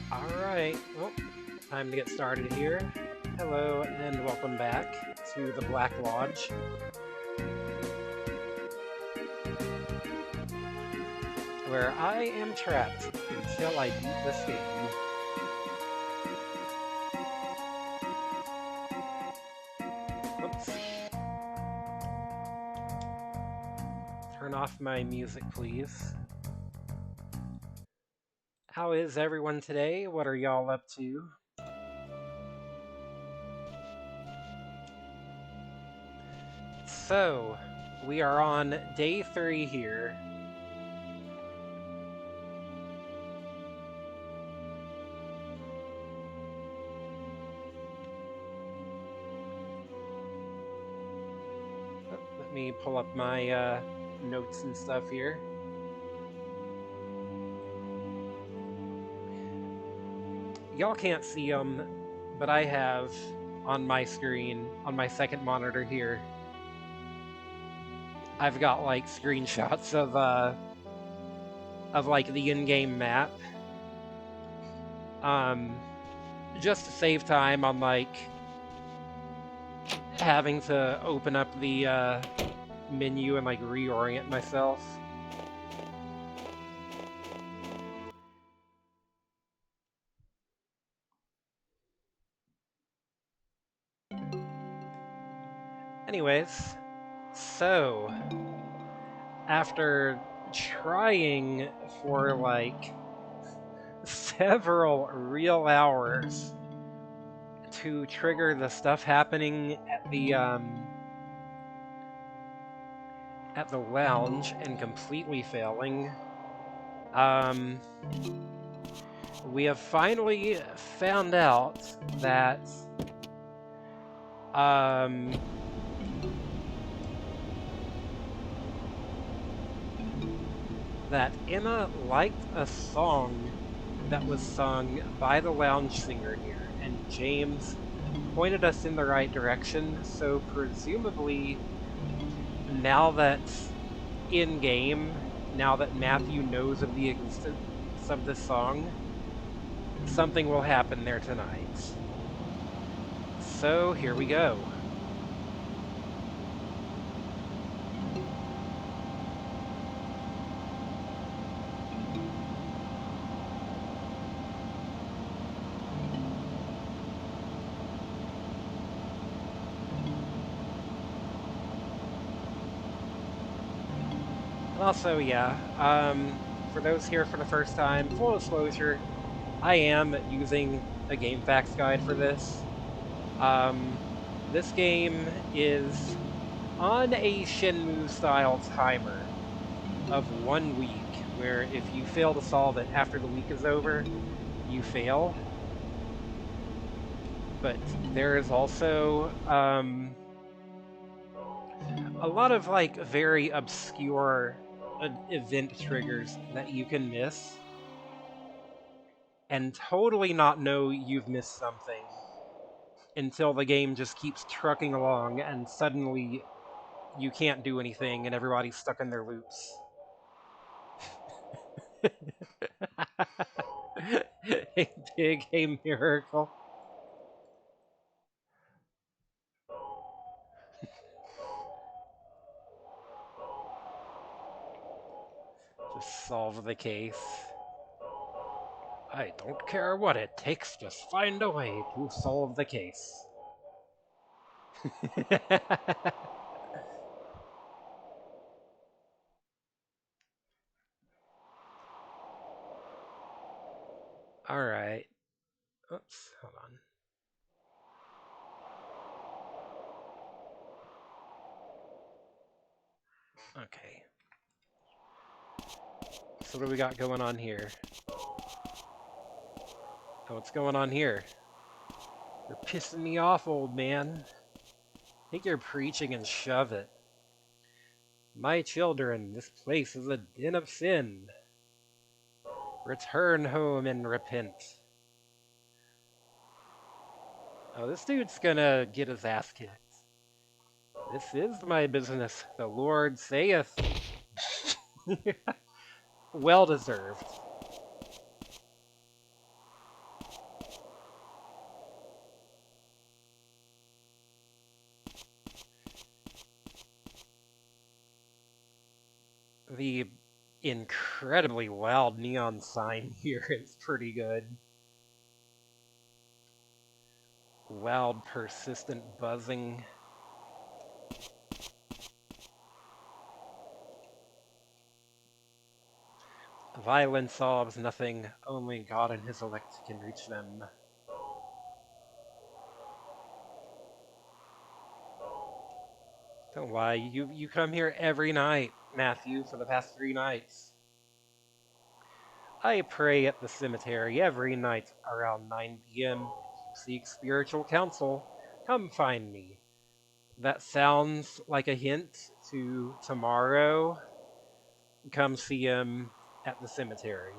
Alright, well, time to get started here. Hello and welcome back to the Black Lodge. Where I am trapped until I beat this game. Oops. Turn off my music, please. How is everyone today? What are y'all up to? So, we are on day 3 here. Let me pull up my notes and stuff here. Y'all can't see them, but I have on my screen, on my second monitor here, I've got like screenshots of like the in-game map. Just to save time on like having to open up the menu and like reorient myself. Anyways, so after trying for like several real hours to trigger the stuff happening at the lounge and completely failing, we have finally found out that that Emma liked a song that was sung by the lounge singer here, and James pointed us in the right direction, so presumably now that in-game, now that Matthew knows of the existence of this song, something will happen there tonight. So here we go. Also, yeah, for those here for the first time, full disclosure, I am using a GameFAQs guide for this. This game is on a Shenmue-style timer of 1 week, where if you fail to solve it after the week is over, you fail. But there is also a lot of like very obscure event triggers that you can miss and totally not know you've missed something until the game just keeps trucking along and suddenly you can't do anything and everybody's stuck in their loops. A big a miracle. Just solve the case. I don't care what it takes, just find a way to solve the case. Alright. Oops, hold on. Okay. So what do we got going on here? Oh, what's going on here? You're pissing me off, old man. Take your preaching and shove it. My children, this place is a den of sin. Return home and repent. Oh, this dude's gonna get his ass kicked. This is my business, the Lord saith. Well deserved. incredibly loud neon sign here is pretty good. Loud, persistent buzzing. Violin sobs, nothing, only God and his elect can reach them. Don't lie, you come here every night, Matthew, for the past 3 nights. I pray at the cemetery every night around 9 p.m. If you seek spiritual counsel, come find me. That sounds like a hint to tomorrow. Come see him at the cemetery.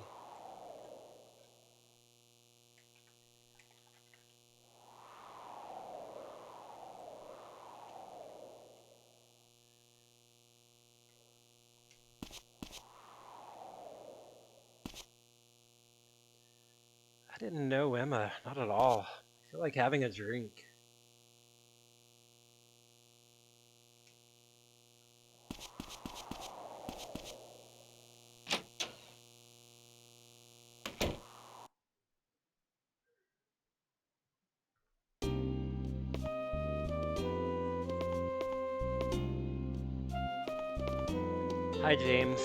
I didn't know Emma, not at all. I feel like having a drink. Hi, James.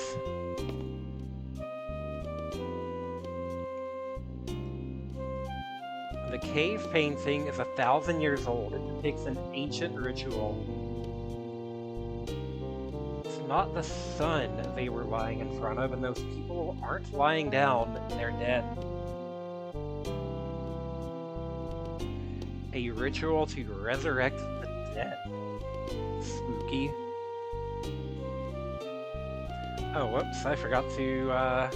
The cave painting is 1,000 years old. It depicts an ancient ritual. It's not the sun they were lying in front of, and those people aren't lying down, they're dead. A ritual to resurrect the dead. Spooky. Oh, whoops, I forgot to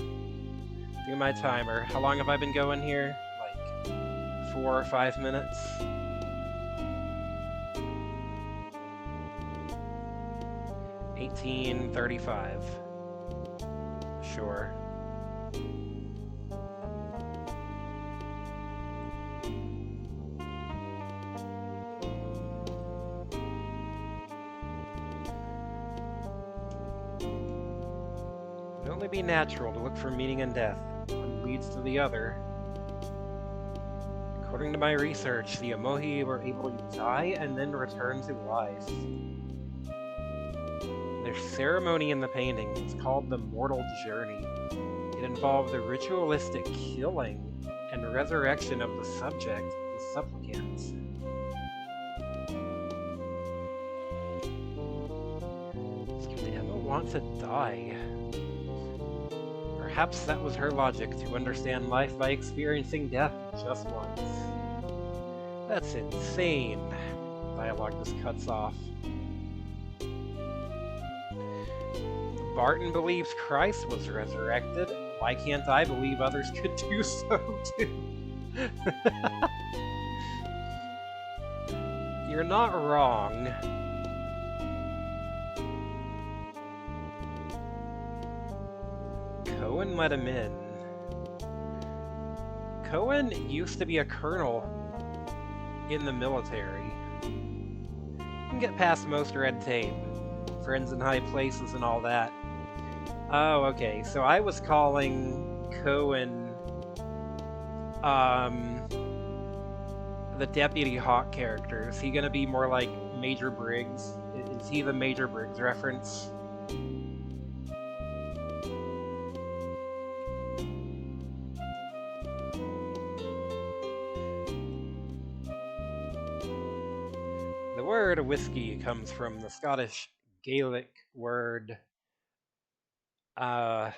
do my timer. How long have I been going here? Like 4 or 5 minutes? $18.35. Sure. It would only be natural to look for meaning in death. One leads to the other. According to my research, the Emoji were able to die and then return to life. Their ceremony in the painting is called the Mortal Journey. It involved the ritualistic killing and resurrection of the subject, the supplicant. Did Emma want to die? Perhaps that was her logic, to understand life by experiencing death just once. That's insane. Dialogue just cuts off. Barton believes Christ was resurrected. Why can't I believe others could do so too? You're not wrong. Cohen let him in. Cohen used to be a colonel in the military. You can get past most red tape. Friends in high places and all that. Oh, okay. So I was calling Cohen the Deputy Hawk character. Is he gonna be more like Major Briggs? Is he the Major Briggs reference? The word whiskey comes from the Scottish Gaelic word. I'm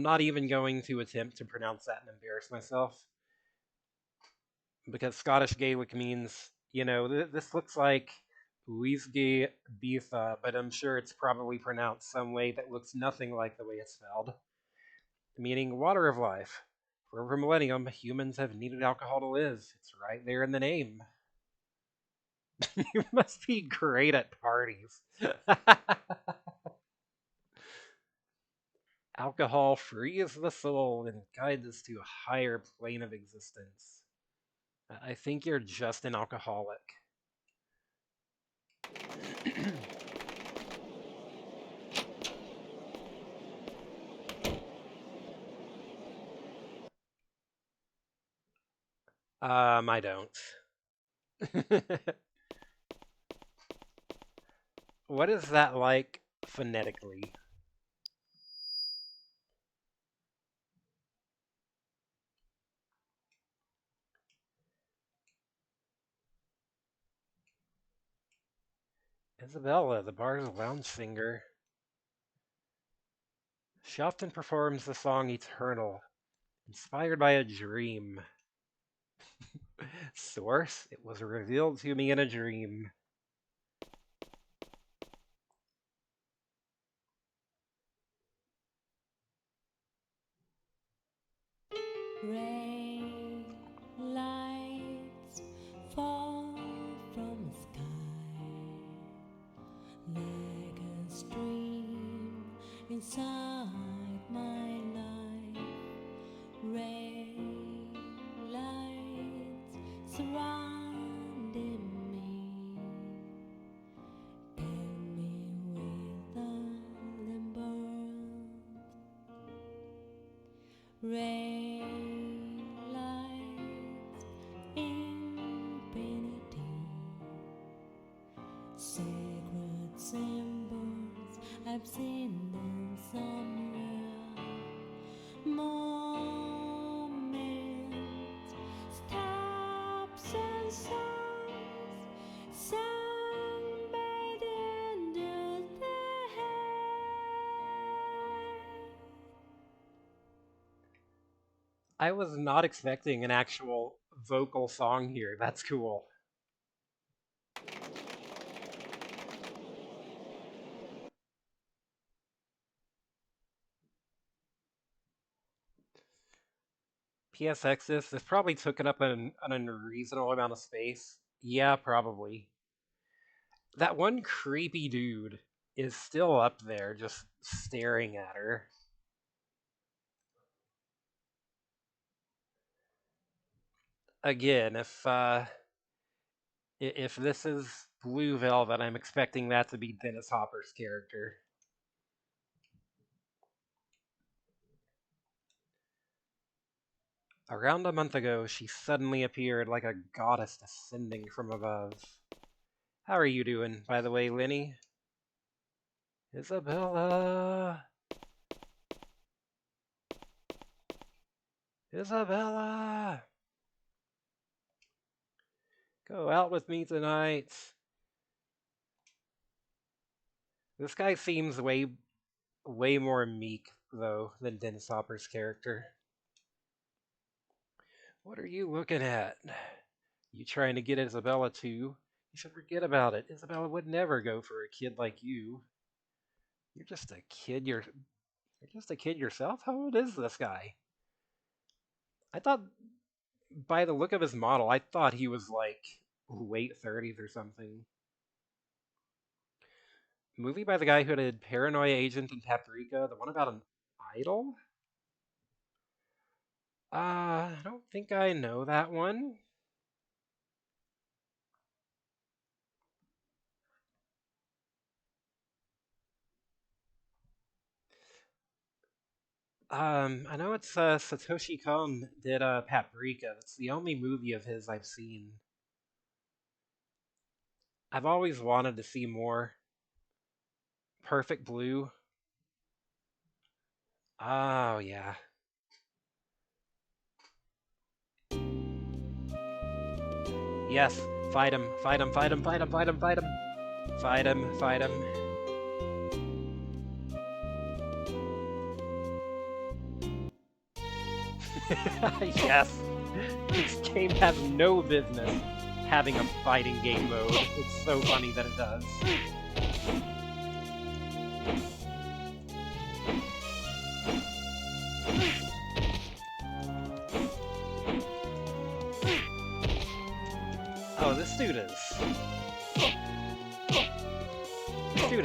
not even going to attempt to pronounce that and embarrass myself, because Scottish Gaelic means, this looks like Whiskey Beetha, but I'm sure it's probably pronounced some way that looks nothing like the way it's spelled, meaning water of life. For over a millennium, humans have needed alcohol to live. It's right there in the name. You must be great at parties. Alcohol frees the soul and guides us to a higher plane of existence. I think you're just an alcoholic. I don't. What is that like phonetically? Isabella, the bar's lounge singer. She often performs the song Eternal, inspired by a dream. Source, it was revealed to me in a dream. Ray lights fall from the sky like a stream inside my life. Ray lights surrounding me, fill me with a limber. Ray lights infinity, sacred symbols, I've seen them somewhere. Moments, stops and songs, sunbathed under the hair. I was not expecting an actual vocal song here. That's cool. PSXs, this probably took it up an unreasonable amount of space. Yeah, probably. That one creepy dude is still up there just staring at her. Again, if this is Blue Velvet, I'm expecting that to be Dennis Hopper's character. Around a month ago, she suddenly appeared like a goddess descending from above. How are you doing, by the way, Lenny? Isabella! Isabella! Go out with me tonight. This guy seems way more meek, though, than Dennis Hopper's character. What are you looking at? You trying to get Isabella too? You should forget about it. Isabella would never go for a kid like you. You're just a kid. You're just a kid yourself. How old is this guy? I thought, by the look of his model, I thought he was like late 30s or something. Movie by the guy who did Paranoia Agent and Paprika, the one about an idol? I don't think I know that one. I know it's Satoshi Kon did Paprika. That's the only movie of his I've seen. I've always wanted to see more. Perfect Blue. Oh yeah. Yes. Fight him. Fight him. Fight him. Fight him. Fight him. Fight him. Fight him. Fight him. Yes. This game has no business having a fighting game mode. It's so funny that it does. Oh, this dude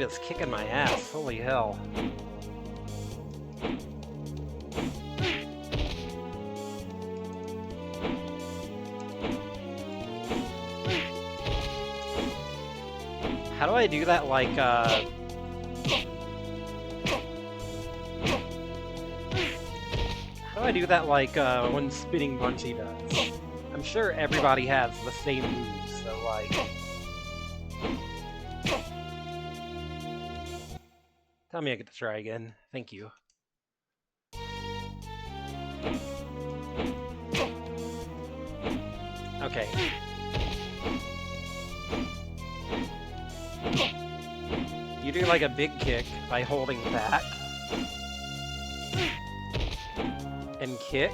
is kicking my ass. Holy hell. How do I do that like, How do I do that like, one spinning Bunchy does? I'm sure everybody has the same moves, so like... Tell me I get to try again. Thank you. Okay. You do like a big kick by holding back. And kick.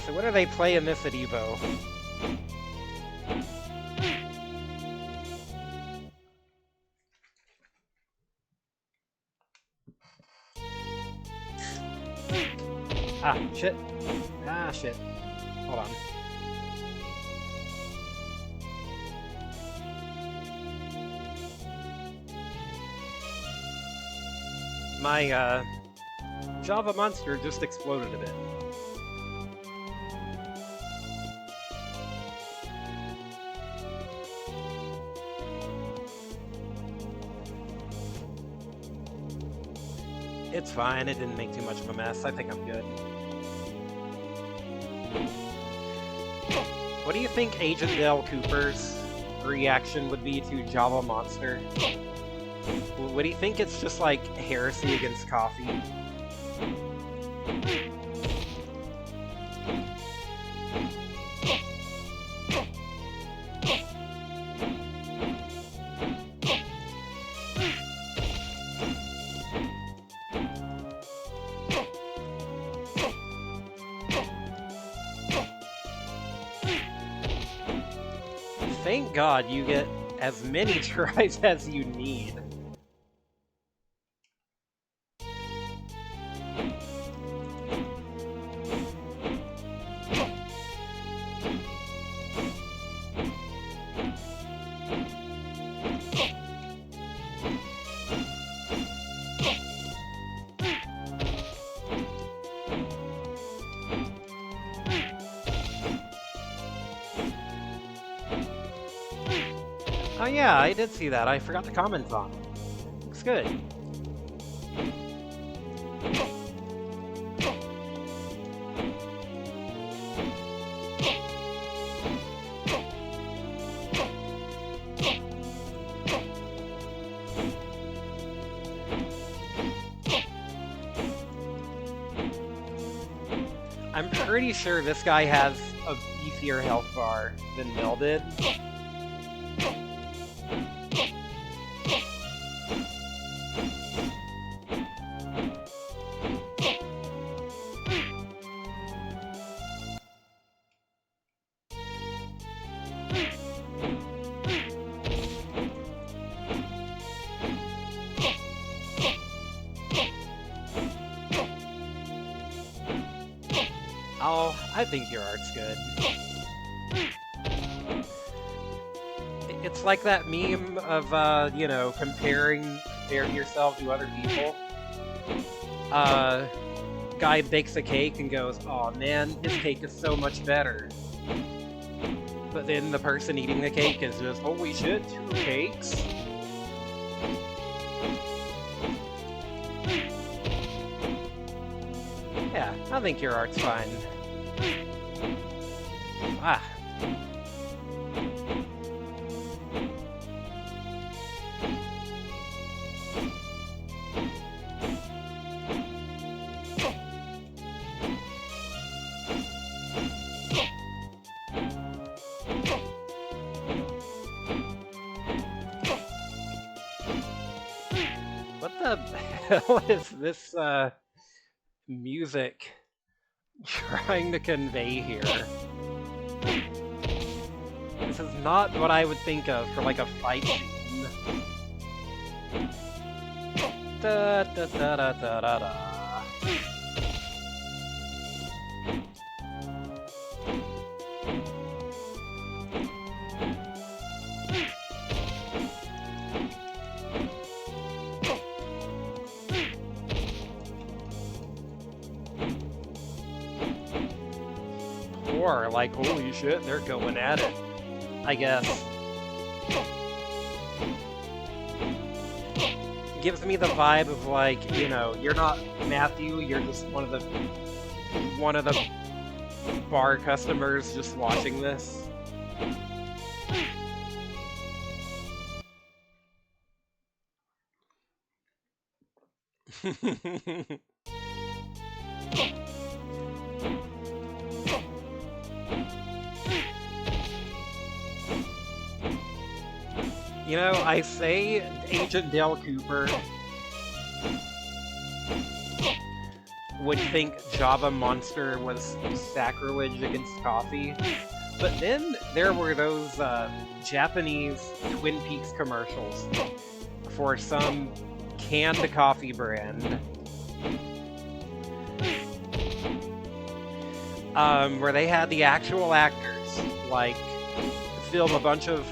So what do they play in this at Evo? Ah, shit. Ah, shit. Hold on. My, Java monster just exploded a bit. It's fine, it didn't make too much of a mess. I think I'm good. What do you think Agent Dale Cooper's reaction would be to Java Monster? Would he think it's just like heresy against coffee? Thank God you get as many tries as you need. Oh yeah, I did see that. I forgot to comment on it. Looks good. I'm pretty sure this guy has a beefier health bar than Mill did. Oh, I think your art's good. It's like that meme of, you know, comparing yourself to other people. Guy bakes a cake and goes, "Aw, man, his cake is so much better." But then the person eating the cake is just, "Holy shit, 2 cakes?" Yeah, I think your art's fine. Ah. What the hell is this, music trying to convey here? This is not what I would think of for like a fight scene. Da da da da da da da. before. Like, holy shit, they're going at it, I guess. Gives me the vibe of like, you know, you're not Matthew, you're just one of the bar customers just watching this. You know, I say Agent Dale Cooper would think Java Monster was sacrilege against coffee, but then there were those Japanese Twin Peaks commercials for some canned coffee brand, where they had the actual actors, like, film a bunch of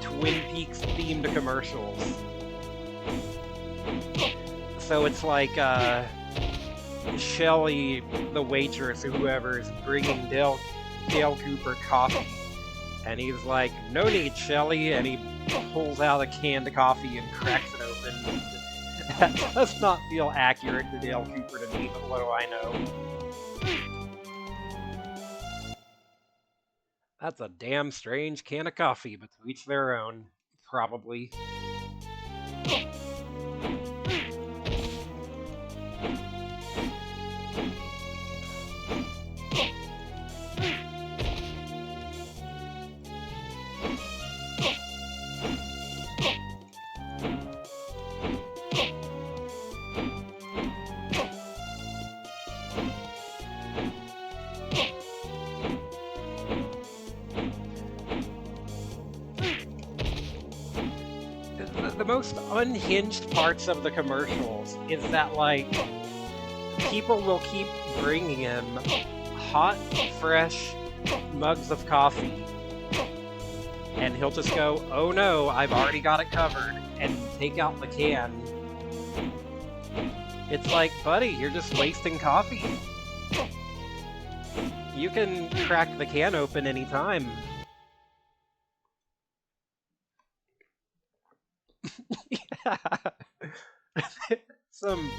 Twin Peaks themed commercials. So it's like Shelly, the waitress, or whoever, is bringing Dale Cooper coffee, and he's like, "No need, Shelly," and he pulls out a canned coffee and cracks it open. That does not feel accurate to Dale Cooper to me, but what do I know? That's a damn strange can of coffee, but to each their own, probably. The most unhinged parts of the commercials is that, like, people will keep bringing him hot, fresh mugs of coffee, and he'll just go, "Oh no, I've already got it covered," and take out the can. It's like, buddy, you're just wasting coffee. You can crack the can open anytime. Yeah. some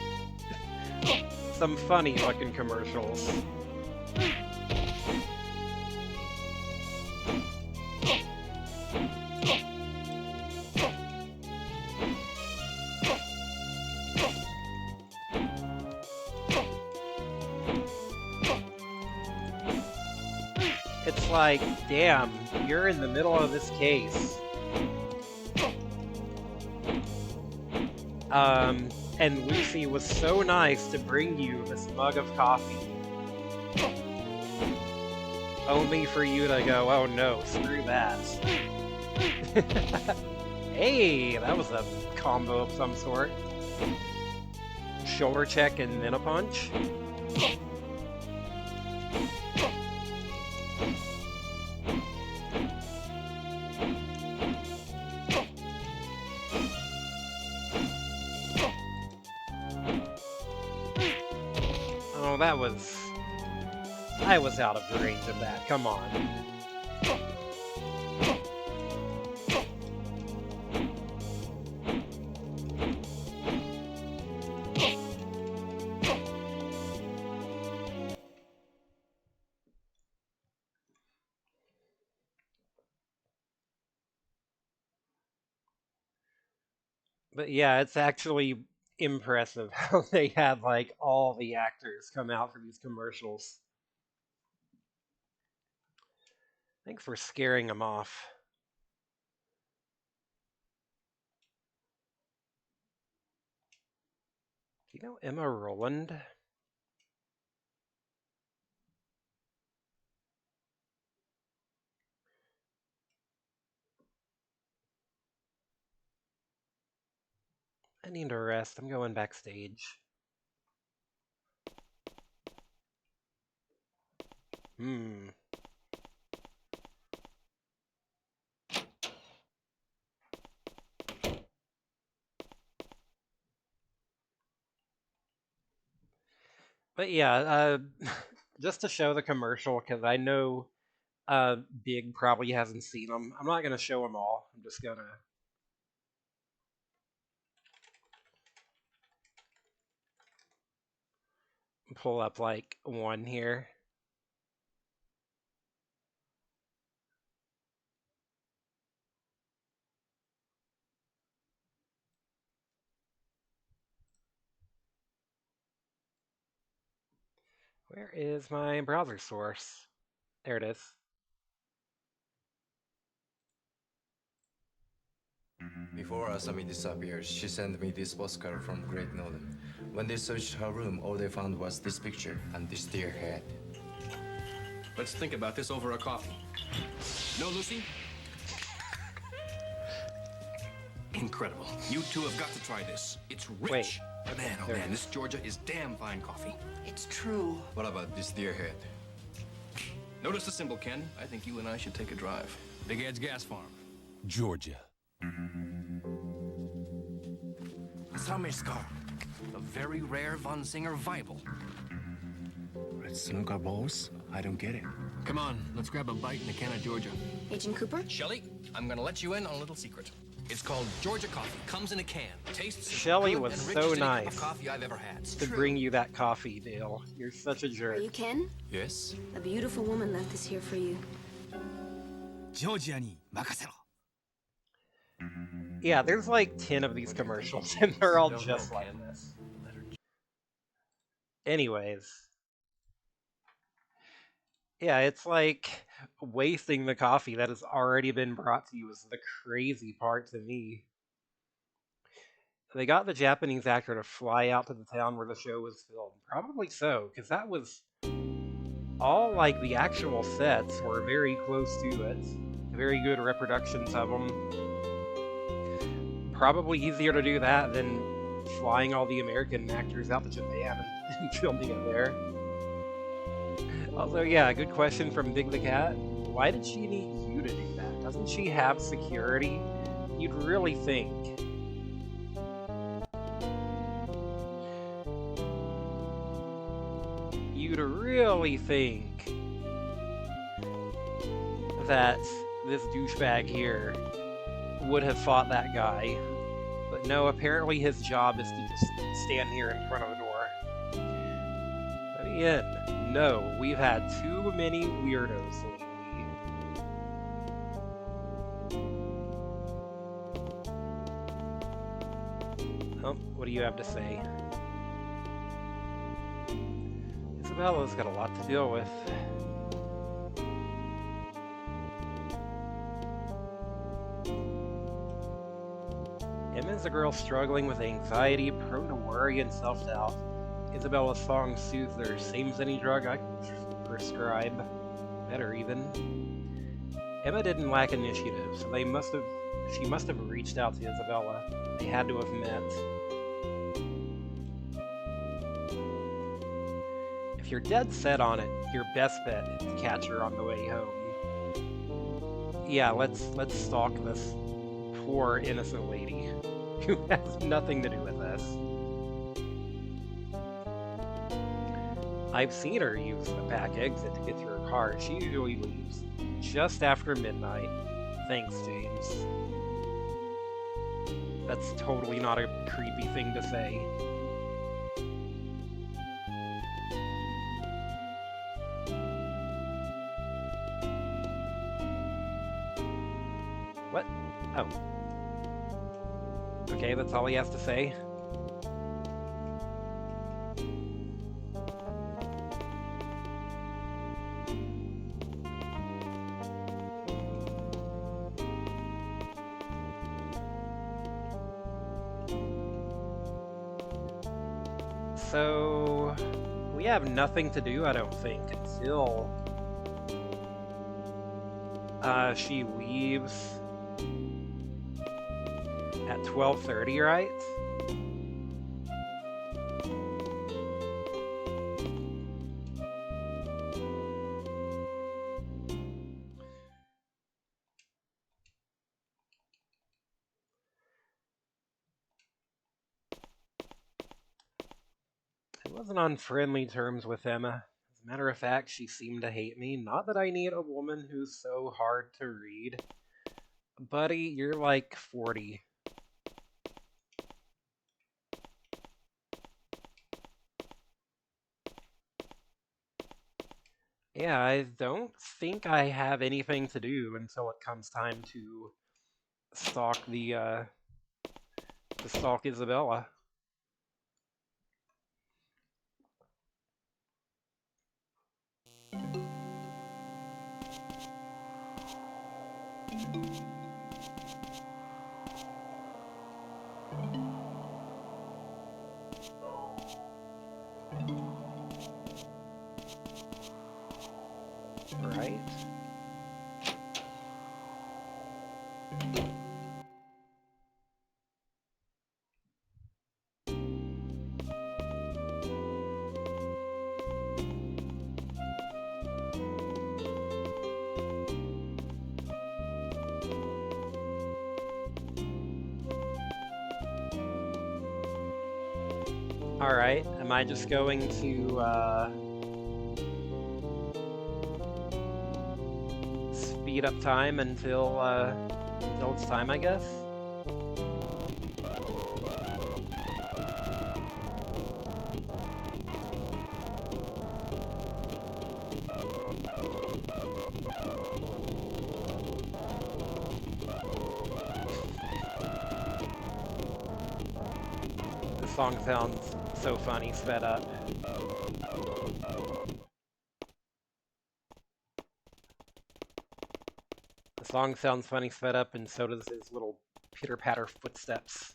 some funny looking commercials. It's like, damn, you're in the middle of this case. And Lucy was so nice to bring you this mug of coffee, only for you to go, "Oh no, screw that." Hey, that was a combo of some sort. Shoulder check and then a punch. Oh, I was out of the range of that, come on. But yeah, it's actually impressive how they had, like, all the actors come out for these commercials. Thanks for scaring them off. Do you know Emma Roland? I need to rest. I'm going backstage. Hmm. But yeah, just to show the commercial because I know Big probably hasn't seen them. I'm not gonna show them all. I'm just gonna pull up like one here. Where is my browser source? There it is. Before Asami disappeared, she sent me this postcard from Great Northern. When they searched her room, all they found was this picture and this deer head. Let's think about this over a coffee. No, Lucy? Incredible. You two have got to try this. It's rich. Wait. Man, oh There it man, is. this Georgia is damn fine coffee. It's true. What about this deer head? Notice the symbol, Ken. I think you and I should take a drive. Big Ed's Gas Farm. Georgia. Asami's car. A very rare Von Singer Weibel. Red snooker balls? I don't get it. Come on, let's grab a bite in a can of Georgia. Agent Cooper? Shelly, I'm gonna let you in on a little secret. It's called Georgia coffee. Comes in a can. Tastes as Shelley good was and so rich as any cup nice of coffee I've ever had. To bring you that coffee, Dale. You're such a Are jerk. you Ken? Yes? A beautiful woman left this here for you. ジョージアに任せろ。 Yeah, there's like 10 of these commercials, and they're all just like this. Anyways. Yeah, it's like wasting the coffee that has already been brought to you is the crazy part to me. They got the Japanese actor to fly out to the town where the show was filmed. Probably so, because that was all like the actual sets were very close to it. Very good reproductions of them. Probably easier to do that than flying all the American actors out to Japan and filming it there. Also, yeah, good question from Big the Cat. Why did she need you to do that? Doesn't she have security? You'd really think. You'd really think that this douchebag here would have fought that guy. But no, apparently his job is to just stand here in front of the door. Let me in. No, we've had too many weirdos lately. Oh, what do you have to say? Isabella's got a lot to deal with. Emma's a girl struggling with anxiety, prone to worry and self-doubt. Isabella's song soothes her, same as any drug I could prescribe. Better even. Emma didn't lack initiative, so she must have reached out to Isabella. They had to have met. If you're dead set on it, your best bet is to catch her on the way home. Yeah, let's stalk this poor innocent lady who has nothing to do with this. I've seen her use the back exit to get to her car. She usually leaves just after midnight. Thanks, James. That's totally not a creepy thing to say. What? Oh. Okay, that's all he has to say. So, we have nothing to do, I don't think, until she leaves at 12:30, right? I wasn't on friendly terms with Emma, as Matter of fact, she seemed to hate me. Not that I need a woman who's so hard to read. Buddy, you're like 40. Yeah, I don't think I have anything to do until it comes time to stalk to stalk Isabella. Right? Alright, am I just going to speed up time until it's time, I guess? The song sounds so funny, sped up. The song sounds funny, sped up, and so does his little pitter-patter footsteps.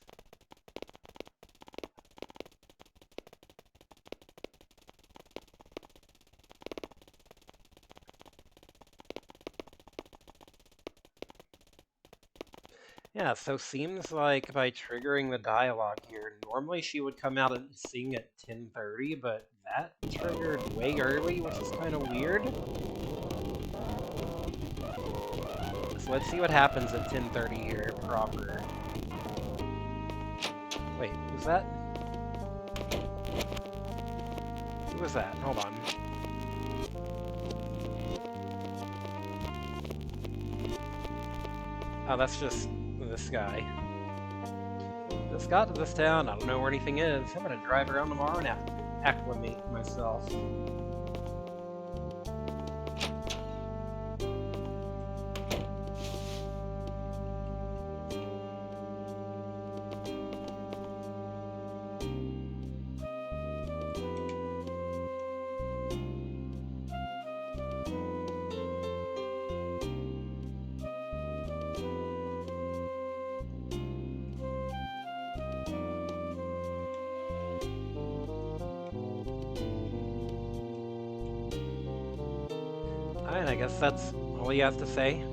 Yeah, so seems like by triggering the dialogue here, normally she would come out and sing at 10:30, but that triggered way early, which is kind of weird. So let's see what happens at 10:30 here, proper. Wait, is that? Who was that? Hold on. Oh, that's just this guy. Just got to this town, I don't know where anything is. I'm gonna drive around tomorrow and acclimate myself. Alright, I guess that's all you have to say.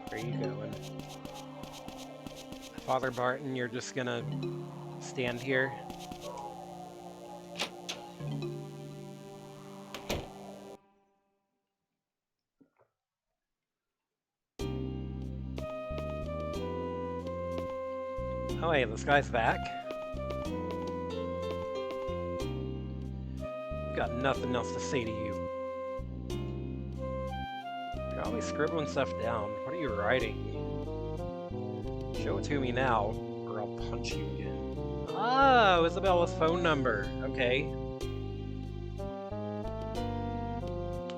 Where are you going? Father Barton, you're just gonna stand here? Oh hey, this guy's back? Got nothing else to say to you. You're always scribbling stuff down. What are you writing? Show it to me now, or I'll punch you again. Oh, Isabella's phone number. Okay.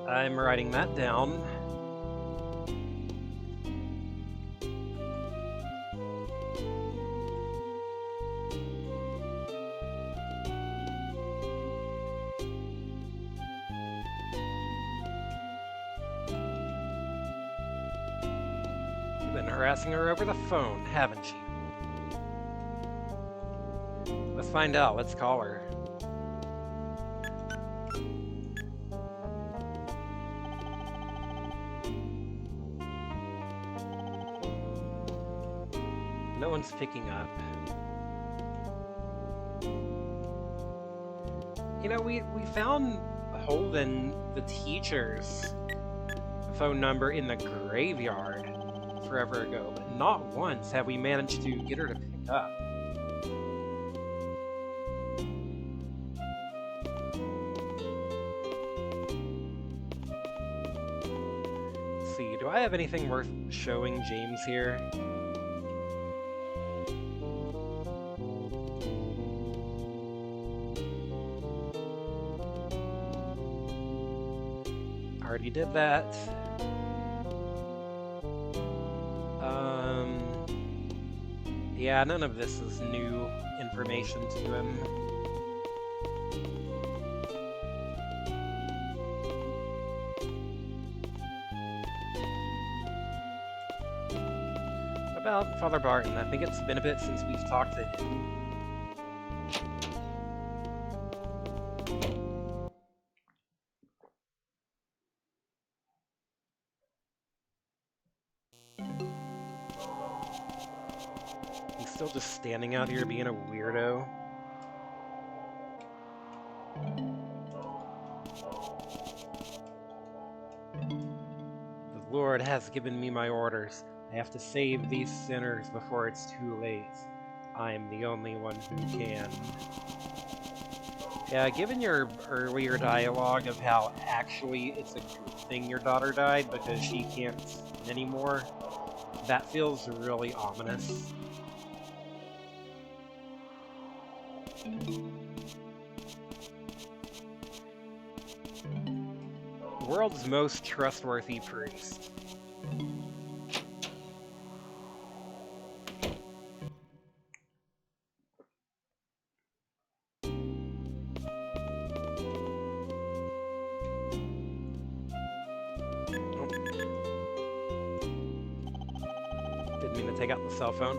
I'm writing that down. been harassing her over the phone, haven't you? Let's find out. Let's call her. No one's picking up. You know, we found Holden, the teacher's phone number in the graveyard forever ago, but not once have we managed to get her to pick up. Let's see, do I have anything worth showing James here? Already did that. Yeah, none of this is new information to him. What about Father Barton? I think it's been a bit since we've talked to him. Still just standing out here being a weirdo. The Lord has given me my orders. I have to save these sinners before it's too late. I am the only one who can. Yeah, given your earlier dialogue of how actually it's a good thing your daughter died because she can't sin anymore, that feels really ominous. World's most trustworthy priest. Didn't mean to take out the cell phone.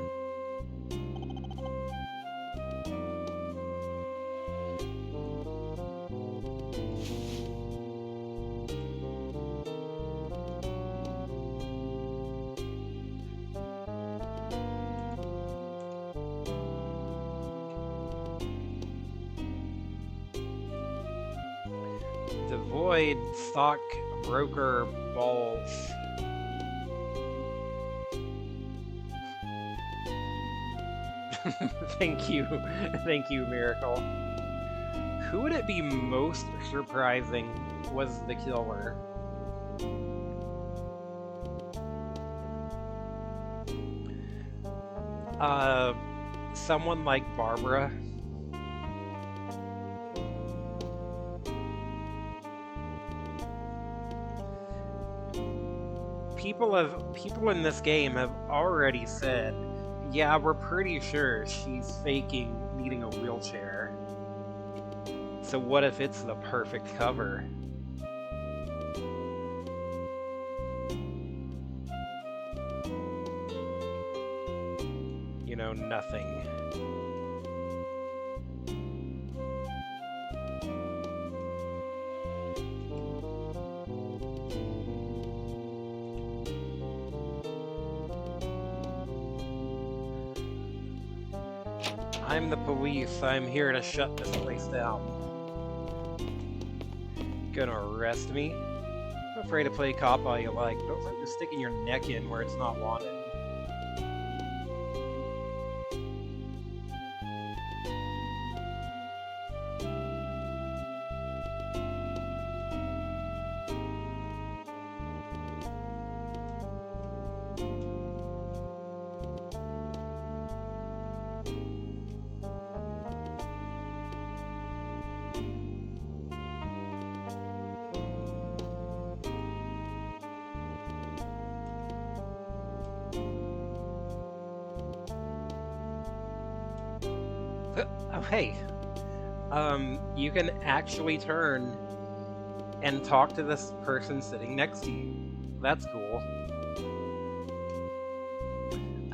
Devoid stock broker balls. Thank you, Miracle. Who would it be most surprising was the killer? Someone like Barbara. People in this game have already said, yeah, we're pretty sure she's faking needing a wheelchair. So what if it's the perfect cover? You know, nothing. I'm the police. I'm here to shut this place down. Gonna arrest me? Feel free to play cop all you like. Don't let just sticking your neck in where it's not wanted. Oh, hey. You can actually turn and talk to this person sitting next to you. That's cool.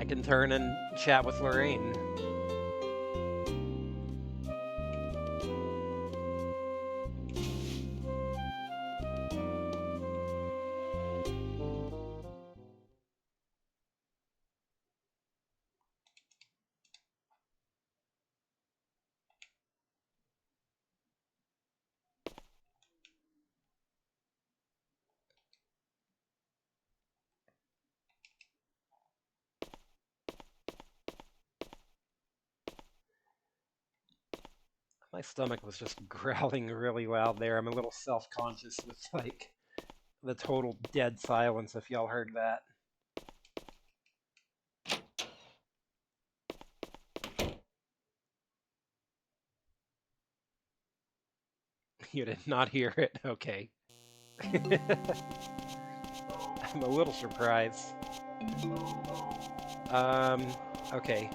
I can turn and chat with Lorraine. My stomach was just growling really loud there. I'm a little self-conscious with, like, the total dead silence, if y'all heard that. You did not hear it? Okay. I'm a little surprised. Okay.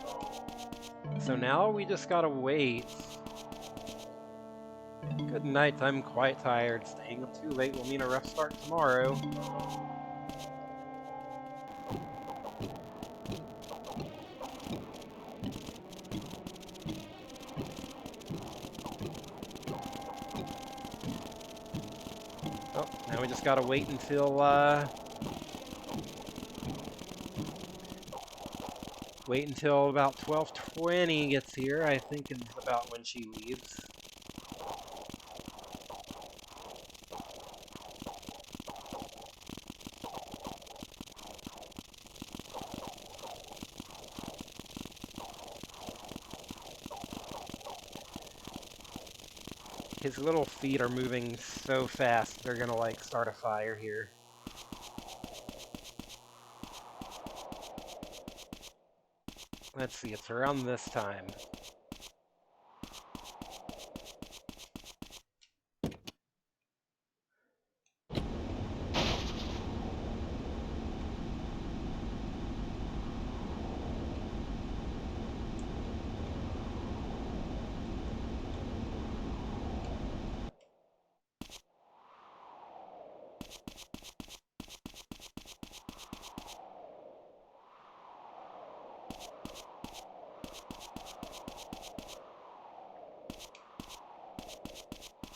So now we just gotta wait. Good night, I'm quite tired. Staying up too late will mean a rough start tomorrow. Oh, now we just gotta wait until, wait until about 12:20 gets here, I think is about when she leaves. His little feet are moving so fast, they're gonna, like, start a fire here. Let's see, it's around this time.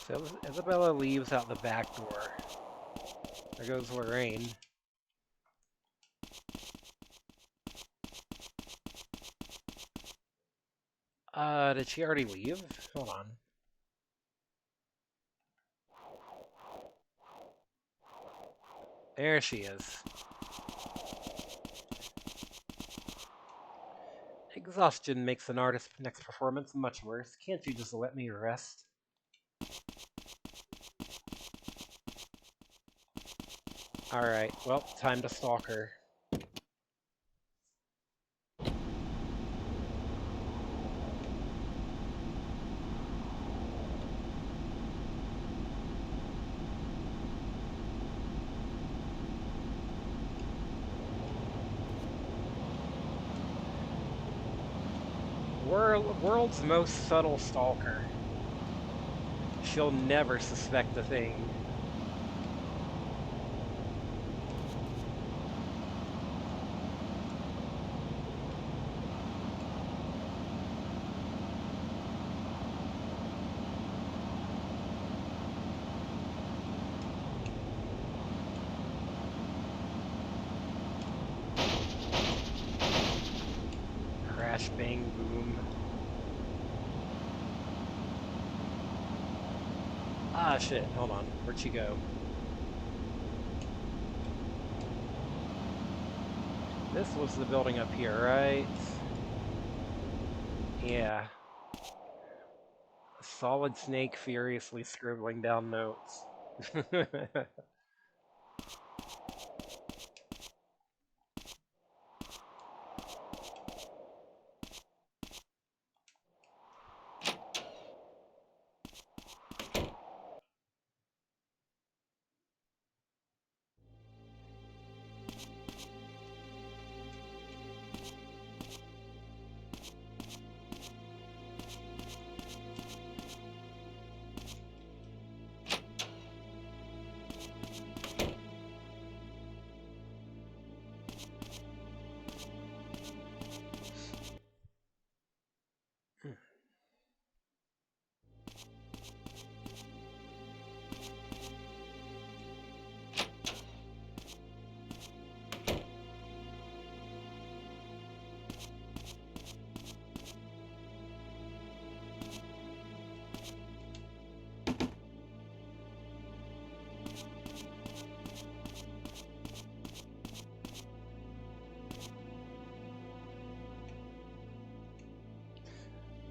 So Isabella leaves out the back door. There goes Lorraine. Did she already leave? Hold on. There she is. Exhaustion makes an artist's next performance much worse. Can't you just let me rest? Alright, well, time to stalk her. World's most subtle stalker. She'll never suspect a thing. Crash, bang, boom. Ah, shit. Hold on. Where'd she go? This was the building up here, right? Yeah. A solid snake furiously scribbling down notes.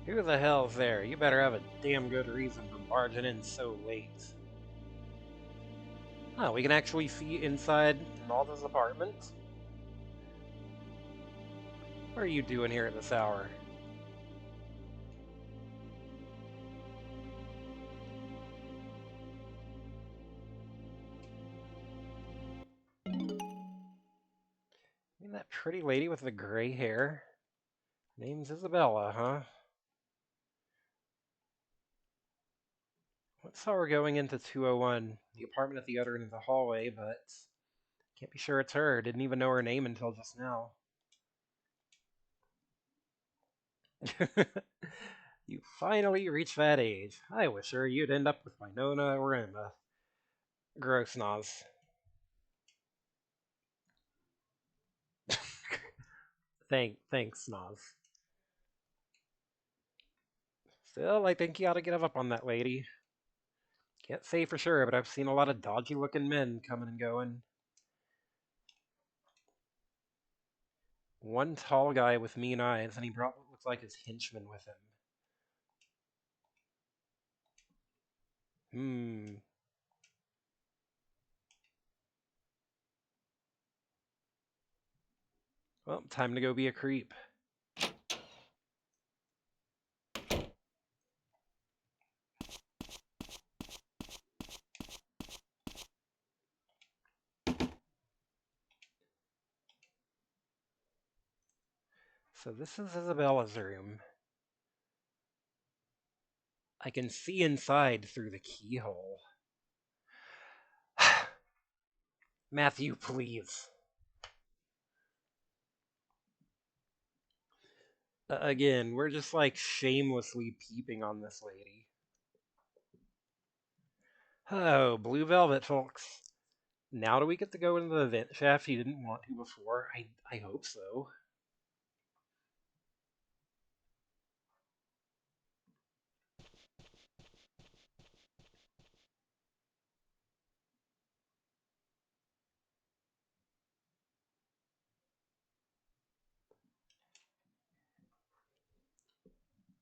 Who the hell's there? You better have a damn good reason for barging in so late. Oh, we can actually see inside Nalda's apartment? What are you doing here at this hour? I mean, that pretty lady with the gray hair? Name's Isabella, huh? What saw her going into 201, the apartment at the other end of the hallway, but can't be sure it's her. Didn't even know her name until just now. You finally reached that age. I wish her you'd end up with Winona or Emma. Gross Noz. Thanks, Noz. Still, I think you ought to get up on that lady. Can't say for sure, but I've seen a lot of dodgy looking men coming and going. One tall guy with mean eyes, and he brought what looks like his henchman with him. Hmm. Well, time to go be a creep. So this is Isabella's room. I can see inside through the keyhole. Matthew, please. Again, we're just like shamelessly peeping on this lady. Oh, blue velvet, folks. Now do we get to go into the vent shaft you didn't want to before? I hope so.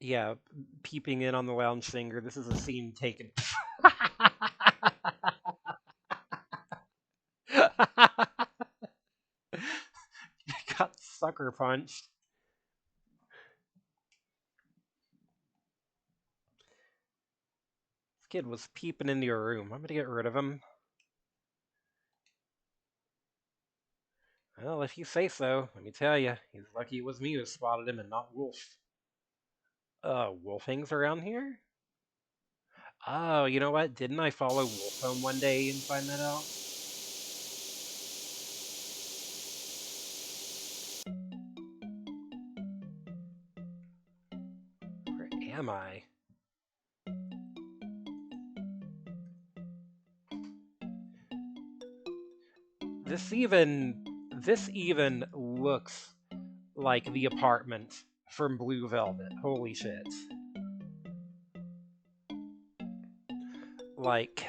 Yeah, peeping in on the lounge singer. This is a scene taken. Got sucker punched. This kid was peeping into your room. I'm gonna get rid of him. Well, if you say so, let me tell you, he's lucky it was me who spotted him and not Wolf. Wolfing's around here? Oh, you know what? Didn't I follow Wolf home one day and find that out? Where am I? This even looks like the apartment from Blue Velvet. Holy shit. Like,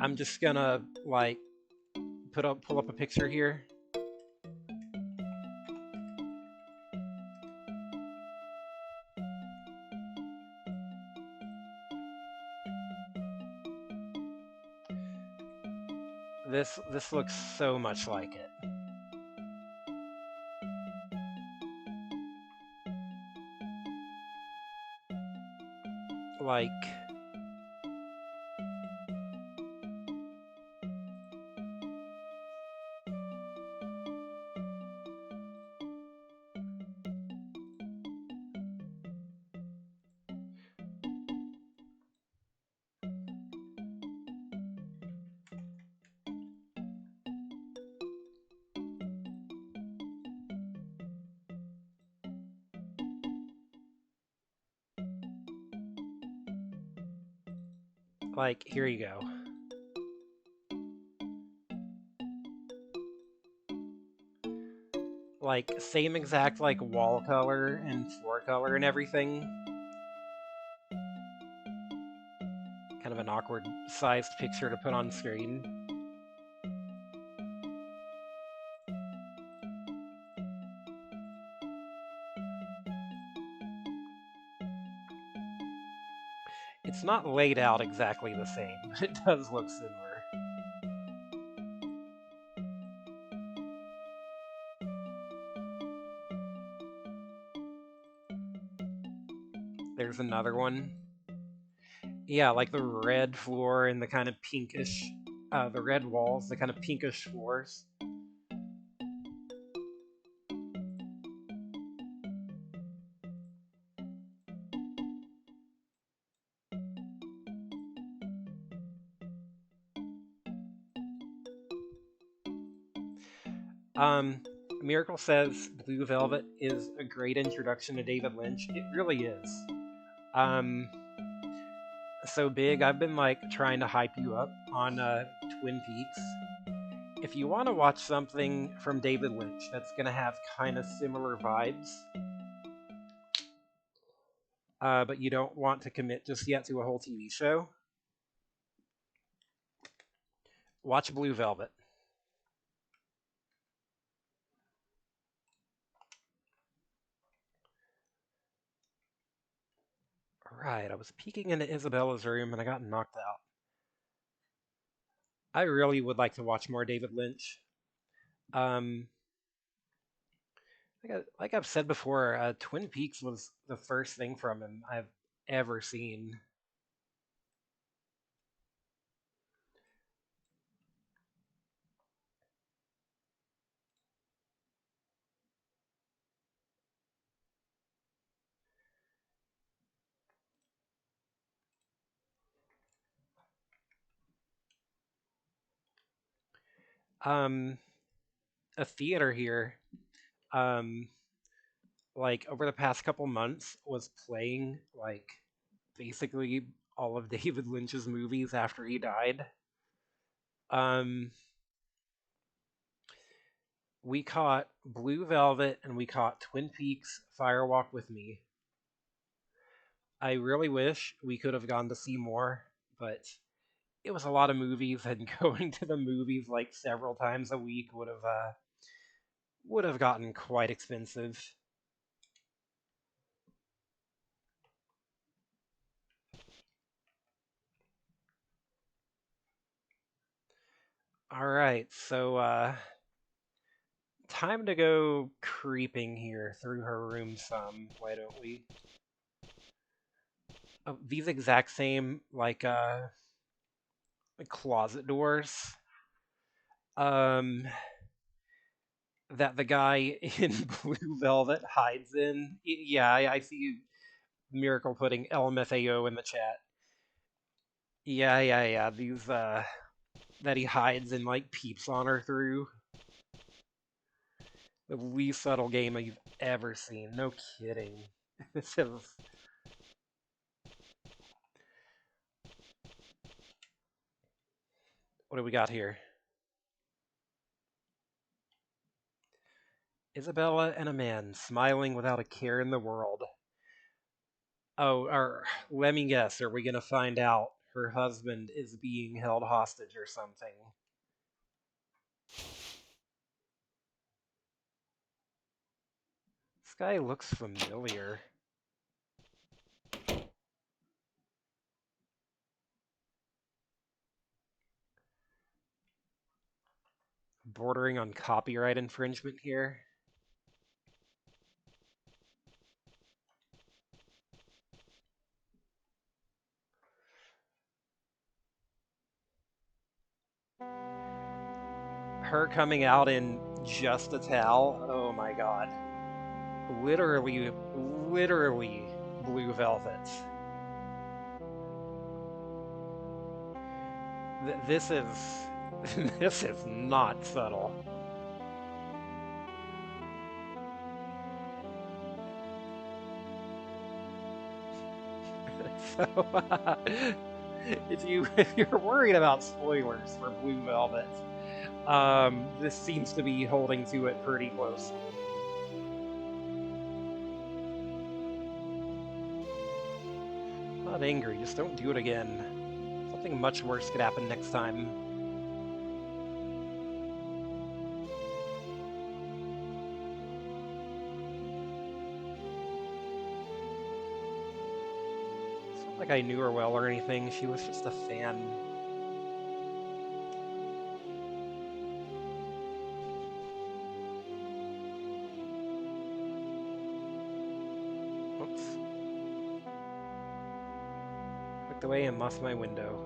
I'm just gonna like pull up a picture here. This looks so much like it. Like, here you go. Like, same exact, like, wall color and floor color and everything. Kind of an awkward sized picture to put on screen. It's not laid out exactly the same, but it does look similar. There's another one. Yeah, like the red floor and the kind of pinkish, the red walls, the kind of pinkish floors. Um, Miracle says Blue Velvet is a great introduction to David Lynch. It really is. Um, so big. I've been like trying to hype you up on Twin Peaks. If you want to watch something from David Lynch that's gonna have kind of similar vibes, but you don't want to commit just yet to a whole TV show, watch Blue Velvet. Alright, I was peeking into Isabella's room and I got knocked out. I really would like to watch more David Lynch. Um, like I've said before, Twin Peaks was the first thing from him I've ever seen. Um, a theater here, um, like over the past couple months, was playing like basically all of David Lynch's movies after he died. Um, we caught Blue Velvet and we caught Twin Peaks Fire Walk with Me. I really wish we could have gone to see more, but it was a lot of movies, and going to the movies like several times a week would have gotten quite expensive. All right, so time to go creeping here through her room some. Why don't we? Oh, these exact same like closet doors. Um, that the guy in Blue Velvet hides in. Yeah, I see Miracle putting LMFAO in the chat. Yeah. These that he hides and like peeps on her through. The least subtle game you've ever seen. No kidding. This is what do we got here? Isabella and a man smiling without a care in the world. Oh, or let me guess, are we gonna find out her husband is being held hostage or something? This guy looks familiar. Bordering on copyright infringement here. Her coming out in just a towel. Oh my god. Literally Blue Velvet. This is this is not subtle. So if you're worried about spoilers for Blue Velvet, this seems to be holding to it pretty close. Not angry, just don't do it again. Something much worse could happen next time. Like I knew her well or anything, she was just a fan. Oops. Clicked away and lost my window.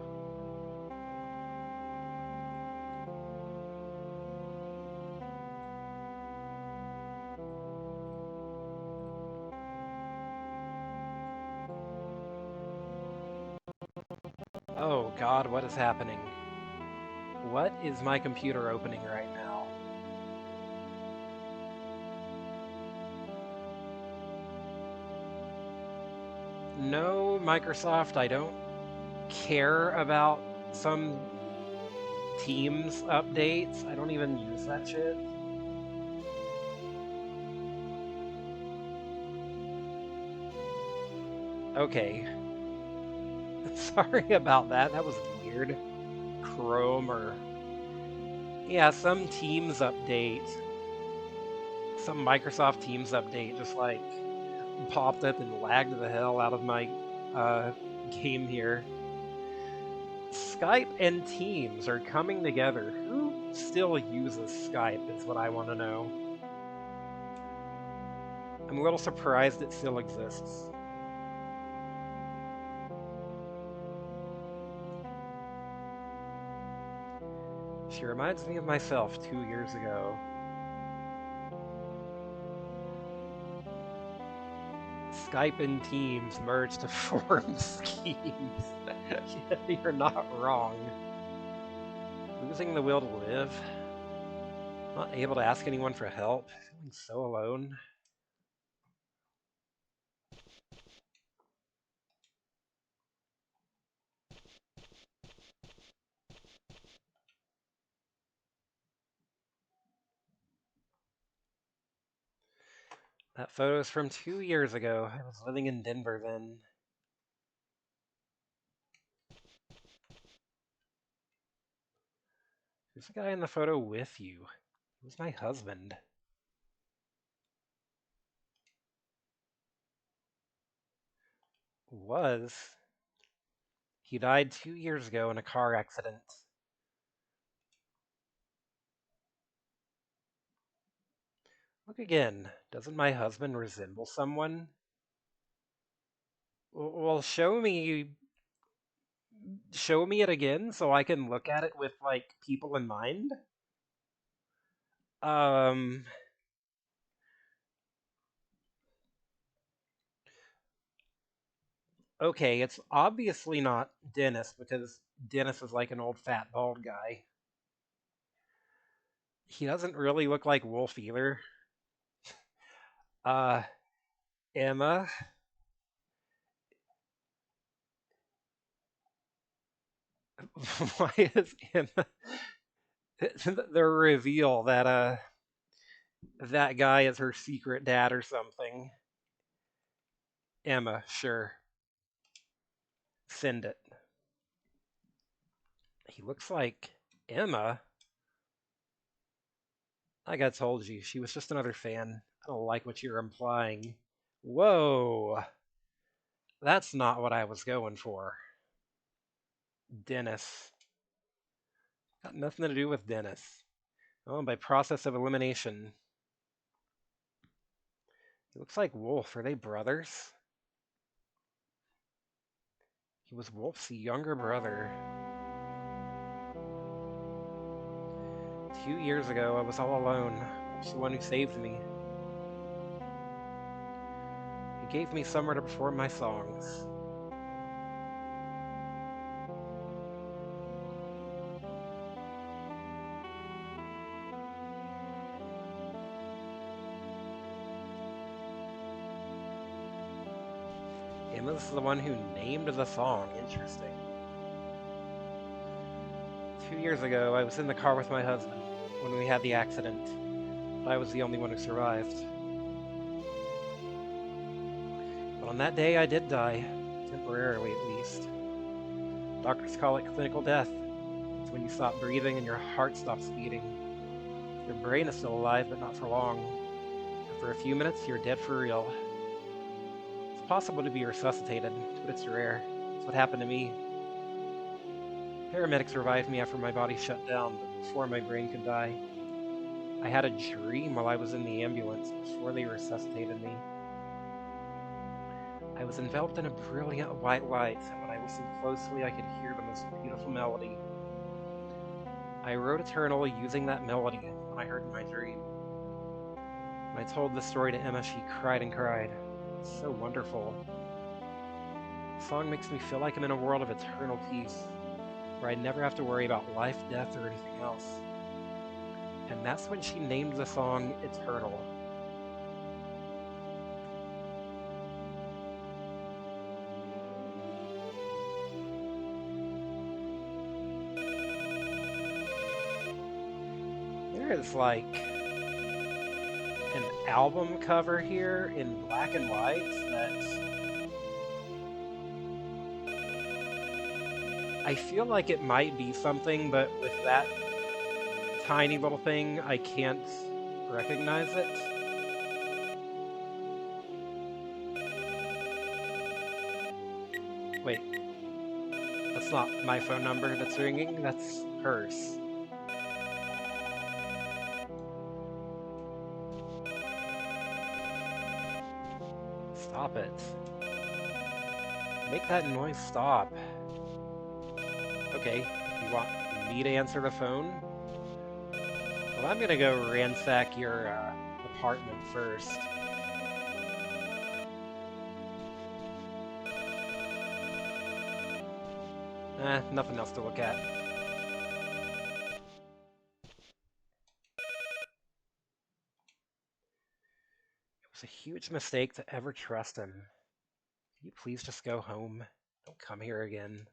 Oh god, what is happening? What is my computer opening right now? No, Microsoft, I don't care about some Teams updates. I don't even use that shit. Okay. Sorry about that. That was weird. Chrome or... Yeah, some Teams update. Some Microsoft Teams update just like popped up and lagged the hell out of my game here. Skype and Teams are coming together. Who still uses Skype is what I want to know. I'm a little surprised it still exists. She reminds me of myself 2 years ago. Skype and Teams merged to form Schemes. You're not wrong. Losing the will to live. Not able to ask anyone for help. Feeling so alone. That photo's from 2 years ago. I was living in Denver then. Who's the guy in the photo with you? Who's my husband? Was. He died 2 years ago in a car accident. Look again. Doesn't my husband resemble someone? Well, show me it again so I can look at it with like people in mind. Um okay, it's obviously not Dennis because Dennis is like an old fat bald guy. He doesn't really look like Wolf either. Uh Emma. Why is Emma the reveal that that guy is her secret dad or something? Emma, sure. Send it. He looks like Emma. Like I told you, she was just another fan. I don't like what you're implying. Whoa. That's not what I was going for. Dennis. Got nothing to do with Dennis. Oh, by process of elimination. He looks like Wolf. Are they brothers? He was Wolf's younger brother. 2 years ago, I was all alone. Wolf's the one who saved me. He gave me somewhere to perform my songs. Emma's the one who named the song. Interesting. 2 years ago, I was in the car with my husband when we had the accident, but I was the only one who survived. But on that day, I did die, temporarily at least. Doctors call it clinical death. It's when you stop breathing and your heart stops beating. Your brain is still alive, but not for long. After a few minutes, you're dead for real. It's possible to be resuscitated, but it's rare. That's what happened to me. Paramedics revived me after my body shut down, but before my brain could die. I had a dream while I was in the ambulance before they resuscitated me. I was enveloped in a brilliant white light, and when I listened closely, I could hear the most beautiful melody. I wrote Eternal using that melody when I heard in my dream. When I told this story to Emma, she cried and cried. It's so wonderful. The song makes me feel like I'm in a world of eternal peace, where I never have to worry about life, death, or anything else. And that's when she named the song Eternal. There is like an album cover here in black and white that's... I feel like it might be something, but with that tiny little thing, I can't recognize it. Wait, that's not my phone number that's ringing, that's hers. Stop it. Make that noise stop. Okay, you want me to answer the phone? Well, I'm gonna go ransack your apartment first. Nothing else to look at. It was a huge mistake to ever trust him. Can you please just go home? Don't come here again.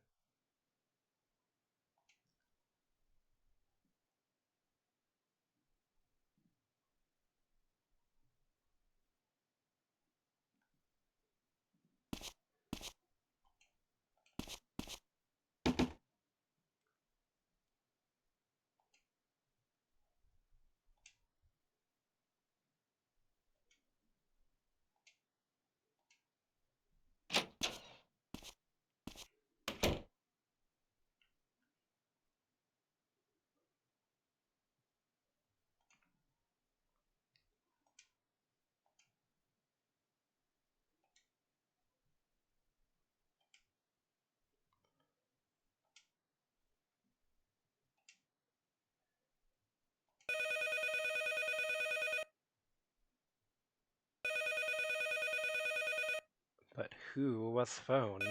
But who was phone?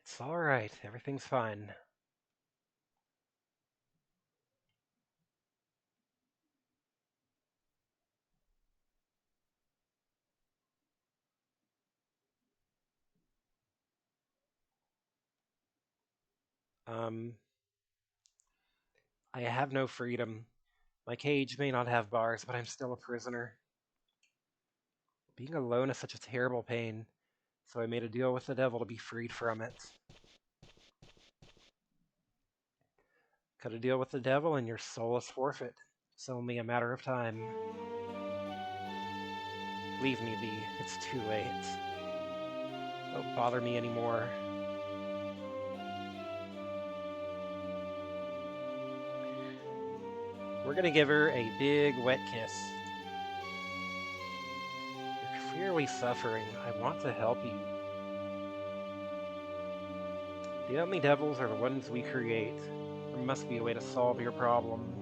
It's alright, everything's fine. I have no freedom. My cage may not have bars, but I'm still a prisoner. Being alone is such a terrible pain, so I made a deal with the devil to be freed from it. Cut a deal with the devil and your soul is forfeit. It's only a matter of time. Leave me be. It's too late. Don't bother me anymore. We're gonna give her a big wet kiss. You're clearly suffering. I want to help you. The only devils are the ones we create. There must be a way to solve your problem.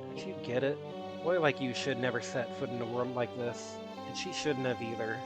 Don't you get it? A boy like you should never set foot in a world like this, and she shouldn't have either.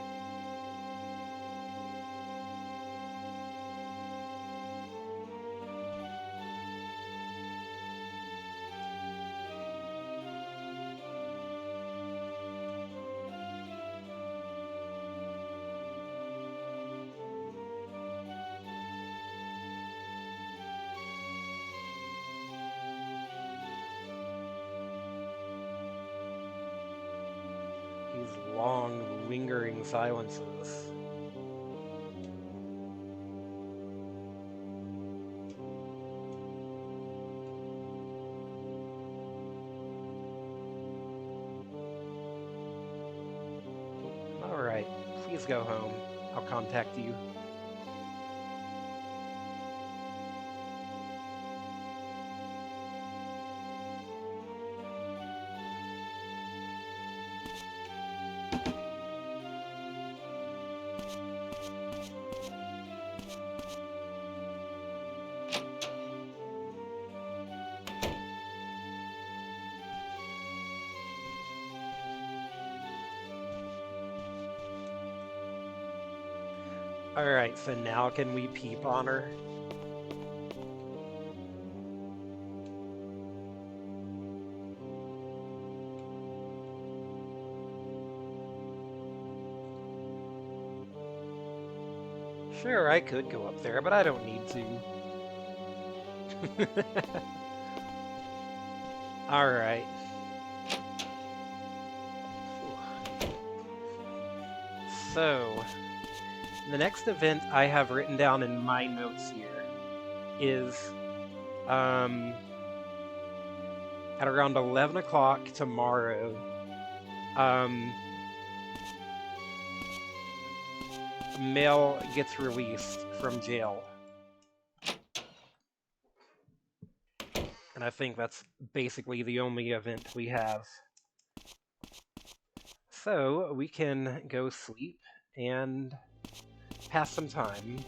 These long, lingering silences. Alright, please go home. I'll contact you. Alright, so now can we peep on her? Sure, I could go up there, but I don't need to. Alright. So, the next event I have written down in my notes here is at around 11 o'clock tomorrow. Mel gets released from jail. And I think that's basically the only event we have. So we can go sleep and pass some time.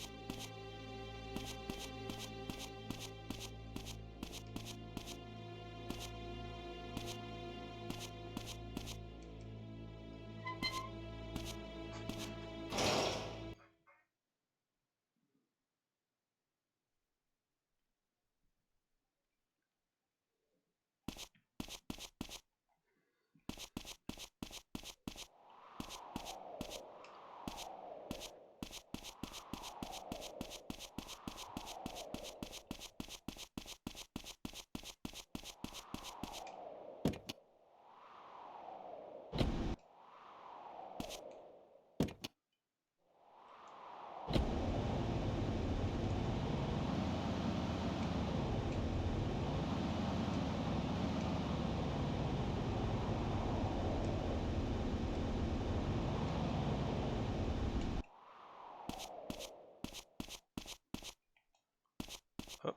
Oh.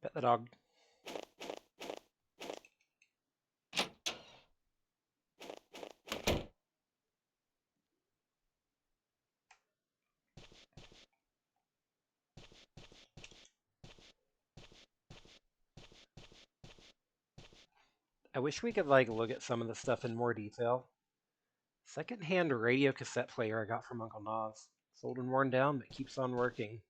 Pet the dog. I wish we could look at some of the stuff in more detail. Second-hand radio cassette player I got from Uncle Nas. It's old and worn down, but keeps on working.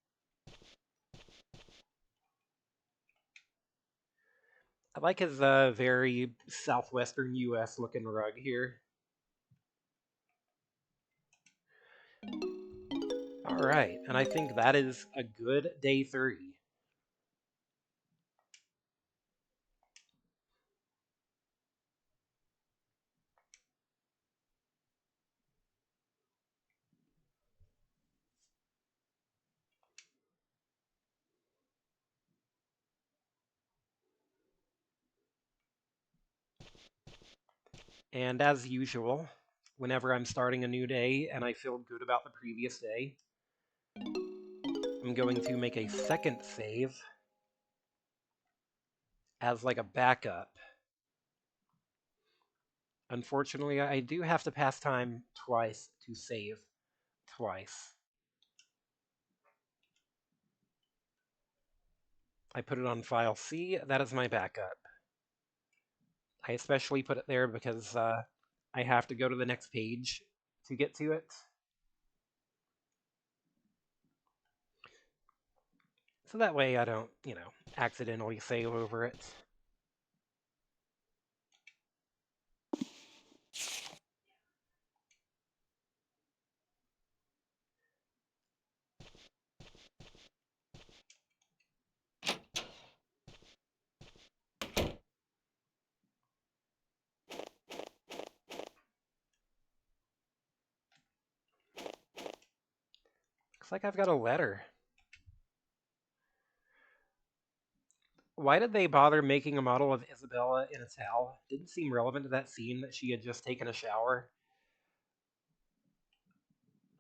I like his very southwestern U.S. looking rug here. Alright, and I think that is a good day 3. And as usual, whenever I'm starting a new day and I feel good about the previous day, I'm going to make a second save as a backup. Unfortunately, I do have to pass time twice to save twice. I put it on file C, that is my backup. I especially put it there because I have to go to the next page to get to it. So that way I don't, accidentally save over it. like I've got a letter. Why did they bother making a model of Isabella in a towel? Didn't seem relevant to that scene that she had just taken a shower.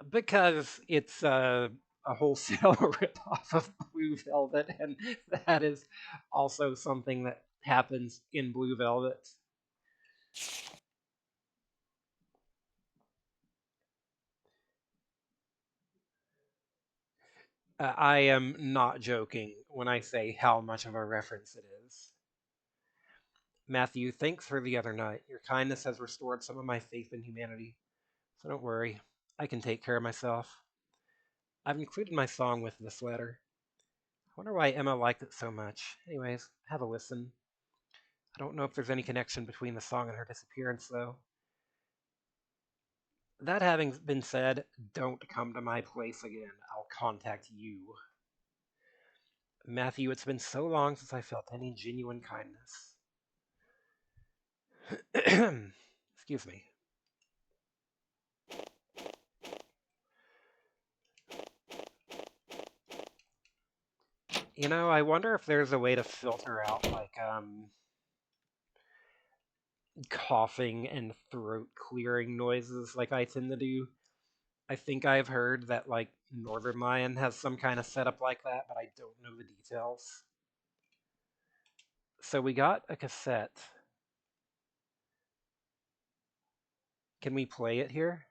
Because it's a wholesale ripoff of Blue Velvet, and that is also something that happens in Blue Velvet. I am not joking when I say how much of a reference it is. Matthew, thanks for the other night. Your kindness has restored some of my faith in humanity. So don't worry, I can take care of myself. I've included my song with this letter. I wonder why Emma liked it so much. Anyways, have a listen. I don't know if there's any connection between the song and her disappearance, though. That having been said, don't come to my place again. I'll contact you. Matthew, it's been so long since I felt any genuine kindness. Excuse me. You know, I wonder if there's a way to filter out, like, coughing and throat clearing noises like I tend to do. I think I've heard that, like, Northern Lion has some kind of setup like that, but I don't know the details. So we got a cassette. Can we play it here?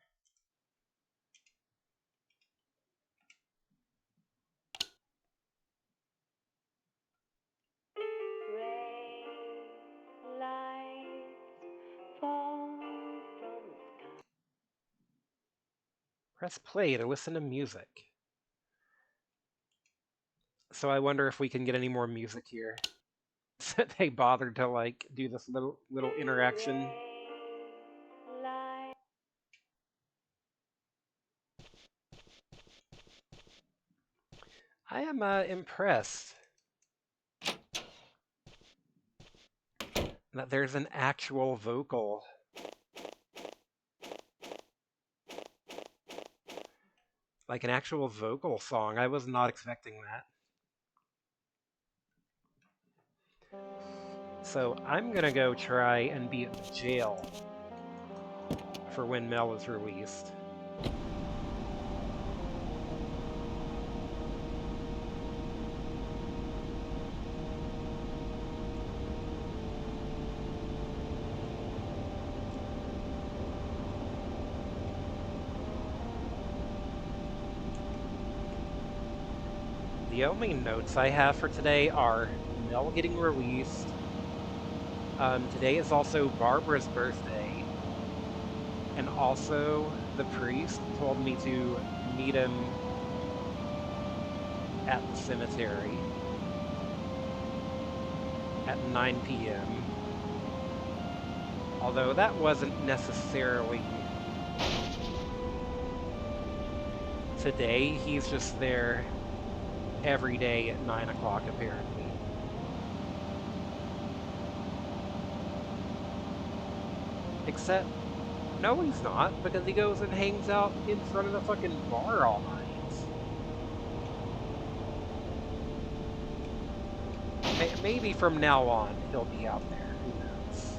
Press play to listen to music. So I wonder if we can get any more music here. They bothered to like do this little interaction. I am impressed that there's an actual vocal. Like an actual vocal song. I was not expecting that. So I'm gonna go try and be at the jail for when Mel is released. The only notes I have for today are Mel getting released. Today is also Barbara's birthday. And also, the priest told me to meet him at the cemetery at 9 p.m. Although that wasn't necessarily today. He's just there every day at 9 o'clock, apparently. Except, no, he's not, because he goes and hangs out in front of the fucking bar all night. Maybe from now on, he'll be out there. Who knows?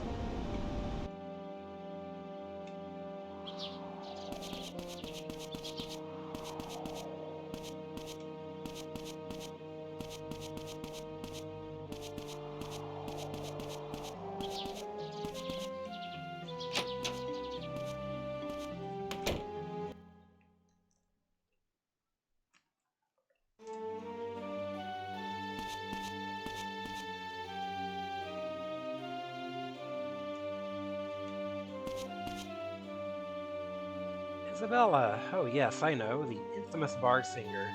Isabella. Oh yes, I know, the infamous bar singer.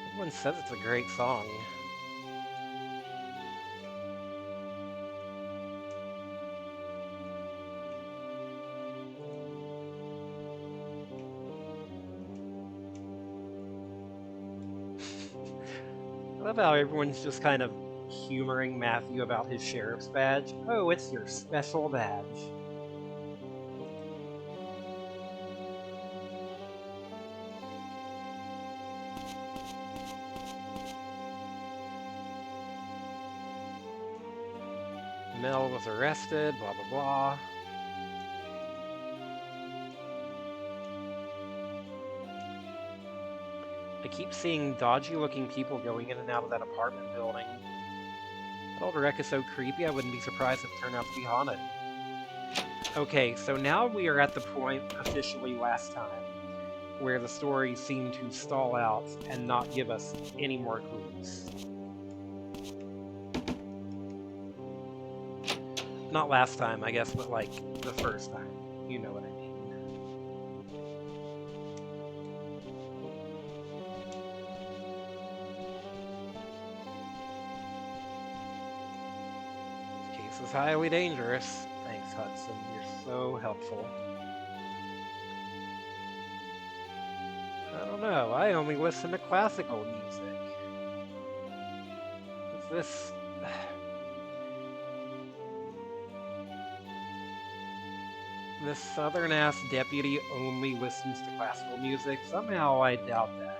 Everyone says it's a great song. I love how everyone's just kind of humoring Matthew about his sheriff's badge. Oh, it's your special badge. Mel was arrested, blah blah blah. I keep seeing dodgy-looking people going in and out of that apartment building. That old wreck is so creepy, I wouldn't be surprised if it turned out to be haunted. Okay, so now we are at the point, officially last time, where the story seemed to stall out and not give us any more clues. Not last time, I guess, but like the first time. You know what I mean. This case is highly dangerous. Thanks, Hudson. You're so helpful. I don't know. I only listen to classical music. What's this? This southern-ass deputy only listens to classical music? Somehow I doubt that.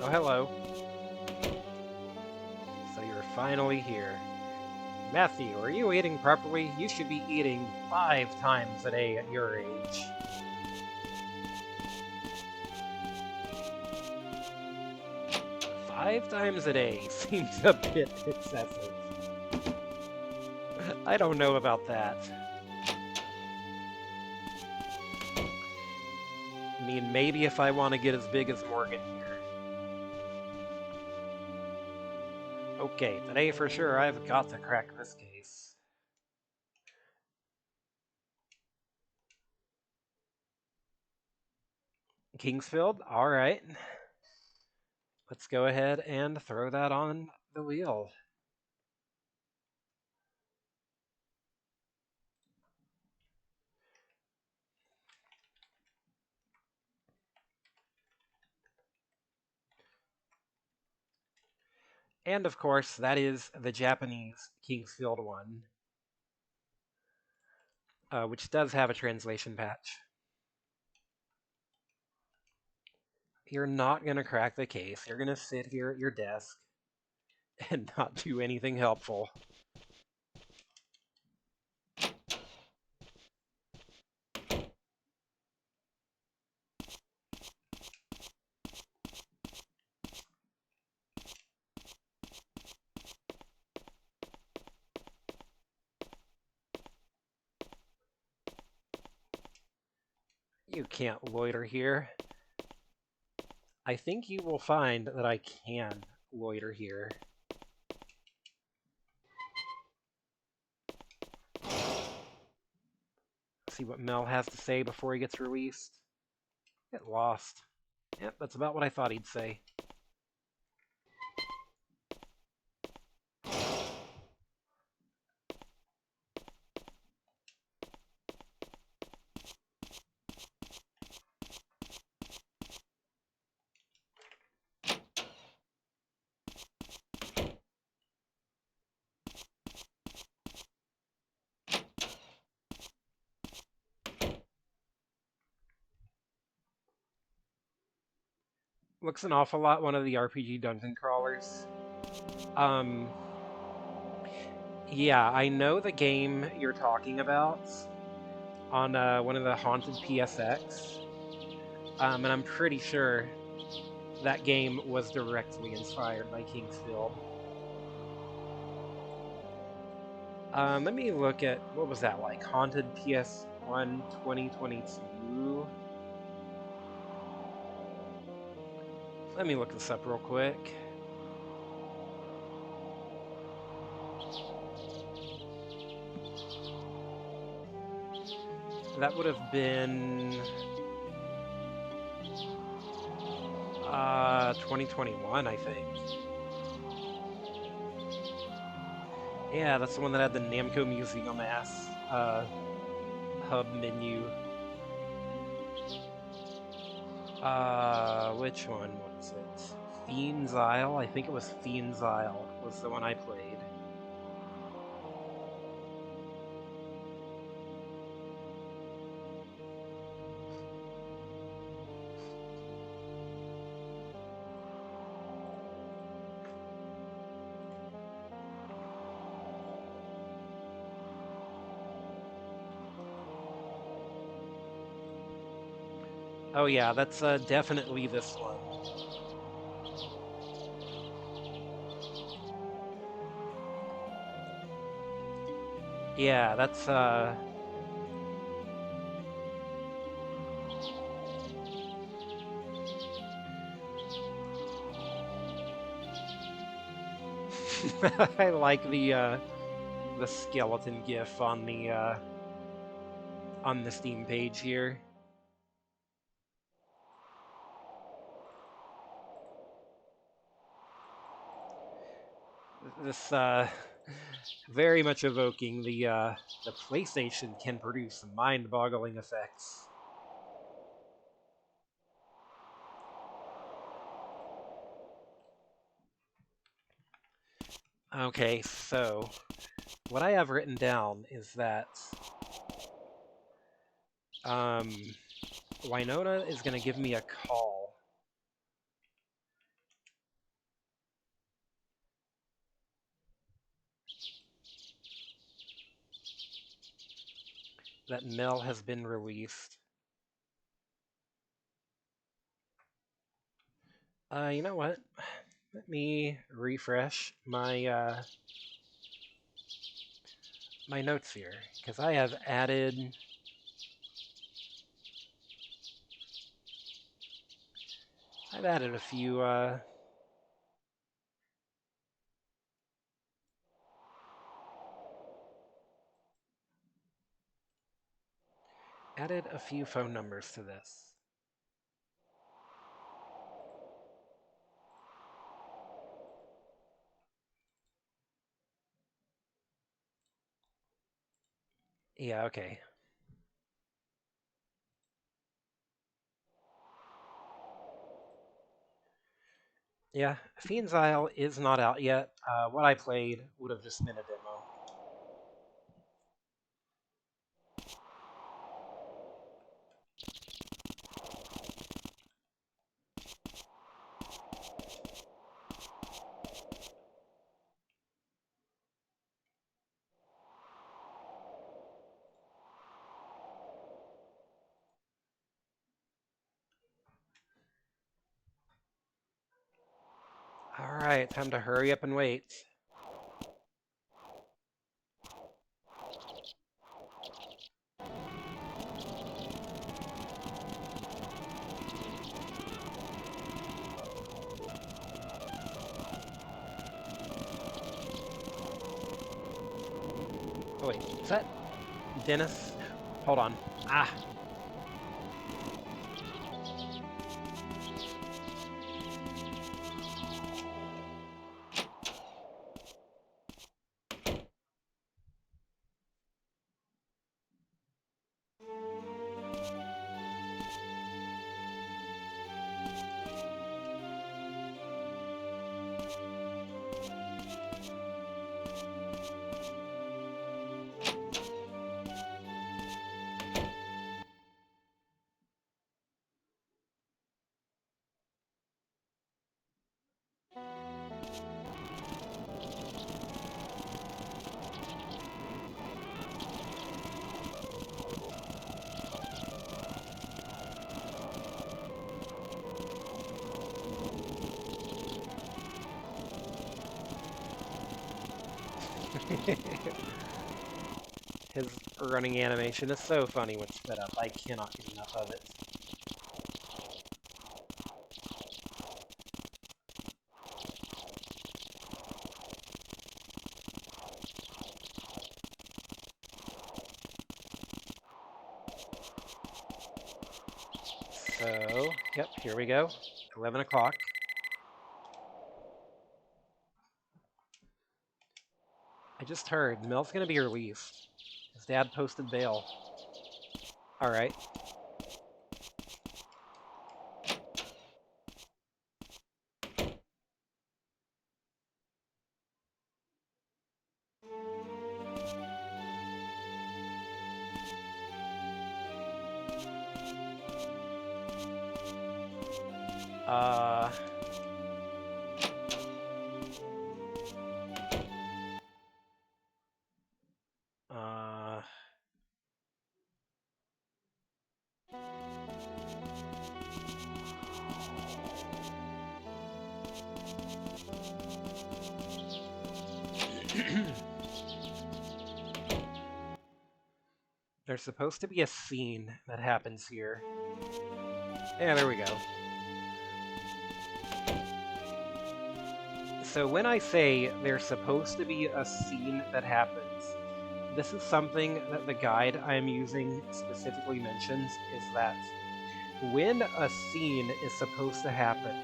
Oh, hello. So you're finally here. Matthew, are you eating properly? You should be eating 5 times a day at your age. Five times a day seems a bit excessive. I don't know about that. I mean, maybe if I want to get as big as Morgan here. Okay, today for sure I've got to crack this case. Kingsfield? Alright. Let's go ahead and throw that on the wheel. And of course, that is the Japanese Kingsfield one, which does have a translation patch. You're not going to crack the case. You're going to sit here at your desk and not do anything helpful. You can't loiter here. I think you will find that I can loiter here. See what Mel has to say before he gets released. Get lost. Yep, that's about what I thought he'd say. Looks an awful lot one of the RPG dungeon crawlers. Yeah, I know the game you're talking about on one of the haunted PSX. And I'm pretty sure that game was directly inspired by Kingsfield. Let me look at, what was that like? Haunted PS1 2022? Let me look this up real quick. That would have been 2021, I think. Yeah, that's the one that had the Namco Museum ass hub menu. Which one was it? Fiend's Isle. I think it was Fiend's Isle was the one I played. Oh yeah, that's definitely this one. Yeah, that's I like the skeleton gif on the Steam page here. This very much evoking the PlayStation can produce mind-boggling effects. Okay, so what I have written down is that um, Winona is going to give me a call. That Mel has been released. You know what? Let me refresh my notes here, because I have added a few phone numbers to this. Yeah, okay. Yeah, Fiend's Isle is not out yet. What I played would have just been a demo. Alright, time to hurry up and wait. Oh wait, is that Dennis? Hold on. Ah! His running animation is so funny when sped up. I cannot get enough of it. So, yep, here we go. 11 o'clock. I just heard Mel's gonna be released. His dad posted bail. Alright. Uh... Uh... There's supposed to be a scene that happens here. Yeah, there we go. So when I say there's supposed to be a scene that happens, this is something that the guide I am using specifically mentions, is that when a scene is supposed to happen,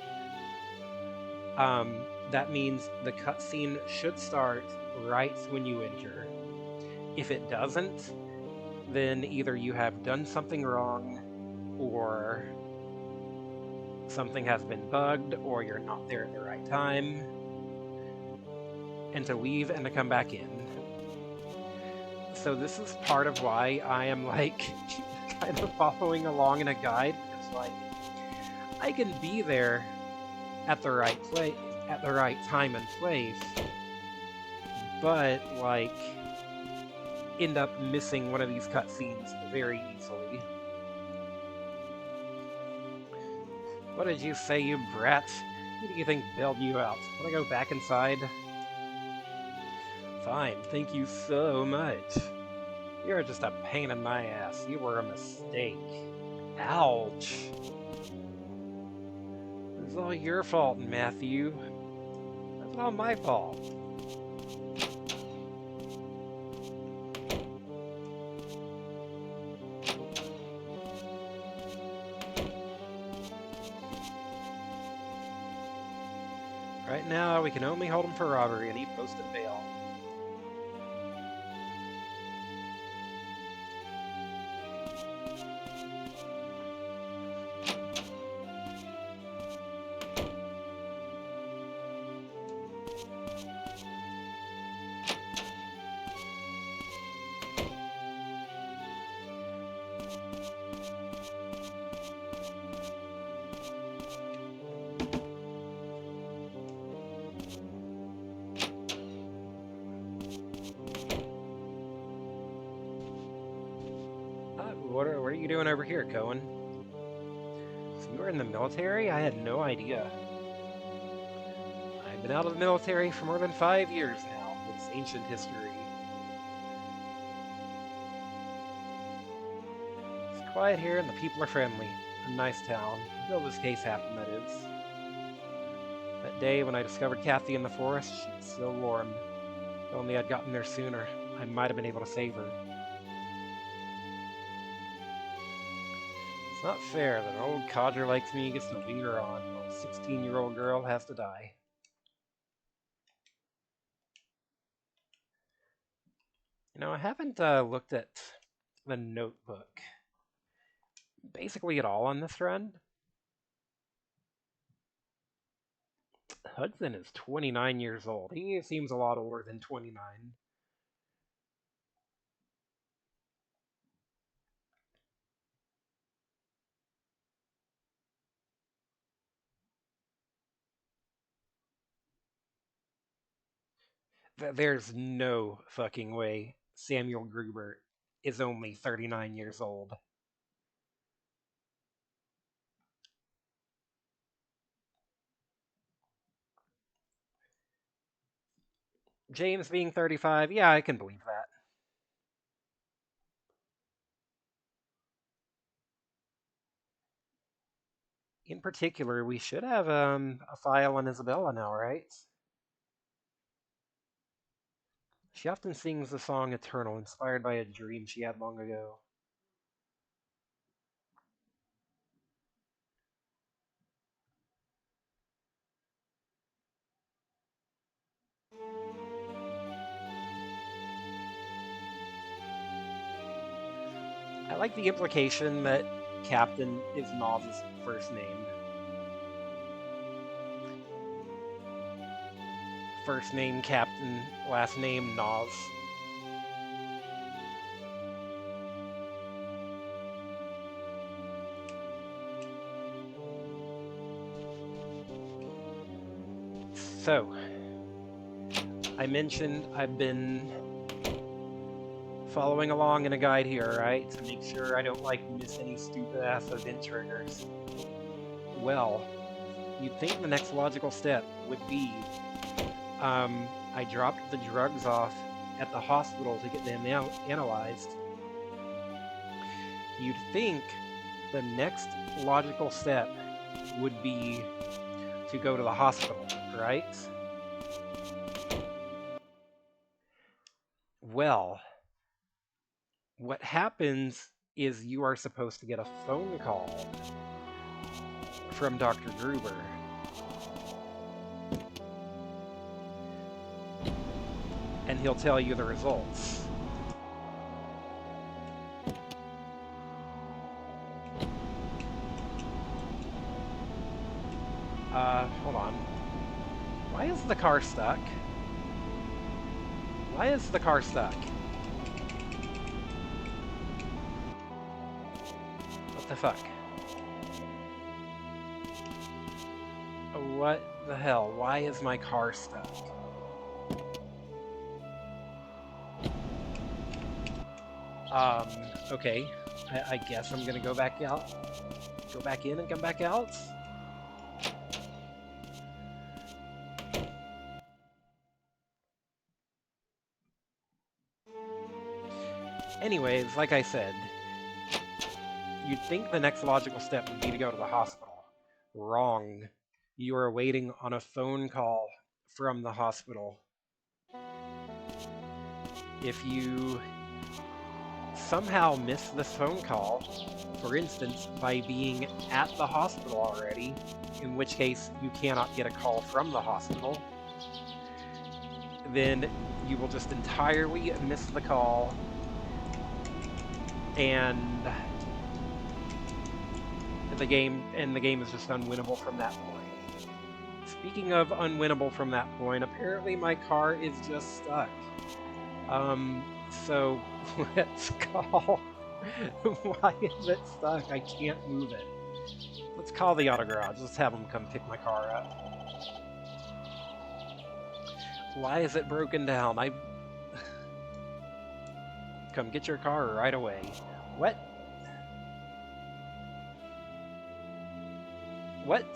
that means the cutscene should start right when you enter. If it doesn't, then either you have done something wrong, or something has been bugged, or you're not there at the right time, and to leave and to come back in. So this is part of why I am like kind of following along in a guide, because like I can be there at the right place at the right time and place, but like end up missing one of these cutscenes very easily. What did you say, you brat? Who do you think bailed you out? Wanna go back inside? Fine, thank you so much. You're just a pain in my ass. You were a mistake. Ouch. It's all your fault, Matthew. That's all my fault. Right now, we can only hold him for robbery, and he posted bail. What are you doing over here, Cohen? So you were in the military? I had no idea. I've been out of the military for more than 5 years now. It's ancient history. It's quiet here and the people are friendly. A nice town. Until this case happened, that is. That day when I discovered Kathy in the forest, she was still warm. If only I'd gotten there sooner, I might have been able to save her. It's not fair that an old codger like me gets to linger on while a 16-year-old girl has to die. You know, I haven't looked at the notebook basically at all on this run. Hudson is 29 years old. He seems a lot older than 29. There's no fucking way Samuel Gruber is only 39 years old. James being 35, yeah, I can believe that. In particular, we should have a file on Isabella now, right? She often sings the song Eternal, inspired by a dream she had long ago. I like the implication that Captain is Naz's first name. First name Captain, last name Naz. So, I mentioned I've been following along in a guide here, right? To make sure I don't, like, miss any stupid-ass event triggers. Well, you'd think the next logical step would be, I dropped the drugs off at the hospital to get them analyzed. You'd think the next logical step would be to go to the hospital, right? Well, what happens is you are supposed to get a phone call from Dr. Gruber. And he'll tell you the results. Hold on. Why is the car stuck? Why is the car stuck? What the fuck? What the hell? Why is my car stuck? Okay. I guess I'm gonna go back out. Go back in and come back out? Anyways, like I said, you'd think the next logical step would be to go to the hospital. Wrong. You are waiting on a phone call from the hospital. If you somehow miss this phone call, for instance, by being at the hospital already, in which case you cannot get a call from the hospital, then you will just entirely miss the call, and the game is just unwinnable from that point. Speaking of unwinnable from that point, apparently my car is just stuck. So let's call. Why is it stuck? I can't move it. Let's call the auto garage. Let's have them come pick my car up. Why is it broken down? Come get your car right away. What? What?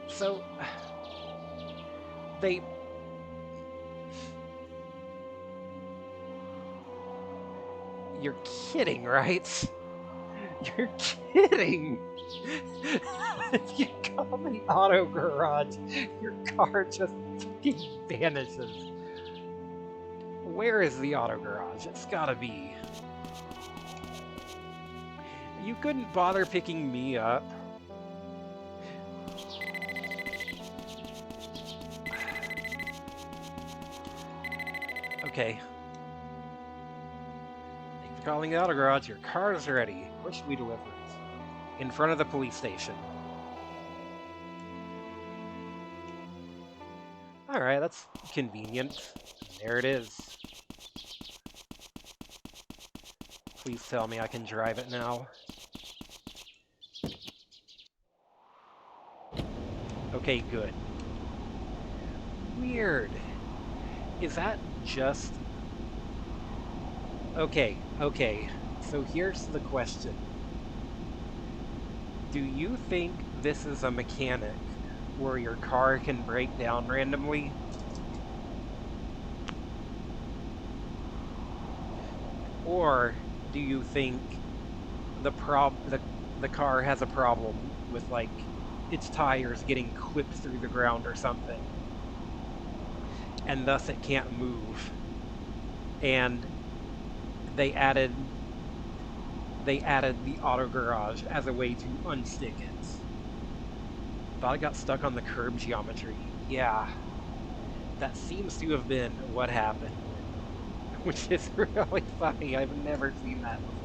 So they You're kidding, right? You're kidding! If you call the auto garage, your car just fucking vanishes. Where is the auto garage? It's gotta be. You couldn't bother picking me up. Okay. Thanks for calling the auto garage. Your car is ready. Where should we deliver it? In front of the police station. Alright, that's convenient. There it is. Please tell me I can drive it now. Okay, good. Weird. Is that just... Okay. So here's the question. Do you think this is a mechanic where your car can break down randomly? Or do you think the car has a problem with, like, its tires getting clipped through the ground or something, and thus it can't move, and they added the auto garage as a way to unstick it? Thought it got stuck on the curb geometry. Yeah, that seems to have been what happened, which is really funny. I've never seen that before.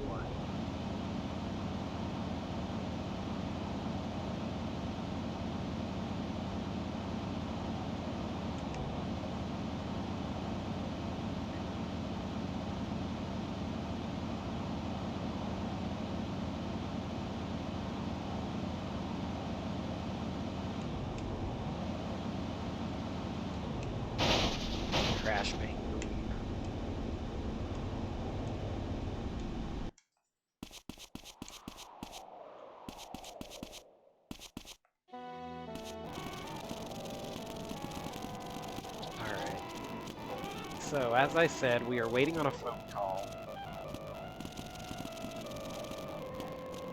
So, as I said, we are waiting on a phone call.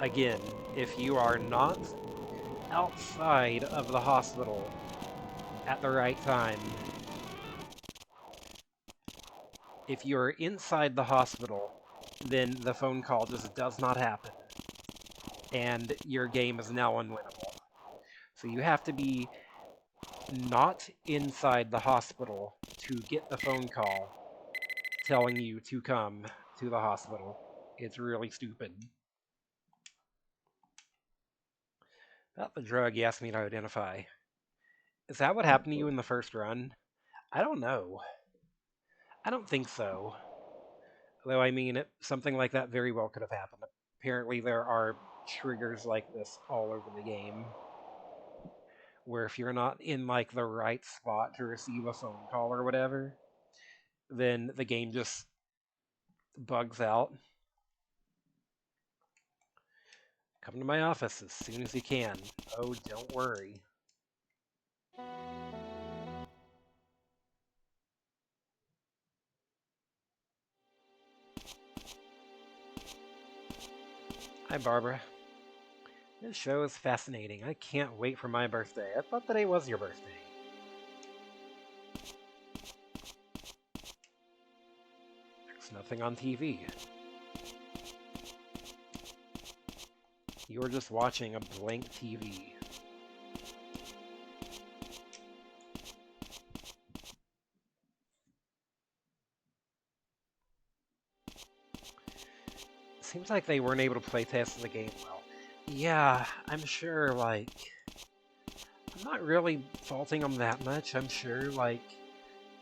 Again, if you are not outside of the hospital at the right time, if you're inside the hospital, then the phone call just does not happen, and your game is now unwinnable. So you have to be not inside the hospital to get the phone call telling you to come to the hospital. It's really stupid. About the drug you asked me to identify. Is that what happened to you in the first run? I don't know. I don't think so. Though, I mean, something like that very well could have happened. Apparently, there are triggers like this all over the game, where if you're not in, like, the right spot to receive a phone call or whatever, then the game just bugs out. Come to my office as soon as you can. Oh, don't worry. Hi, Barbara. This show is fascinating. I can't wait for my birthday. I thought today was your birthday. There's nothing on TV. You were just watching a blank TV. Seems like they weren't able to playtest the game well. Yeah, I'm sure, like... I'm not really faulting them that much. I'm sure, like...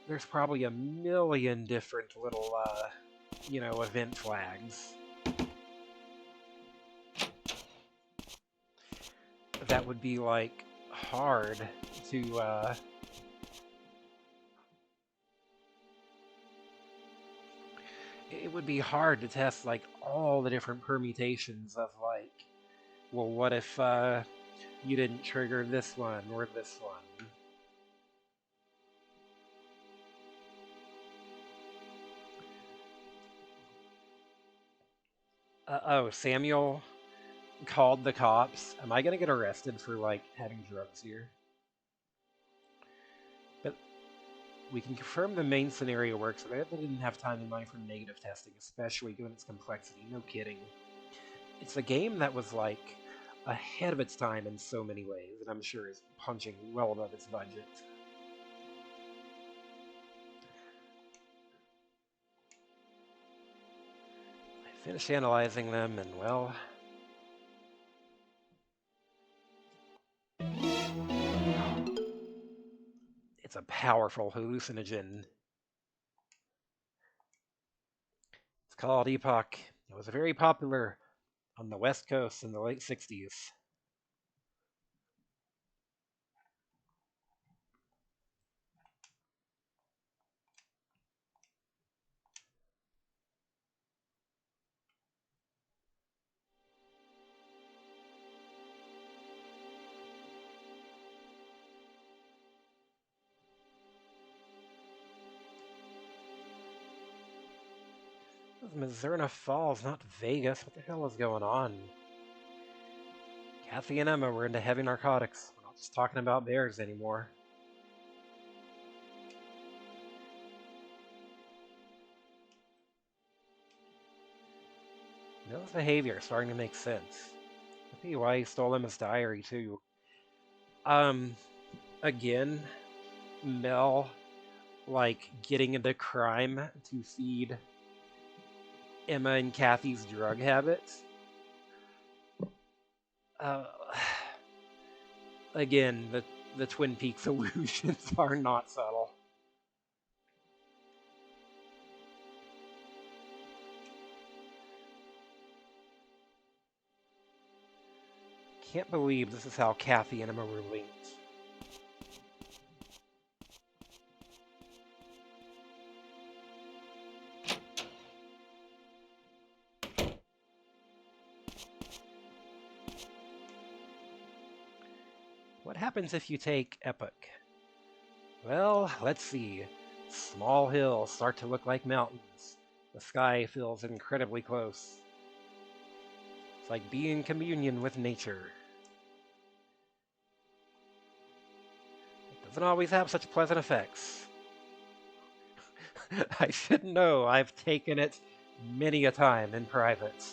There's probably a million different little, event flags that would be, like, hard to, it would be hard to test, like, all the different permutations of, like, well, what if, you didn't trigger this one or this one? Oh, Samuel called the cops. Am I gonna get arrested for, like, having drugs here? But we can confirm the main scenario works, but I didn't have time in mind for negative testing, especially given its complexity. No kidding. It's a game that was, like, ahead of its time in so many ways, and I'm sure is punching well above its budget. I finished analyzing them, and well... It's a powerful hallucinogen. It's called Epoch. It was very popular on the West Coast in the late 60s. Mizzurna Falls, not Vegas. What the hell is going on? Kathy and Emma were into heavy narcotics. We're not just talking about bears anymore. Mel's behavior is starting to make sense. Maybe why he stole Emma's diary, too. Again, Mel, like, getting into crime to feed Emma and Kathy's drug habits. Uh, again, the Twin Peaks illusions are not subtle. Can't believe this is how Kathy and Emma were linked. What happens if you take Epoch? Well, let's see. Small hills start to look like mountains. The sky feels incredibly close. It's like being in communion with nature. It doesn't always have such pleasant effects. I should know, I've taken it many a time in private.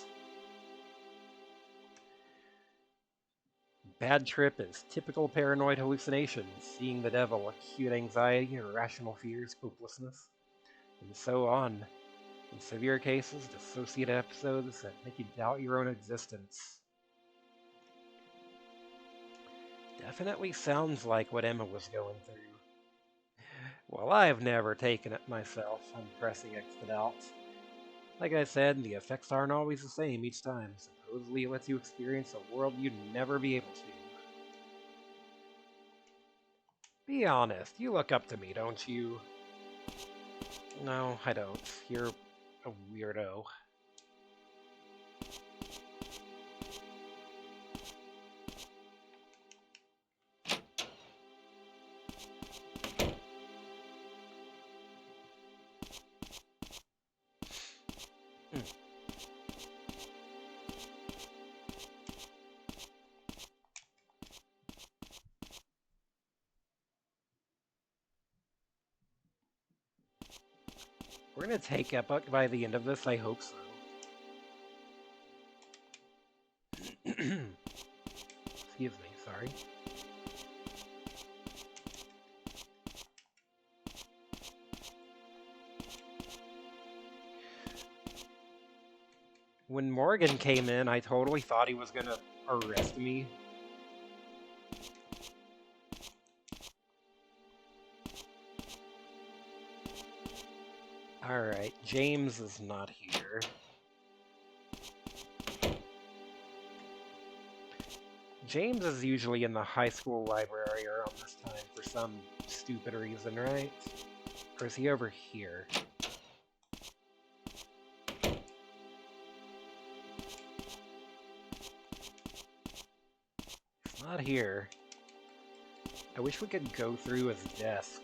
Bad trip is typical paranoid hallucinations, seeing the devil, acute anxiety, irrational fears, hopelessness, and so on. In severe cases, dissociative episodes that make you doubt your own existence. Definitely sounds like what Emma was going through. Well, I've never taken it myself. I'm pressing X out. Like I said, the effects aren't always the same each time. Supposedly it lets you experience a world you'd never be able to. Be honest, you look up to me, don't you? No, I don't. You're a weirdo. We're gonna take Epoch by the end of this, I hope so. Excuse me, sorry. When Morgan came in, I totally thought he was gonna arrest me. Alright, James is not here. James is usually in the high school library around this time for some stupid reason, right? Or is he over here? He's not here. I wish we could go through his desk.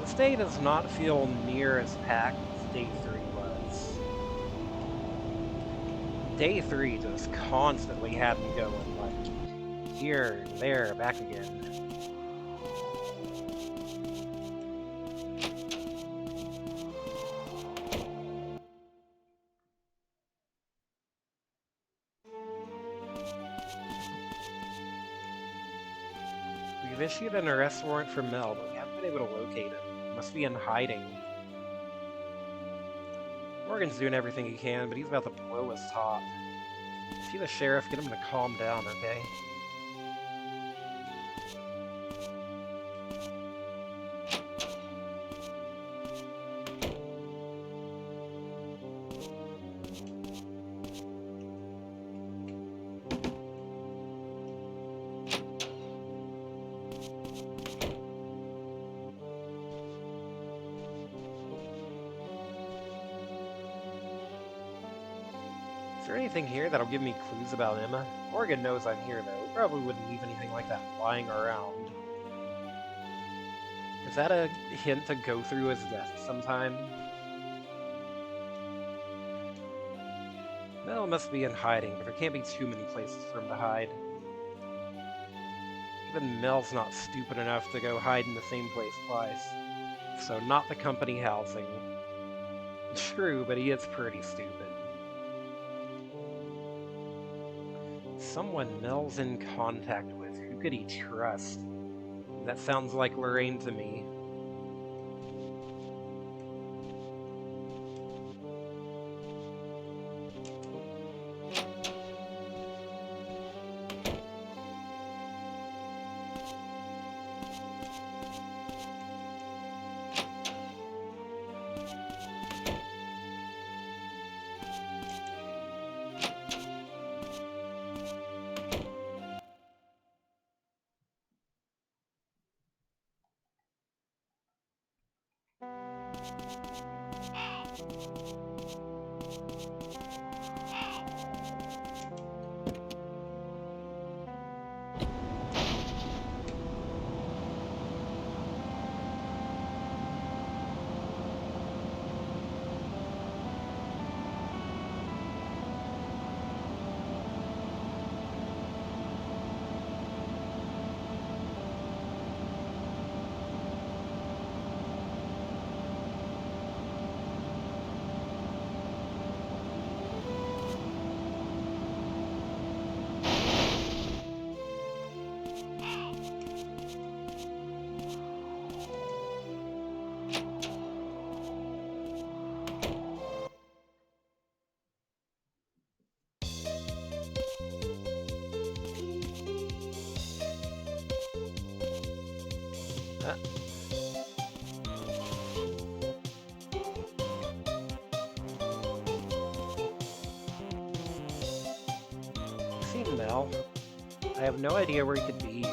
This day does not feel near as packed as day 3 was. Day 3 just constantly had me going, like, here, there, back again. We've issued an arrest warrant for Mel, but we haven't been able to locate him. Must be in hiding. Morgan's doing everything he can, but he's about to blow his top. See the sheriff, get him to calm down, okay? Is there anything here that'll give me clues about Emma? Morgan knows I'm here, though. Probably wouldn't leave anything like that lying around. Is that a hint to go through his desk sometime? Mel must be in hiding, but there can't be too many places for him to hide. Even Mel's not stupid enough to go hide in the same place twice. So not the company housing. True, but he is pretty stupid. Someone Mel's in contact with. Who could he trust? That sounds like Lorraine to me. Seen Mel. I have no idea where he could be.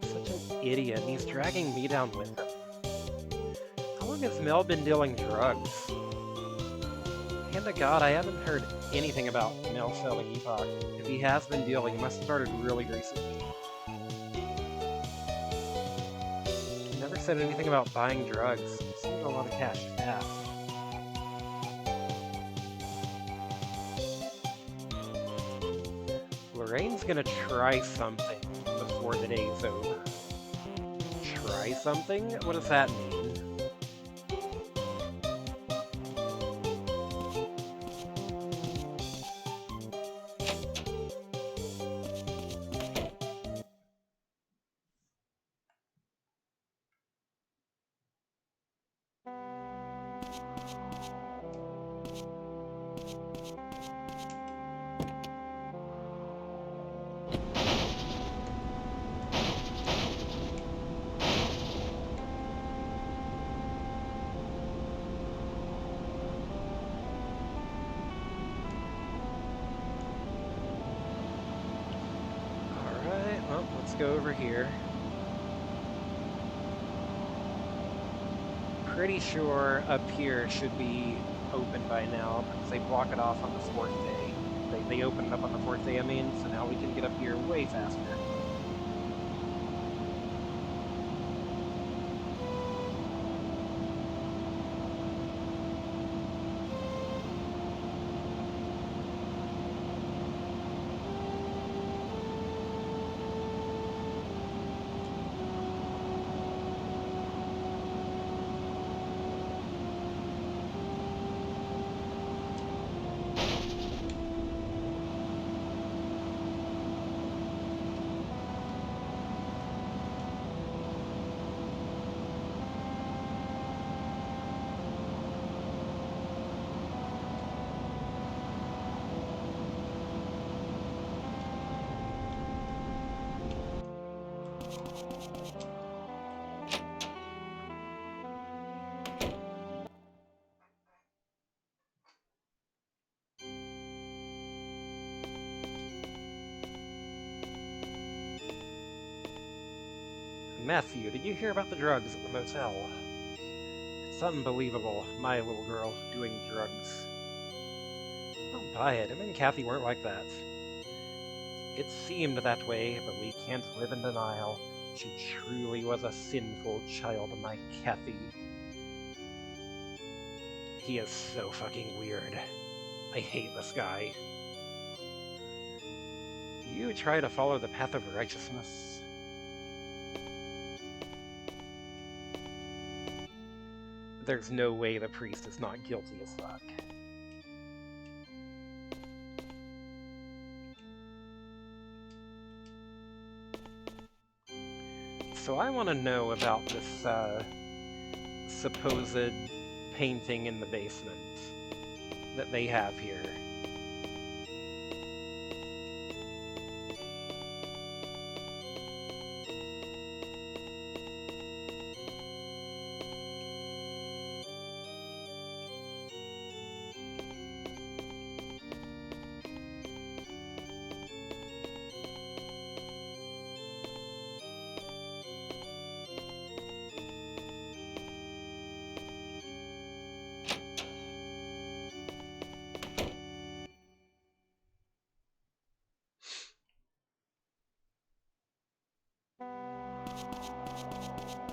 Such an idiot. He's dragging me down with him. How long has Mel been dealing drugs? Hand to God, I haven't heard anything about Mel selling Epoch. If he has been dealing, he must have started really recently. He never said anything about buying drugs. He seemed a lot of cash fast. Lorraine's gonna try something before the day's over. Try something? What does that mean? Well, let's go over here. Pretty sure up here should be open by now, because they block it off on the 4th day. They open it up on the 4th day, I mean, so now we can get up here way faster. Matthew, did you hear about the drugs at the motel? It's unbelievable, my little girl doing drugs. Don't buy it. Him and Kathy weren't like that. It seemed that way, but we can't live in denial. She truly was a sinful child, my Kathy. He is so fucking weird. I hate this guy. You try to follow the path of righteousness. there's no way the priest is not guilty as fuck. So I want to know about this supposed painting in the basement that they have here.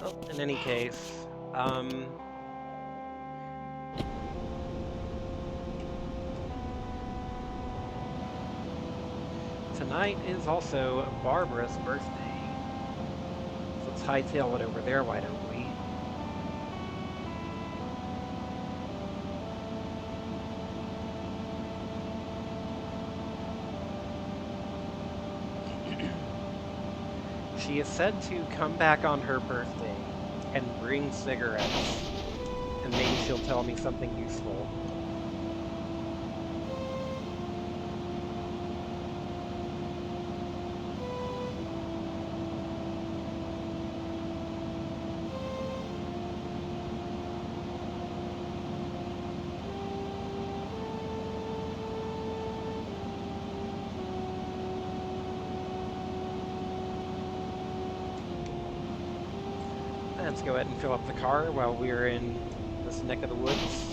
Well, in any case, tonight is also Barbara's birthday. So let's hightail it over there, why don't we? She is said to come back on her birthday and bring cigarettes, and maybe she'll tell me something useful. Let's go ahead and fill up the car while we're in this neck of the woods.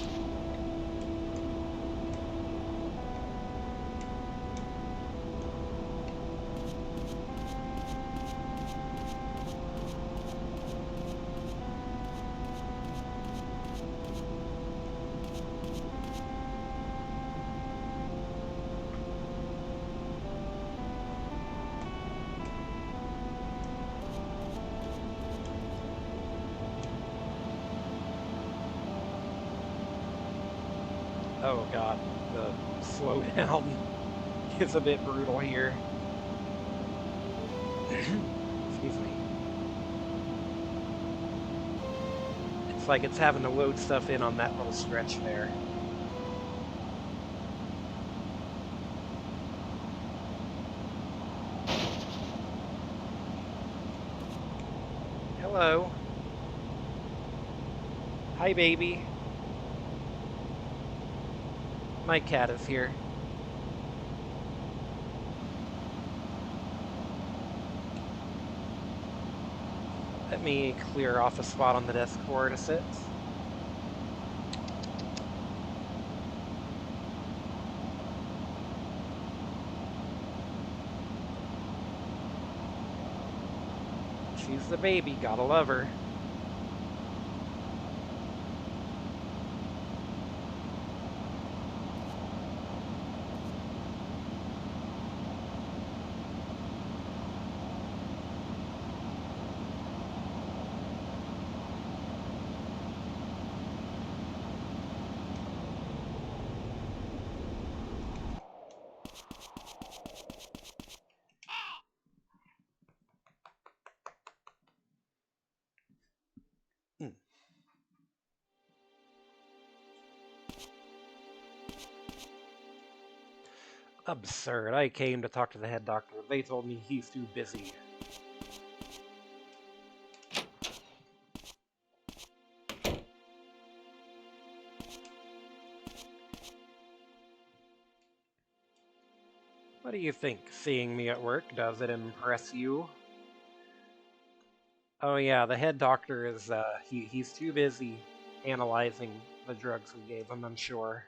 Oh god, the slowdown is a bit brutal here. Excuse me. It's like it's having to load stuff in on that little stretch there. Hello. Hi, baby. My cat is here. Let me clear off a spot on the desk for her to sit. She's the baby, gotta love her. Absurd. I came to talk to the head doctor. They told me he's too busy. What do you think, seeing me at work? Does it impress you? Oh yeah, the head doctor is, he's too busy analyzing the drugs we gave him, I'm sure.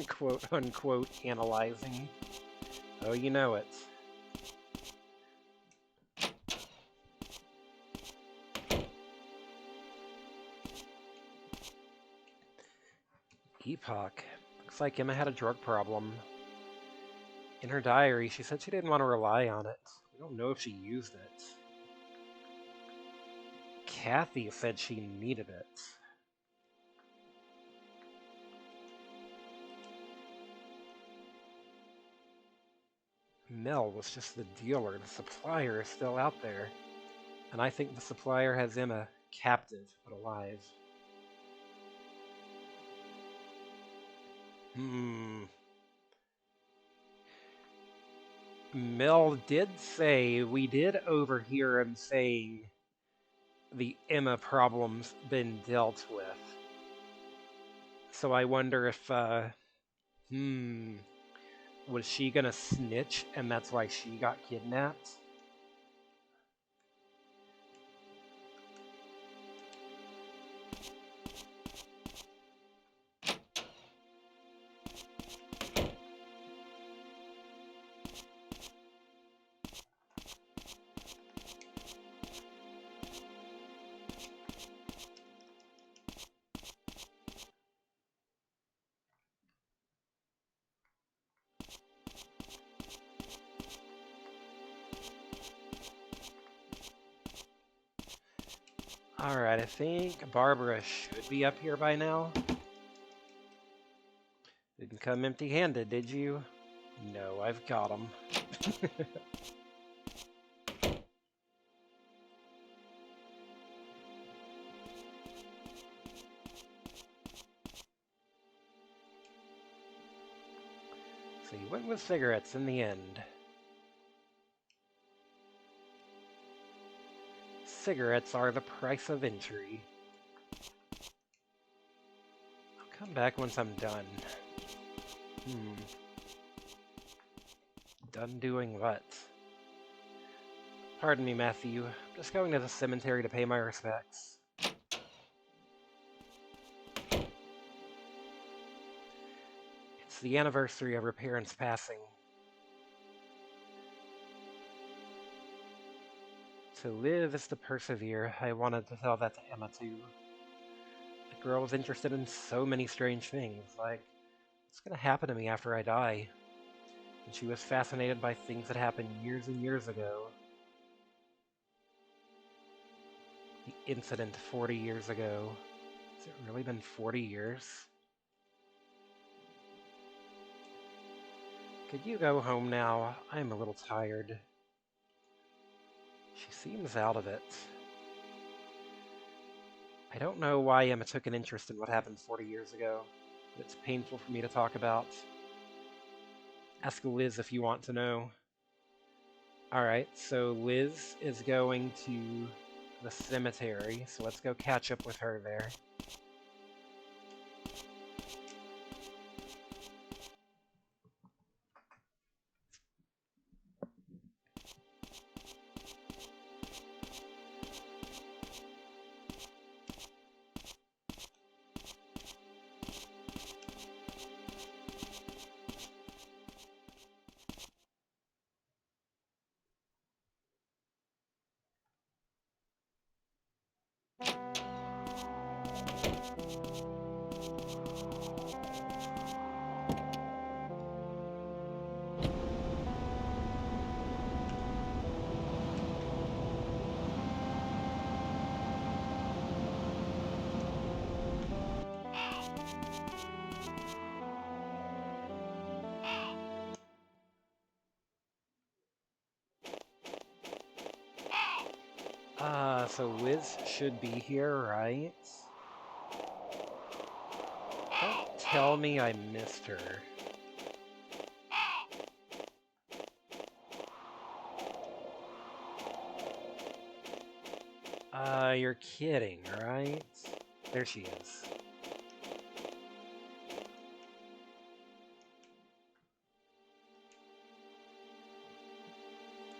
Quote unquote analyzing. Oh, you know it. Epoch. Looks like Emma had a drug problem. In her diary, she said she didn't want to rely on it. We don't know if she used it. Kathy said she needed it. Mel was just the dealer. The supplier is still out there. And I think the supplier has Emma captive, but alive. Mel did say, we did overhear him saying the Emma problem's been dealt with. So I wonder if, was she gonna snitch and that's why she got kidnapped? Alright, I think Barbara should be up here by now. Didn't come empty-handed, did you? No, I've got him. So you went with cigarettes in the end. Cigarettes are the price of entry. I'll come back once I'm done. Done doing what? Pardon me, Matthew. I'm just going to the cemetery to pay my respects. It's the anniversary of her parents' passing. To live is to persevere. I wanted to tell that to Emma, too. The girl was interested in so many strange things, like, what's gonna happen to me after I die? And she was fascinated by things that happened years and years ago. The incident 40 years ago. Has it really been 40 years? Could you go home now? I'm a little tired. She seems out of it. I don't know why Emma took an interest in what happened 40 years ago, but it's painful for me to talk about. Ask Liz if you want to know. Alright, so Liz is going to the cemetery, so let's go catch up with her there. So Liz should be here, right? Don't tell me I missed her. You're kidding, right? There she is.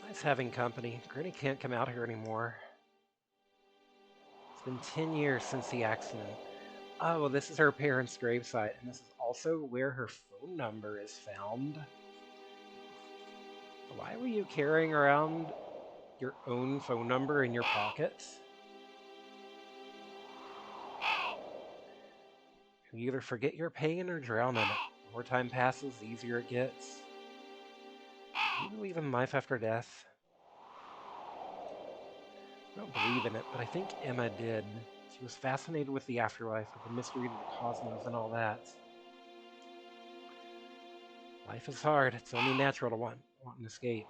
Nice having company. Granny can't come out here anymore. It's been 10 years since the accident. Oh, well, this is her parents' gravesite, and this is also where her phone number is found. Why were you carrying around your own phone number in your pocket? You either forget your pain or drown in it. The more time passes, the easier it gets. Do you believe in life after death? I don't believe in it, but I think Emma did. She was fascinated with the afterlife, with the mystery of the cosmos and all that. Life is hard. It's only natural to want an escape.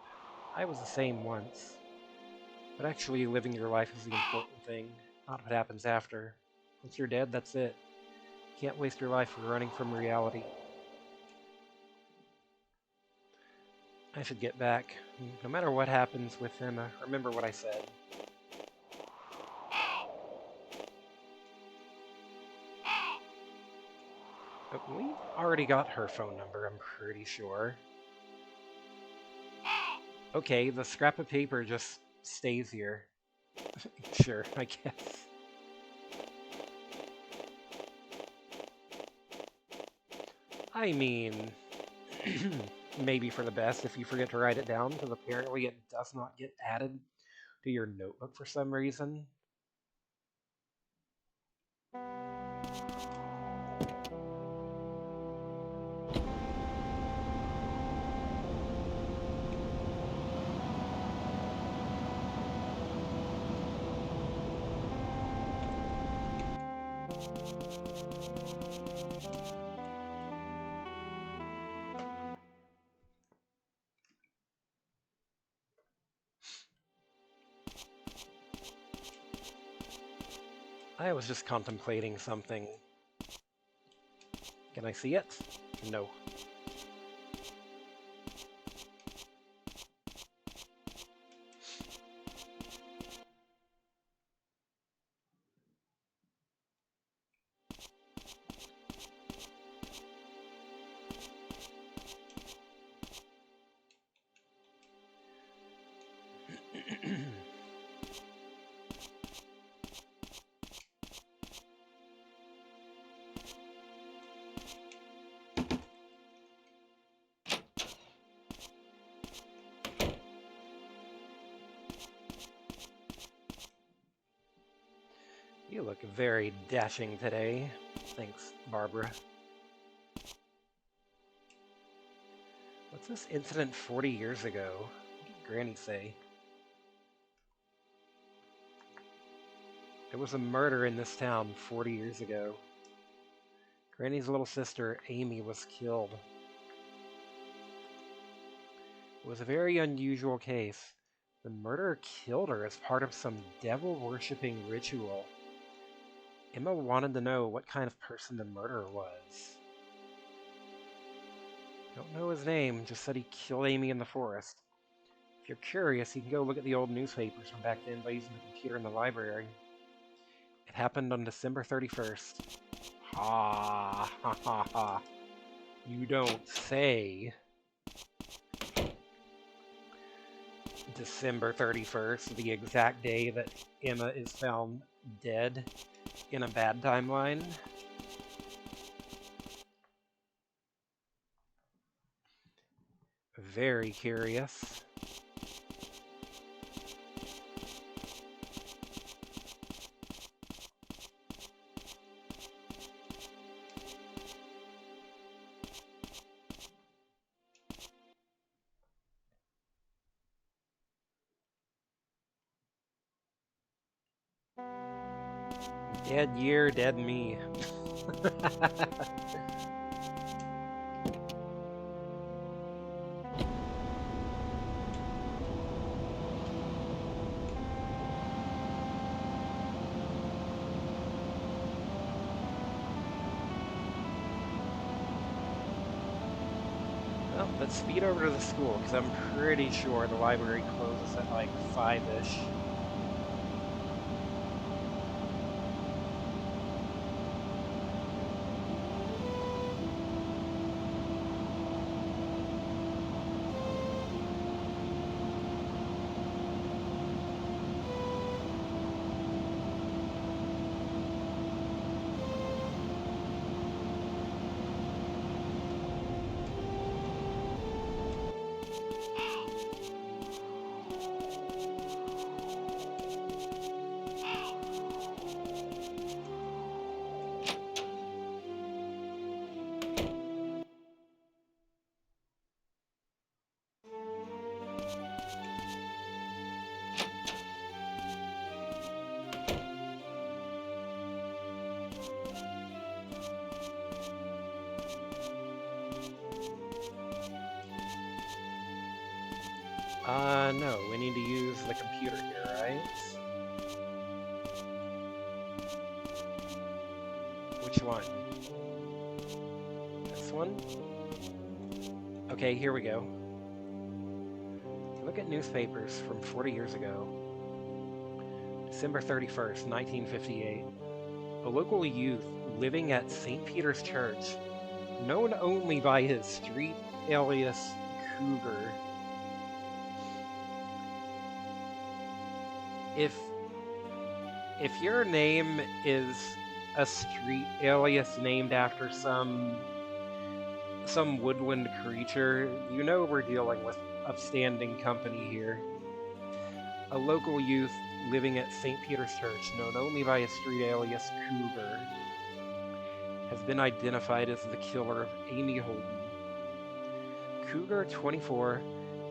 I was the same once. But actually, living your life is the important thing, not what happens after. Once you're dead, that's it. You can't waste your life running from reality. I should get back. No matter what happens with Emma, remember what I said. But we've already got her phone number, I'm pretty sure. Okay, the scrap of paper just stays here. Sure, I guess. I mean, maybe for the best if you forget to write it down, because apparently it does not get added to your notebook for some reason. I was just contemplating something. Can I see it? No. You look very dashing today. Thanks, Barbara. What's this incident 40 years ago? What did Granny say? There was a murder in this town 40 years ago. Granny's little sister, Amy, was killed. It was a very unusual case. The murderer killed her as part of some devil-worshipping ritual. Emma wanted to know what kind of person the murderer was. Don't know his name, just said he killed Amy in the forest. If you're curious, you can go look at the old newspapers from back then by using the computer in the library. It happened on December 31st. Ha ha ha ha. You don't say. December 31st, the exact day that Emma is found dead in a bad timeline. Very curious. Dead year, dead me. Well, let's speed over to the school, because I'm pretty sure the library closes at like 5-ish. No, we need to use the computer here, right? Which one? This one? Okay, here we go. Look at newspapers from 40 years ago. December 31st, 1958. A local youth living at St. Peter's Church, known only by his street alias Cougar. If your name is a street alias named after some woodland creature, you know we're dealing with upstanding company here. A local youth living at St. Peter's Church, known only by his street alias Cougar, has been identified as the killer of Amy Holden. Cougar, 24,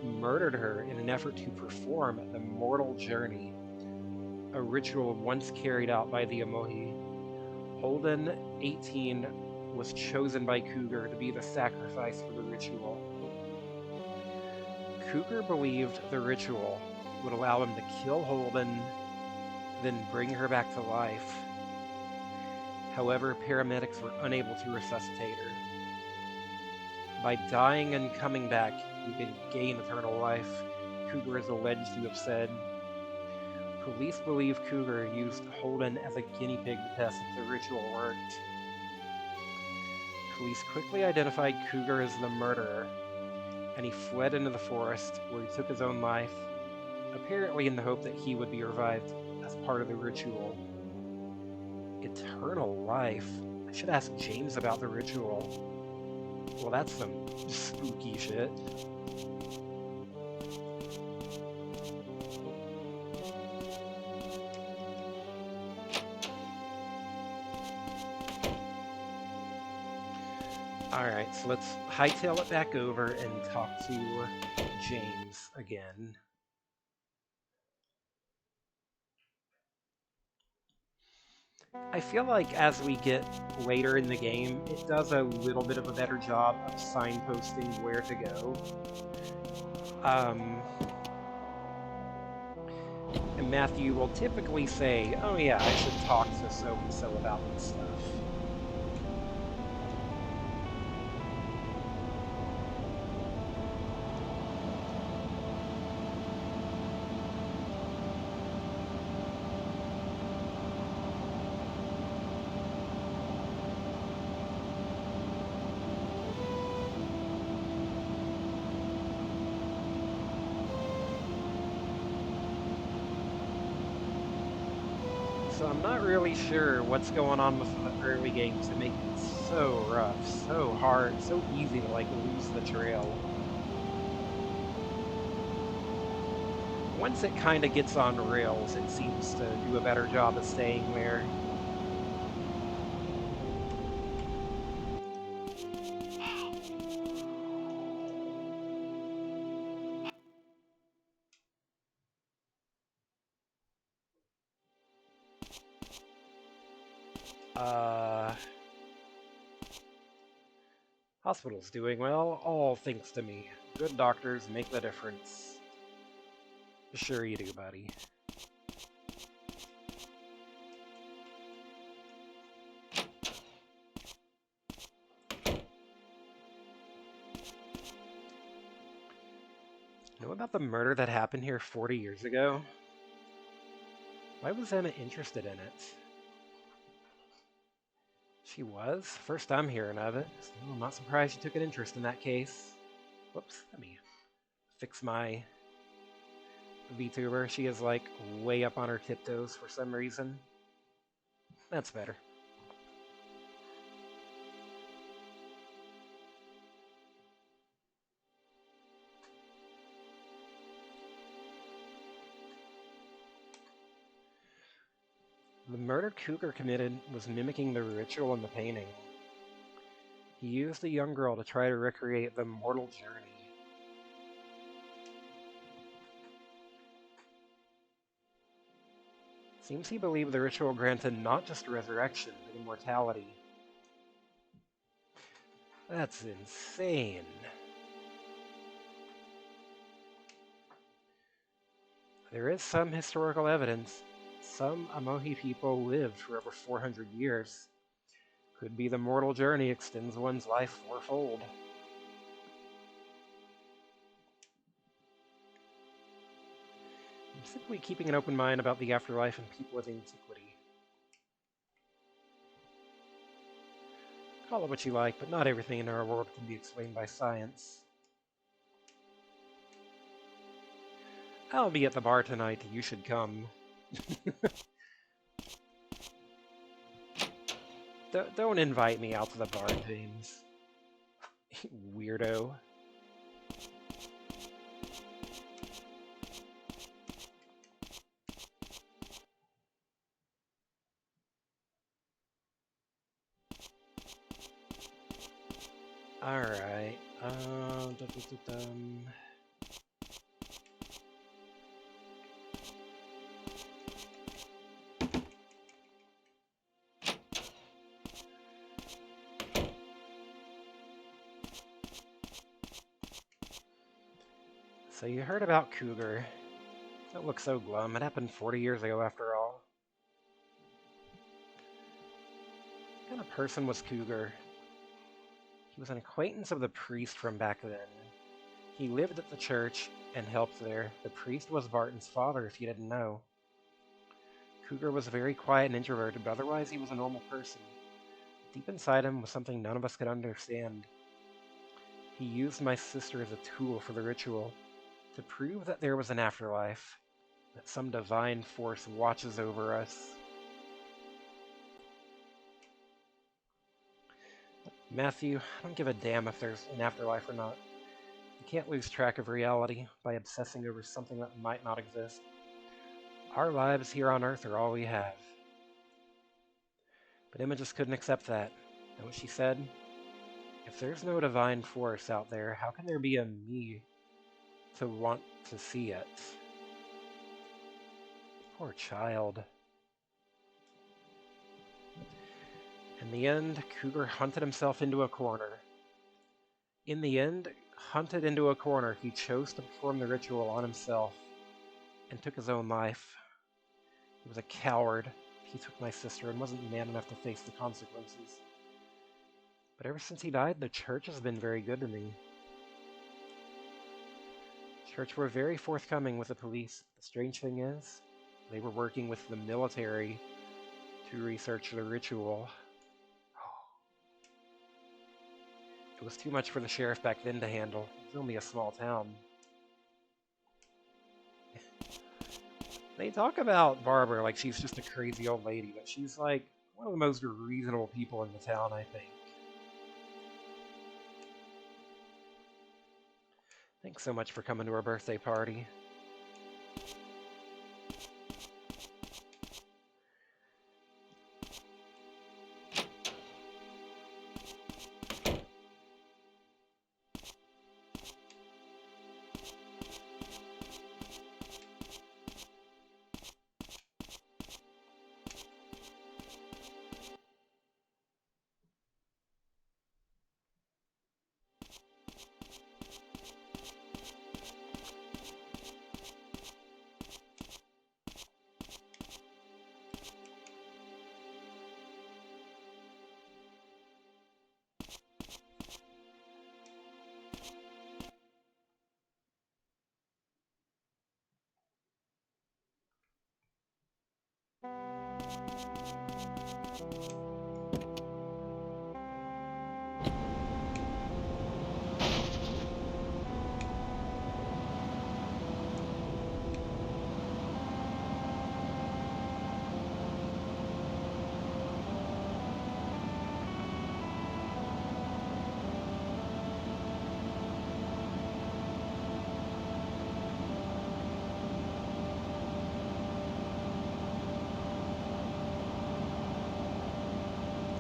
murdered her in an effort to perform the mortal journey, a ritual once carried out by the Amohi. Holden, 18, was chosen by Cougar to be the sacrifice for the ritual. Cougar believed the ritual would allow him to kill Holden, then bring her back to life. However, paramedics were unable to resuscitate her. By dying and coming back, you can gain eternal life, Cougar is alleged to have said. Police believe Cougar used Holden as a guinea pig to test if the ritual worked. Police quickly identified Cougar as the murderer, and he fled into the forest where he took his own life, apparently in the hope that he would be revived as part of the ritual. Eternal life? I should ask James about the ritual. Well, that's some spooky shit. Alright, so let's hightail it back over and talk to James again. I feel like as we get later in the game, it does a little bit of a better job of signposting where to go. And Matthew will typically say, oh yeah, I should talk to so-and-so about this stuff. So I'm not really sure what's going on with the early games to make it so rough, so hard, so easy to like lose the trail. Once it kind of gets on rails, it seems to do a better job of staying there. Hospital's doing well, all thanks to me. Good doctors make the difference. Sure you do, buddy. Know about the murder that happened here 40 years ago? Why was Emma interested in it? She was? First I'm hearing of it. So I'm not surprised she took an interest in that case. Whoops, let me fix my VTuber. She is like way up on her tiptoes for some reason. That's better. The murder Cougar committed was mimicking the ritual in the painting. He used a young girl to try to recreate the mortal journey. Seems he believed the ritual granted not just resurrection, but immortality. That's insane. There is some historical evidence. Some Amohi people lived for over 400 years. Could be the mortal journey extends one's life fourfold. I'm simply keeping an open mind about the afterlife and people of antiquity. Call it what you like, but not everything in our world can be explained by science. I'll be at the bar tonight. You should come. Don't invite me out to the bar, James. Weirdo. Alright. So you heard about Cougar. Don't look so glum. It happened 40 years ago after all. What kind of person was Cougar? He was an acquaintance of the priest from back then. He lived at the church and helped there. The priest was Barton's father, if you didn't know. Cougar was very quiet and introverted, but otherwise he was a normal person. Deep inside him was something none of us could understand. He used my sister as a tool for the ritual, to prove that there was an afterlife, that some divine force watches over us. Matthew, I don't give a damn if there's an afterlife or not. You can't lose track of reality by obsessing over something that might not exist. Our lives here on Earth are all we have. But Emma just couldn't accept that. Know what she said? If there's no divine force out there, how can there be a me to want to see it? Poor child. In the end, Cougar hunted himself into a corner. He chose to perform the ritual on himself and took his own life. He was a coward. He took my sister and wasn't man enough to face the consequences. But ever since he died, the church has been very good to me. The church were very forthcoming with the police. The strange thing is, they were working with the military to research the ritual. It was too much for the sheriff back then to handle. It was only a small town. They talk about Barbara like she's just a crazy old lady, but she's like one of the most reasonable people in the town, I think. Thanks so much for coming to our birthday party.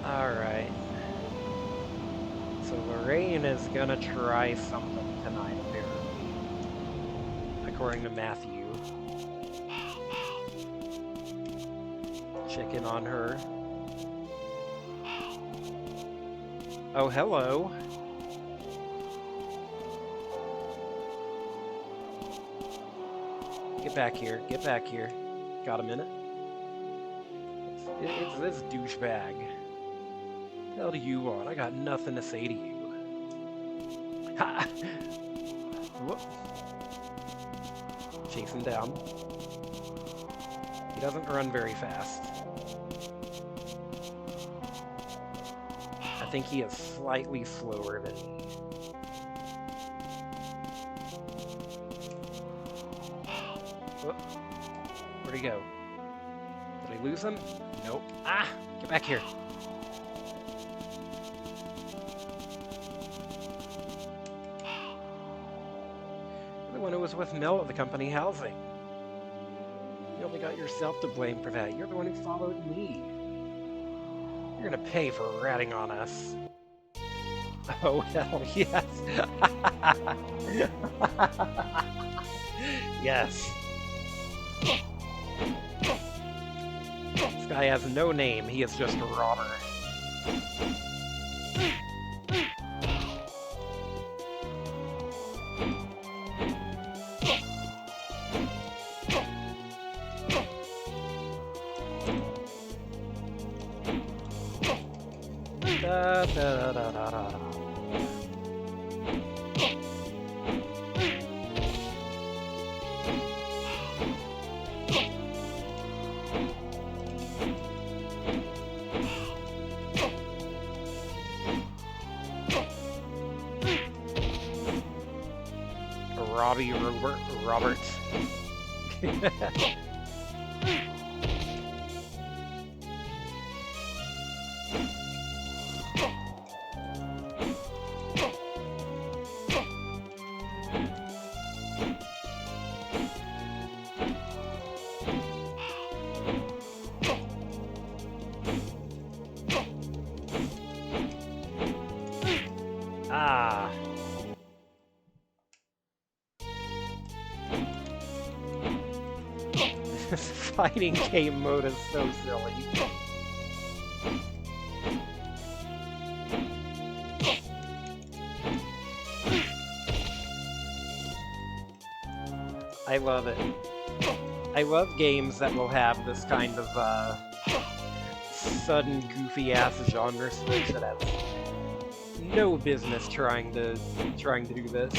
Alright. So Lorraine is gonna try something tonight, apparently. According to Matthew. Check in on her. Oh, hello. Get back here. Get back here. Got a minute? It's this douchebag. What the hell do you want? I got nothing to say to you. Ha! Whoop. Chase him down. He doesn't run very fast. I think he is slightly slower than me. Whoop. Where'd he go? Did I lose him? Nope. Ah! Get back here. You're the one who was with Mel at the company housing. You only got yourself to blame for that. You're the one who followed me. You're gonna pay for ratting on us. Oh, hell yes. Yes. This guy has no name. He is just a robber. Da, da, da, da, da. Robbie Roberts. Ah. This fighting game mode is so silly. I love it. I love games that will have this kind of sudden goofy-ass genre switch that has no business trying to do this.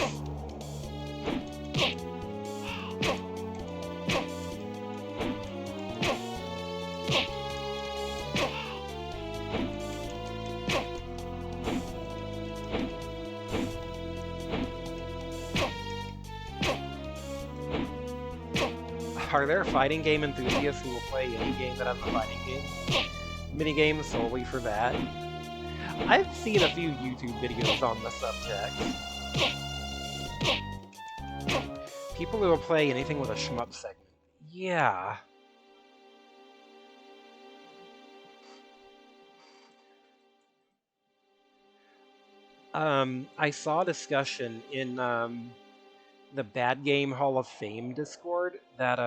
Are there fighting game enthusiasts who will play any game that has a fighting game? Minigame solely for that? I've seen a few YouTube videos on the subject. People who will play anything with a shmup segment. Yeah. I saw a discussion in the Bad Game Hall of Fame Discord that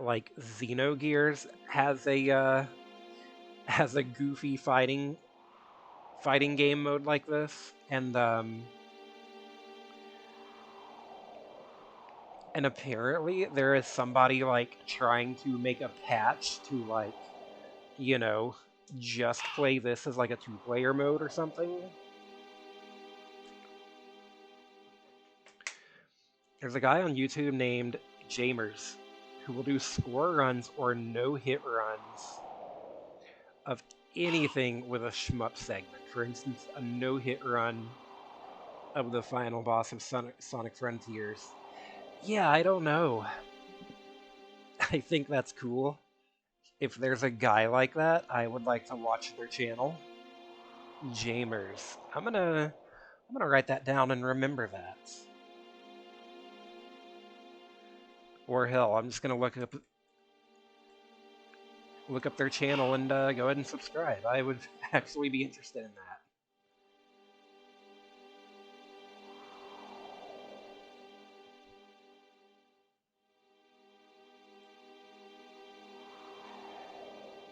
like Xenogears has a goofy fighting game mode like this, and apparently there is somebody like trying to make a patch to like, you know, just play this as like a 2-player mode or something. There's a guy on YouTube named Jamers who will do score runs or no-hit runs of anything with a shmup segment. For instance, a no-hit run of the final boss of Sonic Frontiers. Yeah, I don't know. I think that's cool. If there's a guy like that, I would like to watch their channel. Jamers. I'm gonna write that down and remember that. Or hell, I'm just gonna look up their channel and go ahead and subscribe. I would actually be interested in that.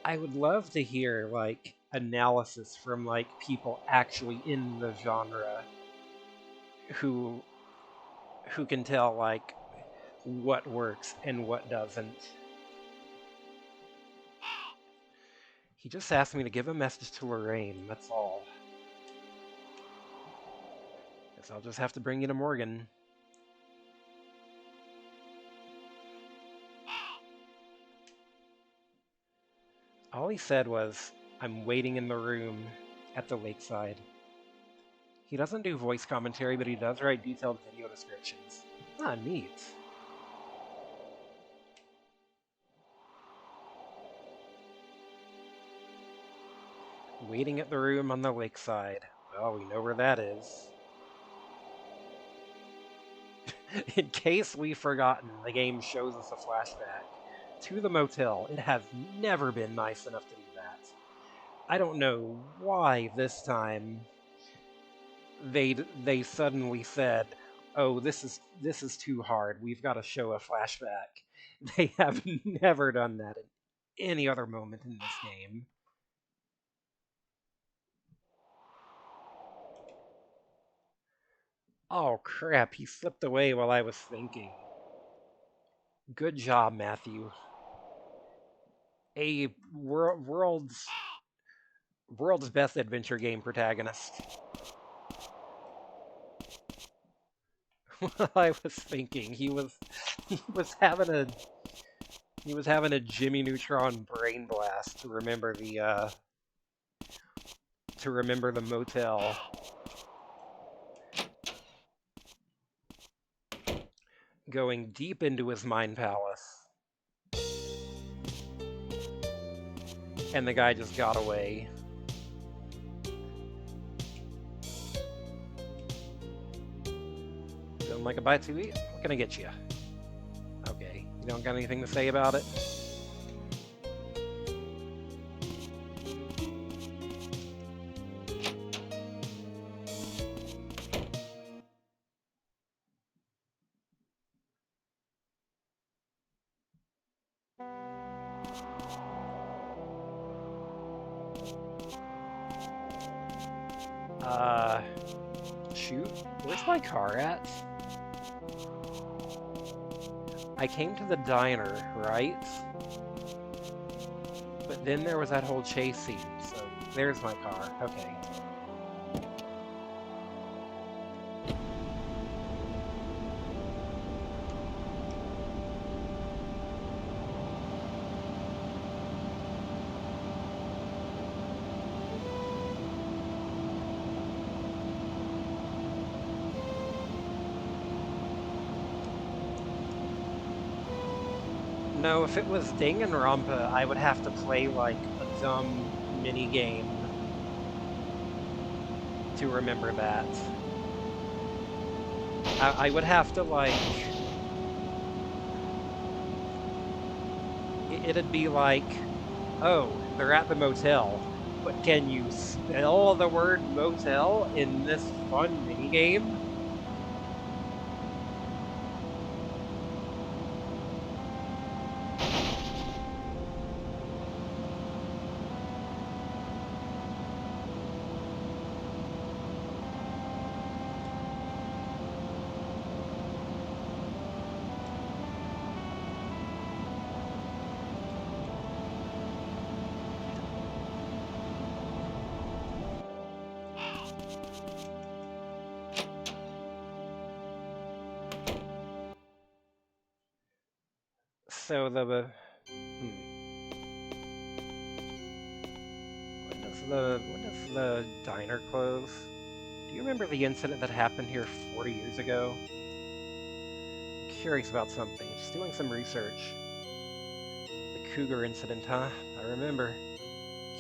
I would love to hear like analysis from like people actually in the genre who who can tell like what works and what doesn't. He just asked me to give a message to Lorraine, that's all. Guess I'll just have to bring you to Morgan. All he said was, I'm waiting in the room at the lakeside. He doesn't do voice commentary, but he does write detailed video descriptions. Ah, neat. Waiting at the room on the lakeside. Well, we know where that is. In case we've forgotten, the game shows us a flashback to the motel. It has never been nice enough to do that. I don't know why this time they suddenly said, "Oh, this is too hard. We've got to show a flashback." They have never done that in any other moment in this game. Oh crap, he slipped away while I was thinking. Good job, Matthew. A world's best adventure game protagonist. While I was thinking, he was having a he was having a Jimmy Neutron brain blast to remember the motel. Going deep into his mind palace. And the guy just got away. Feeling like a bite to eat? What can I get you? Okay, you don't got anything to say about it? Shoot. Where's my car at? I came to the diner, right? But then there was that whole chase scene, so there's my car. Okay. No, if it was Danganronpa, I would have to play like a dumb mini game to remember that. I would have to like... It'd be like, oh, they're at the motel, but can you spell the word motel in this fun minigame? So the when does the diner close? Do you remember the incident that happened here 40 years ago? I'm curious about something. Just doing some research. The cougar incident, huh? I remember.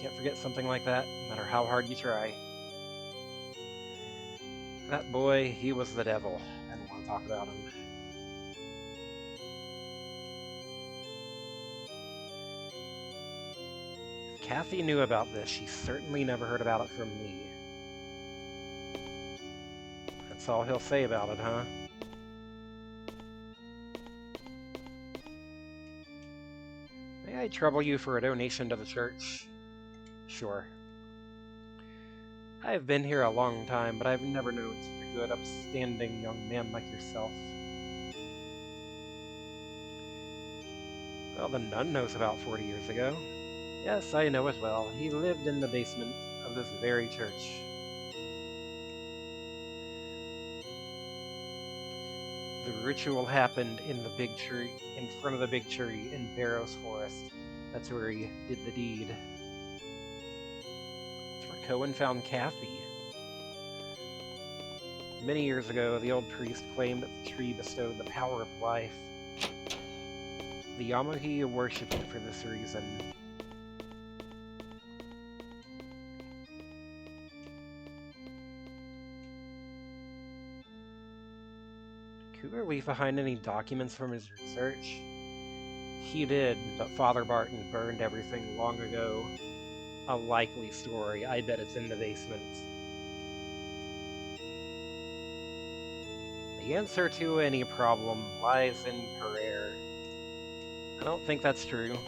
Can't forget something like that, no matter how hard you try. That boy, he was the devil. I don't want to talk about him. If Kathy knew about this, she certainly never heard about it from me. That's all he'll say about it, huh? May I trouble you for a donation to the church? Sure. I've been here a long time, but I've never known to good, upstanding young man like yourself. Well, the nun knows about 40 years ago. Yes, I know it well. He lived in the basement of this very church. The ritual happened in the big tree, in front of the big tree in Barrows Forest. That's where he did the deed. That's where Cohen found Kathy. Many years ago, the old priest claimed that the tree bestowed the power of life. The Yamuhi worshipped it for this reason. Cougar leave behind any documents from his research? He did, but Father Barton burned everything long ago. A likely story. I bet it's in the basement. The answer to any problem lies in prayer. I don't think that's true.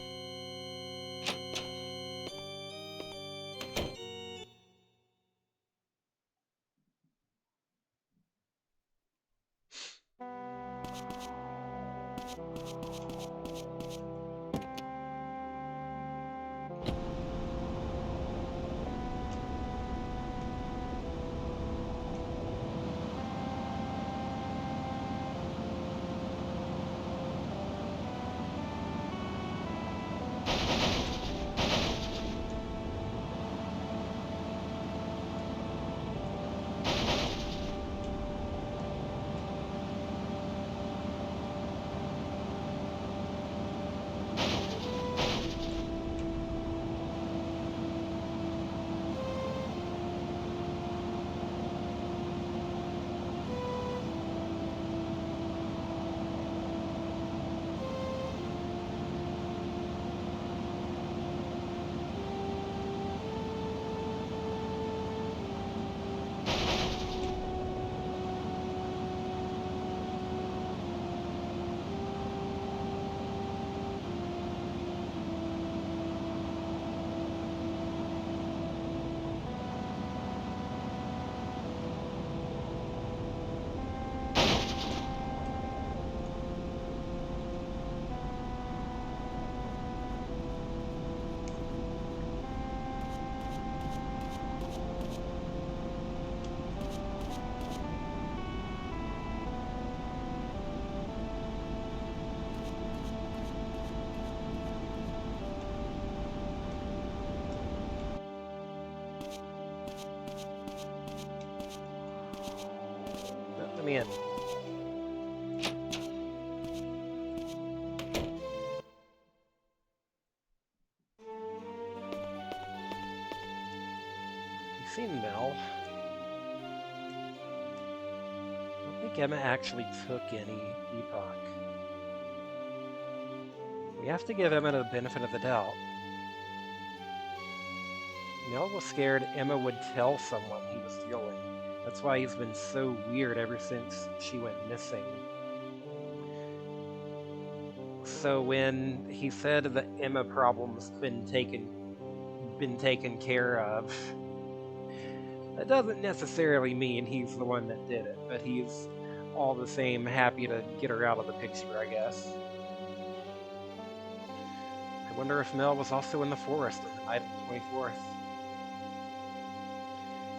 Let me in. You seen Mel? I don't think Emma actually took any epoch. We have to give Emma the benefit of the doubt. Mel was scared Emma would tell someone he was stealing. That's why he's been so weird ever since she went missing. So when he said the Emma problem's been taken care of, that doesn't necessarily mean he's the one that did it, but he's all the same happy to get her out of the picture, I guess. I wonder if Mel was also in the forest on the night of the 24th.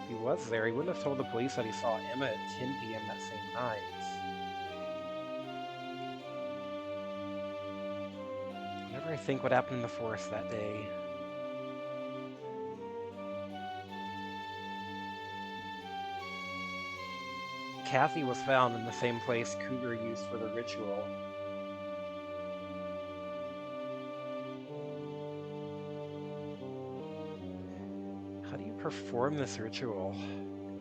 If he was there, he wouldn't have told the police that he saw Emma at 10 p.m. that same night. Whenever I think what happened in the forest that day. Kathy was found in the same place Cougar used for the ritual. How do you perform this ritual?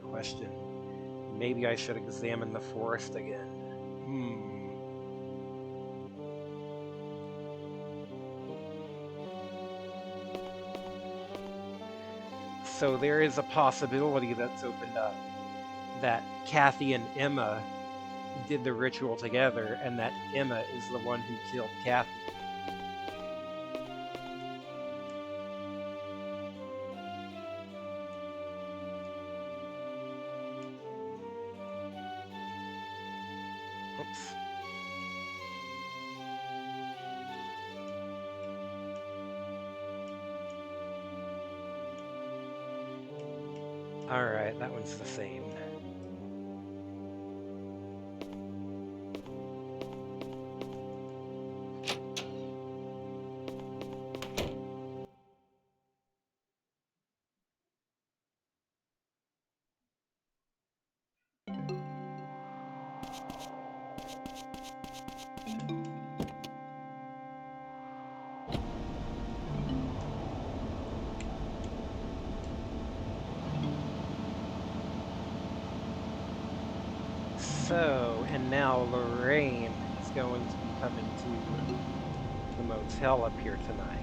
Question. Maybe I should examine the forest again. So there is a possibility that's opened up that Kathy and Emma did the ritual together, and that Emma is the one who killed Kathy. Oops. Alright, that one's the same. So, and now Lorraine is going to be coming to the motel up here tonight.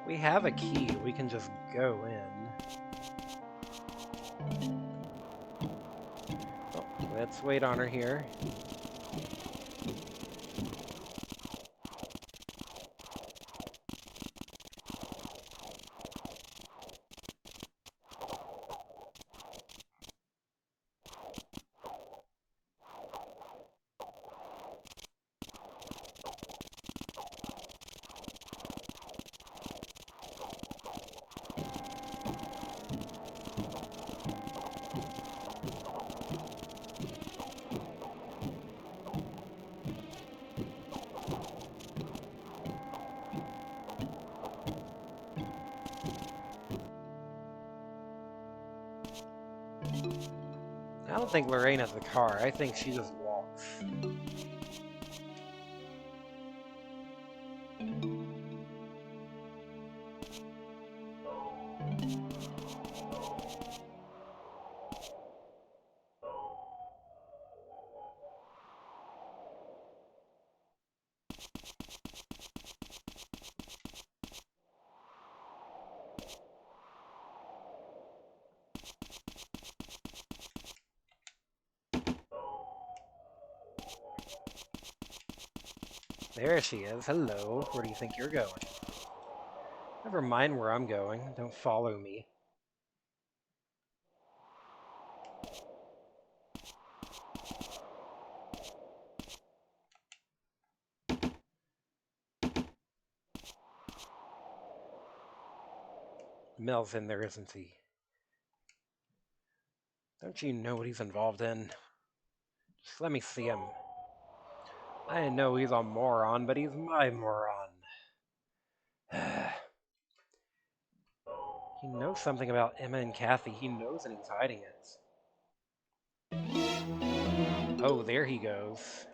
We have a key, we can just go in. Oh, let's wait on her here. I don't think Lorraine has the car, I think she just walks. There she is. Hello. Where do you think you're going? Never mind where I'm going. Don't follow me. Mel's in there, isn't he? Don't you know what he's involved in? Just let me see him. I know he's a moron, but he's my moron. He knows something about Emma and Kathy. He knows and he's hiding it. Oh, there he goes.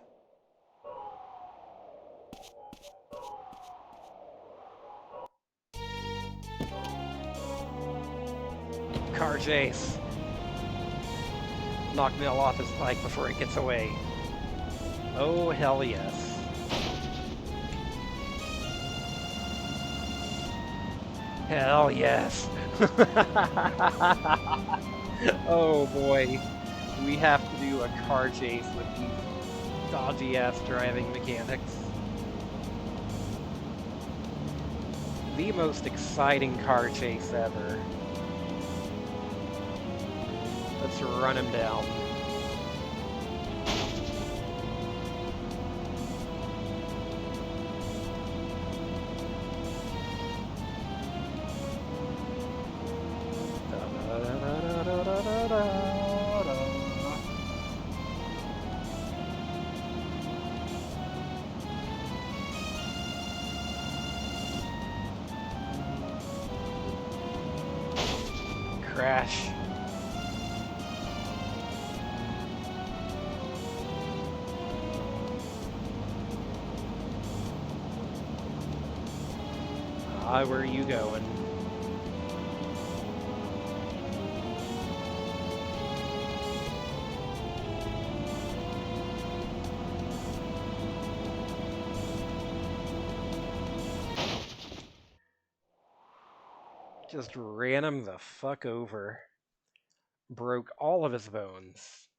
Car chase. Knock Mel off his bike before it gets away. Oh, hell yes. Hell yes. Oh boy. We have to do a car chase with these dodgy ass driving mechanics. The most exciting car chase ever. Let's run him down. Crash. Where are you going? Just ran him the fuck over. Broke all of his bones.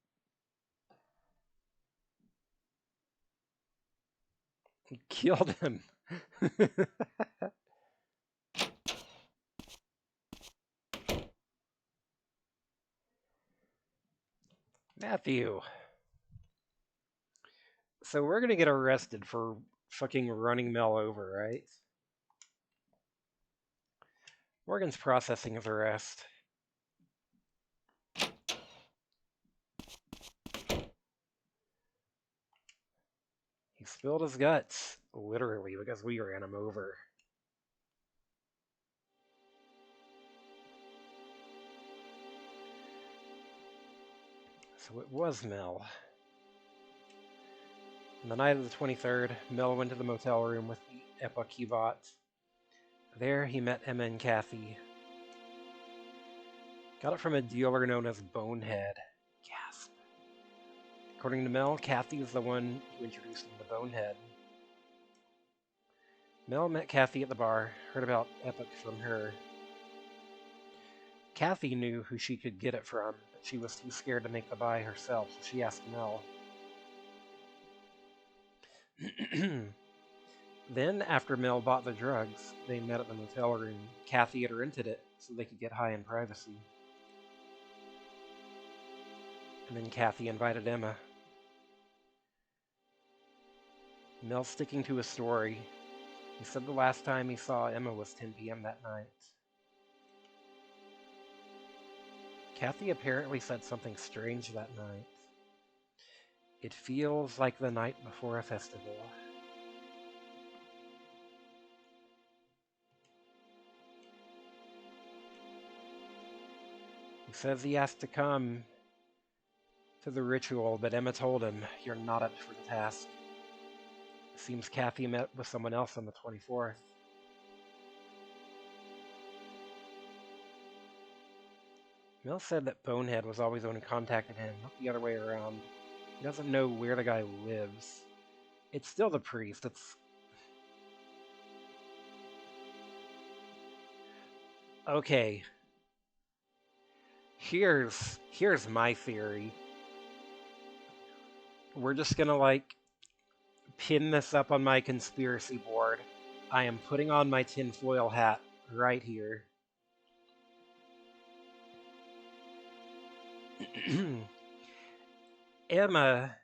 Killed him. Matthew. So we're gonna get arrested for fucking running Mel over, right? Morgan's processing his arrest. He spilled his guts, literally, because we ran him over. So it was Mel. On the night of the 23rd, Mel went to the motel room with the epoch he bought. There he met Emma and Kathy. Got it from a dealer known as Bonehead. Gasp. According to Mel, Kathy is the one who introduced him to Bonehead. Mel met Kathy at the bar, heard about epoch from her. Kathy knew who she could get it from, but she was too scared to make the buy herself, so she asked Mel. Then, after Mel bought the drugs, they met at the motel room. Kathy had rented it so they could get high in privacy. And then Kathy invited Emma. Mel sticking to his story. He said the last time he saw Emma was 10 p.m. that night. Kathy apparently said something strange that night. It feels like the night before a festival. He says he has to come to the ritual, but Emma told him, "You're not up for the task." It seems Kathy met with someone else on the 24th. Mel said that Bonehead was always the one who contacted him, not the other way around. He doesn't know where the guy lives. It's still the priest. It's... Okay. Here's my theory. We're just gonna, like, pin this up on my conspiracy board. I am putting on my tinfoil hat right here. Emma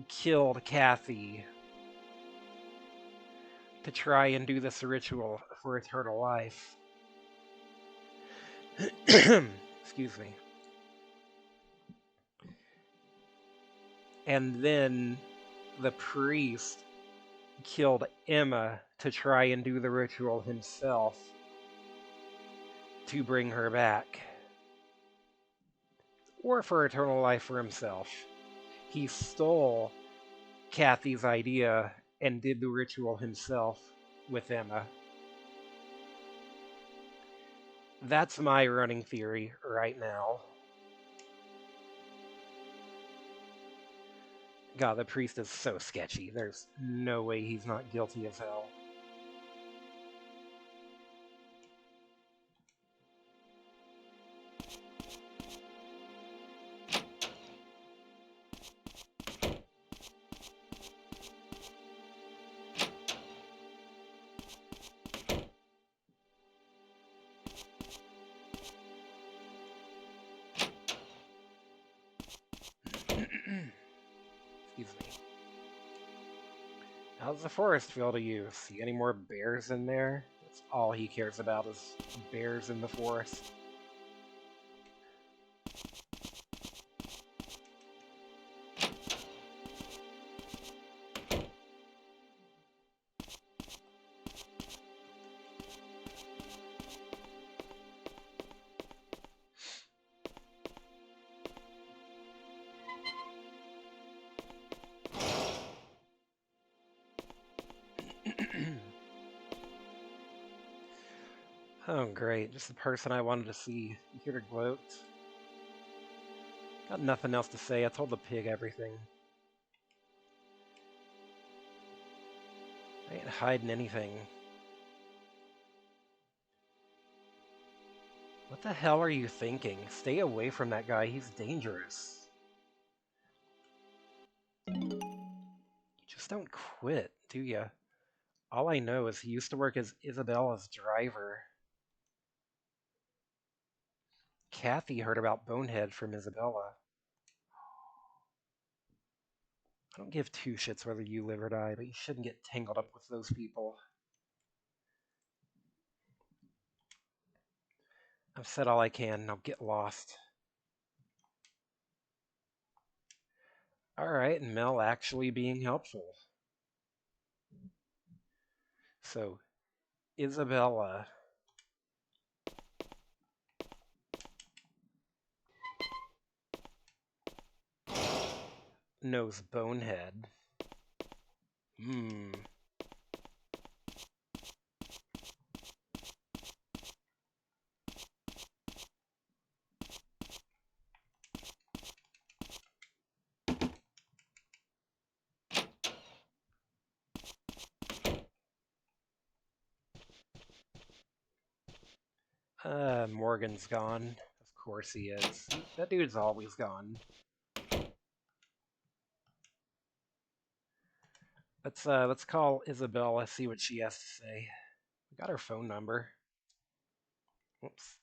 killed Kathy to try and do this ritual for eternal life. Excuse me. And then the priest killed Emma to try and do the ritual himself to bring her back. Or for eternal life for himself. He stole Kathy's idea and did the ritual himself with Emma. That's my running theory right now. God, the priest is so sketchy. There's no way he's not guilty as hell. Excuse me. How's the forest feel to you? See any more bears in there? That's all he cares about is bears in the forest. Oh, great. Just the person I wanted to see. You here to gloat? Got nothing else to say. I told the pig everything. I ain't hiding anything. What the hell are you thinking? Stay away from that guy. He's dangerous. You just don't quit, do ya? All I know is he used to work as Isabella's driver. Kathy heard about Bonehead from Isabella. I don't give two shits whether you live or die, but you shouldn't get tangled up with those people. I've said all I can, now get lost. Alright, Mel actually being helpful. So, Isabella knows Bonehead. Hmm. Morgan's gone. Of course he is. That dude's always gone. Let's call Isabella, see what she has to say. We got her phone number. Oops.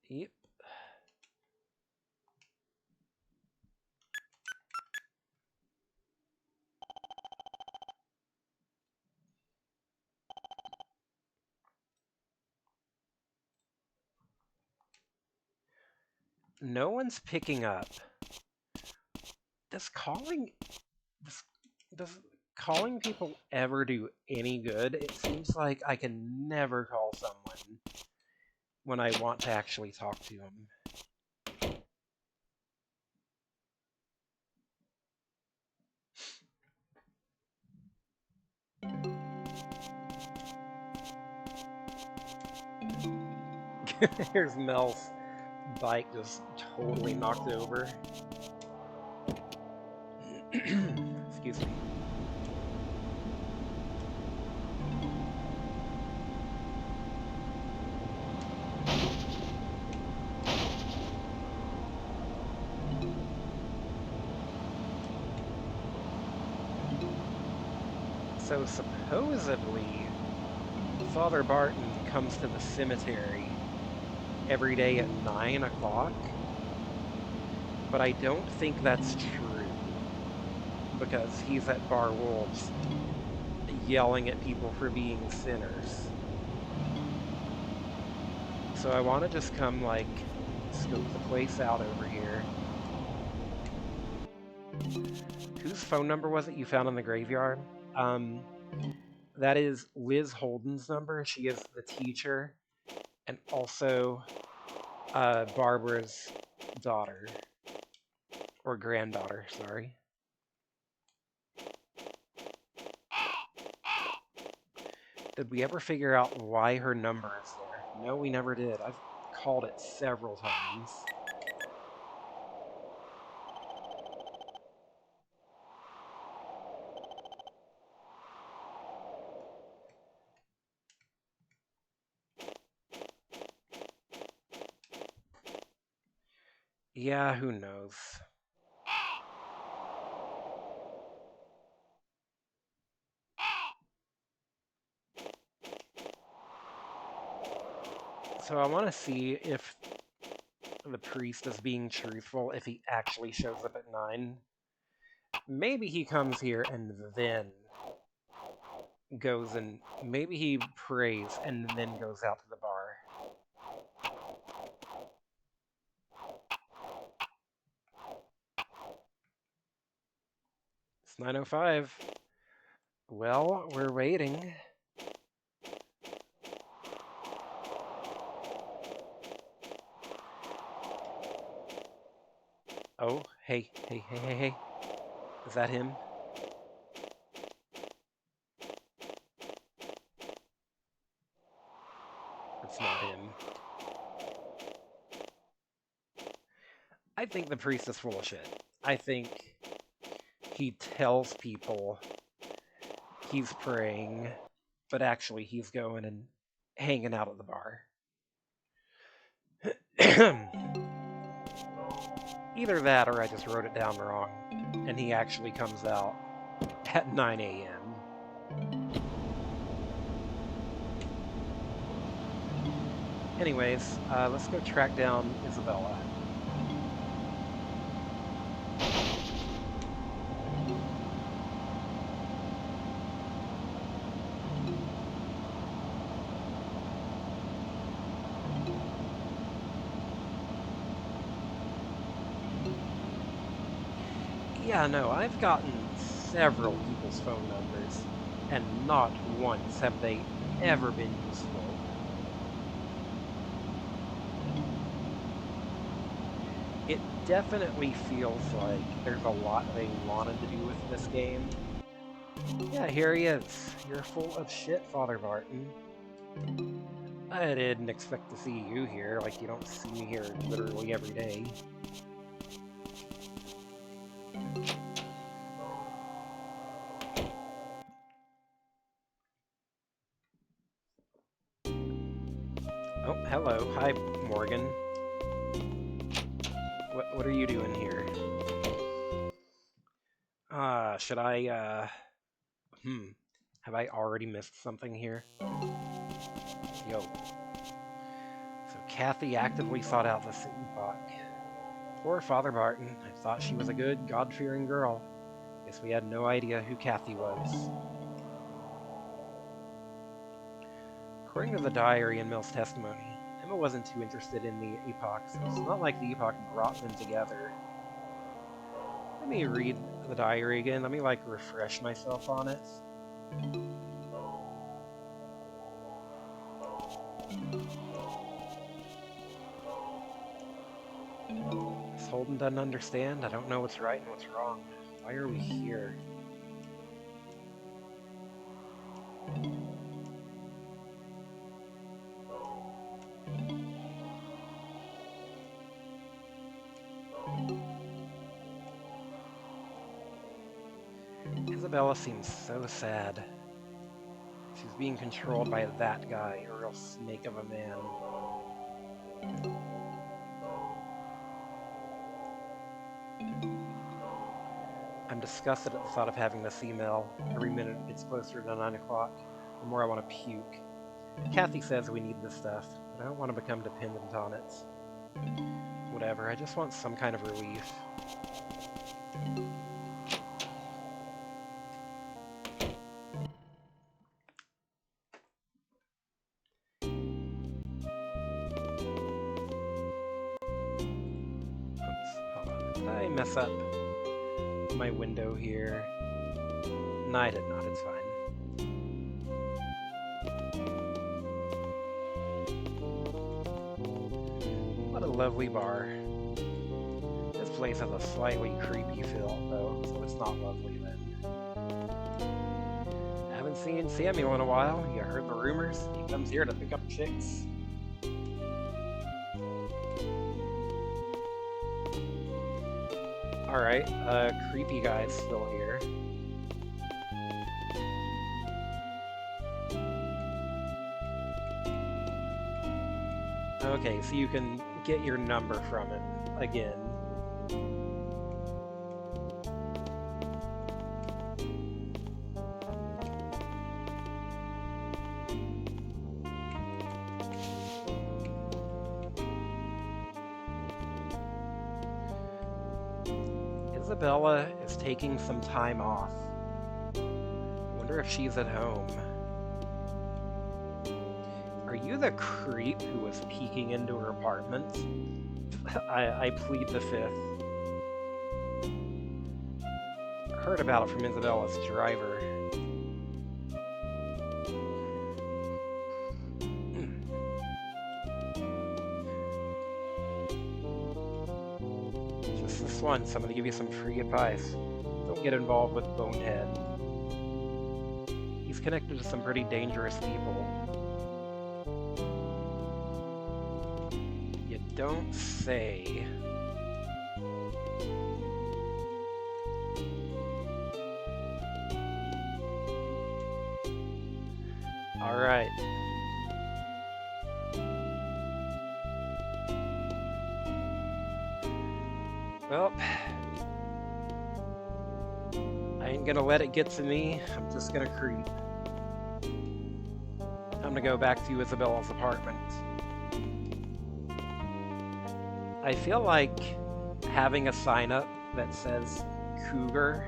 Yep. No one's picking up. Does calling does, does calling people ever do any good? It seems like I can never call someone when I want to actually talk to them. Here's Mel's bike just totally knocked over. Excuse me. So supposedly, Father Barton comes to the cemetery every day at 9 o'clock, but I don't think that's true because he's at Bar Wolves yelling at people for being sinners. So I want to just come, like, scope the place out over here. Whose phone number was it you found in the graveyard? That is Liz Holden's number. She is the teacher and also Barbara's daughter. Or granddaughter, sorry. Did we ever figure out why her number is there? No, we never did. I've called it several times. Yeah, who knows? So I want to see if the priest is being truthful, if he actually shows up at 9. Maybe he comes here and then goes and maybe he prays and then goes out to the bar. It's 9:05. Well, we're waiting. Oh, hey. Is that him? think the priest is full of shit. I think he tells people he's praying, but actually he's going and hanging out at the bar. Either that or I just wrote it down wrong, and he actually comes out at 9 a.m. Anyways, let's go track down Isabella. Yeah, no, I've gotten several people's phone numbers, and not once have they ever been useful. It definitely feels like there's a lot they wanted to do with this game. Yeah, here he is. You're full of shit, Father Barton. I didn't expect to see you here, like you don't see me here literally every day. Oh, hello. Hi, Morgan. What are you doing here? Should I, have I already missed something here? Yo. So Kathy actively sought out this epoch. Poor Father Barton. I thought she was a good, God-fearing girl. Guess we had no idea who Kathy was. According to the diary and Mill's testimony, Emma wasn't too interested in the epoch, so it's not like the epoch brought them together. Let me read the diary again. Let me, refresh myself on it. This Holden doesn't understand. I don't know what's right and what's wrong. Why are we here? Isabella seems so sad. She's being controlled by that guy, a real snake of a man. I'm disgusted at the thought of having this email. Every minute it's closer to 9 o'clock, the more I want to puke. Kathy says we need this stuff, but I don't want to become dependent on it. Whatever, I just want some kind of relief. Did I mess up my window here? No, I did not. It's fine. What a lovely bar. This place has a slightly creepy feel, though, so it's not lovely then. Haven't seen Samuel in a while. You heard the rumors? He comes here to pick up chicks. Alright, creepy guy's still here. Okay, so you can get your number from him again. Isabella is taking some time off. I wonder if she's at home. Are you the creep who was peeking into her apartment? I plead the fifth. Heard about it from Isabella's driver. Just this once, I'm gonna give you some free advice. Don't get involved with Bonehead. He's connected to some pretty dangerous people. Don't say. Alright. Well, I ain't gonna let it get to me. I'm just gonna creep. I'm gonna go back to Isabella's apartment. I feel like having a sign up that says Cougar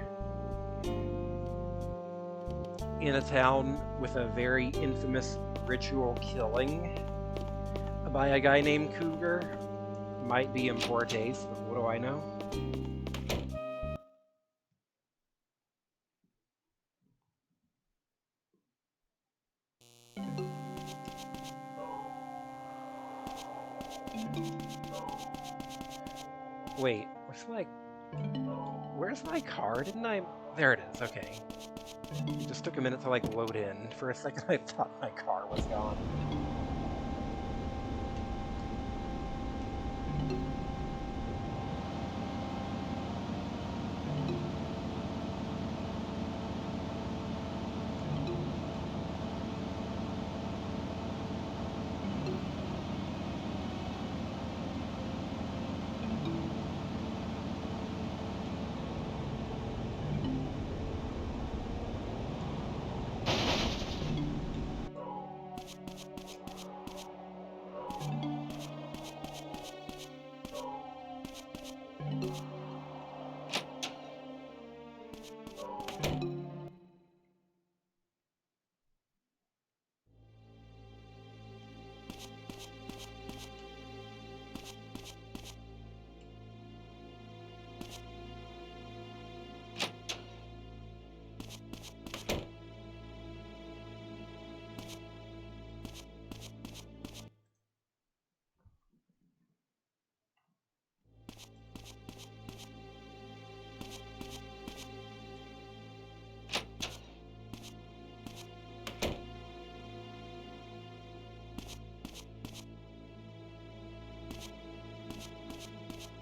in a town with a very infamous ritual killing by a guy named Cougar might be in poor taste, but what do I know? Wait, where's my car? Didn't I? There it is, okay. It just took a minute to like load in. For a second I thought my car was gone.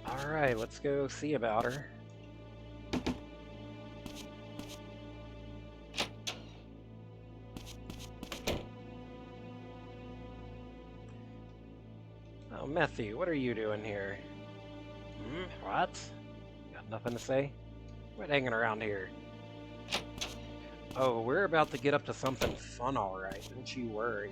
Alright, let's go see about her. Oh, Matthew, what are you doing here? What? Got nothing to say? Quit hanging around here. Oh, we're about to get up to something fun, alright. Don't you worry.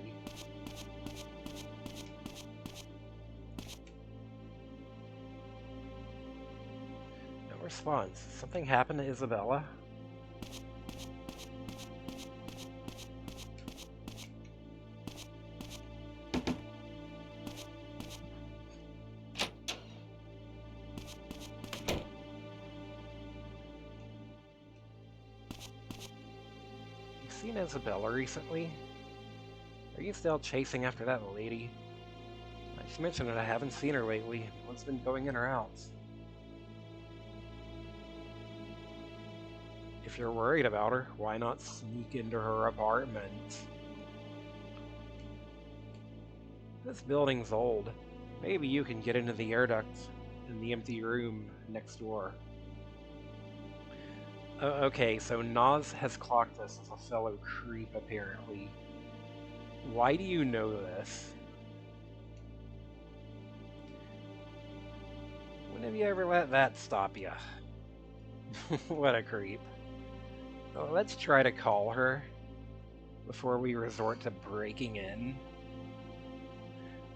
No response. Something happened to Isabella? You seen Isabella recently? Are you still chasing after that lady? I just mentioned that I haven't seen her lately. What's been going in or out? If you're worried about her, why not sneak into her apartment? This building's old. Maybe you can get into the air duct in the empty room next door. Okay, so Nas has clocked us as a fellow creep, apparently. Why do you know this? When have you ever let that stop you? What a creep. Well, let's try to call her before we resort to breaking in.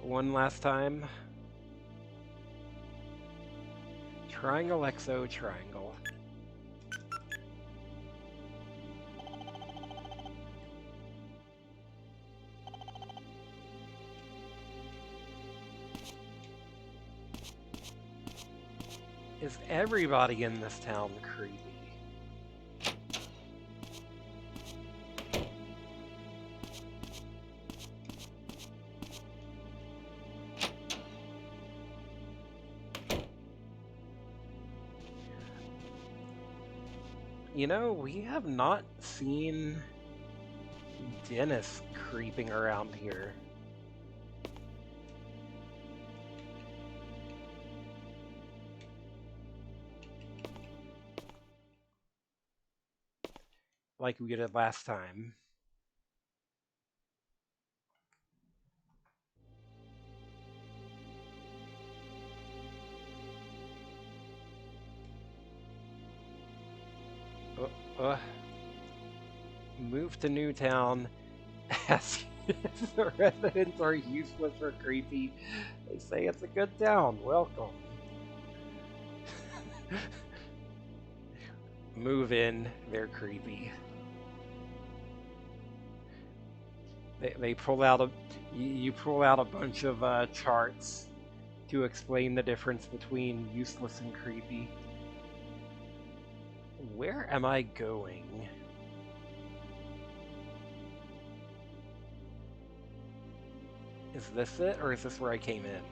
One last time. Triangle XO triangle. Is everybody in this town creepy? You know, we have not seen Dennis creeping around here. Like we did last time. Uh, move to Newtown. As the residents are useless or creepy, they say it's a good town. Welcome. Move in. They're creepy. They pull out a you pull out a bunch of charts to explain the difference between useless and creepy. Where am I going? Is this it, or is this where I came in?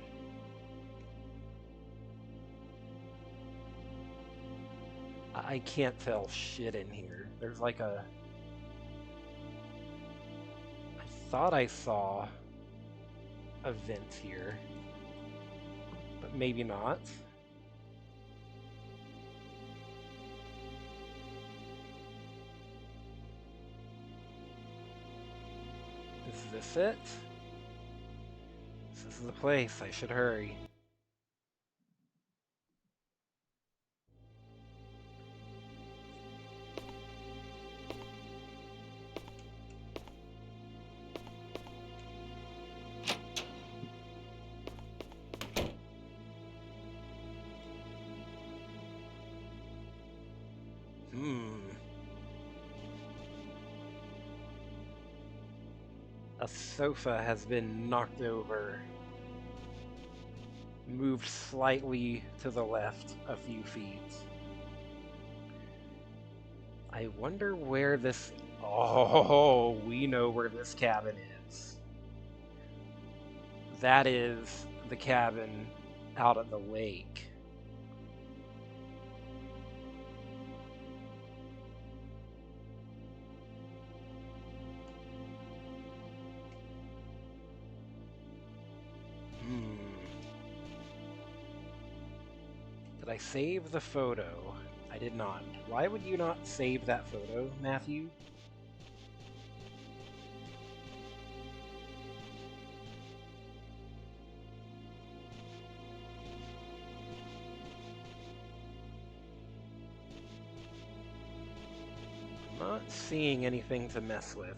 I can't tell shit in here. There's like a... I thought I saw a vent here, but maybe not. Is this it? This is the place. I should hurry. A sofa has been knocked over, moved slightly to the left a few feet. I wonder where this... Oh, we know where this cabin is. That is the cabin out at the lake. Did I save the photo? I did not. Why would you not save that photo, Matthew? I'm not seeing anything to mess with.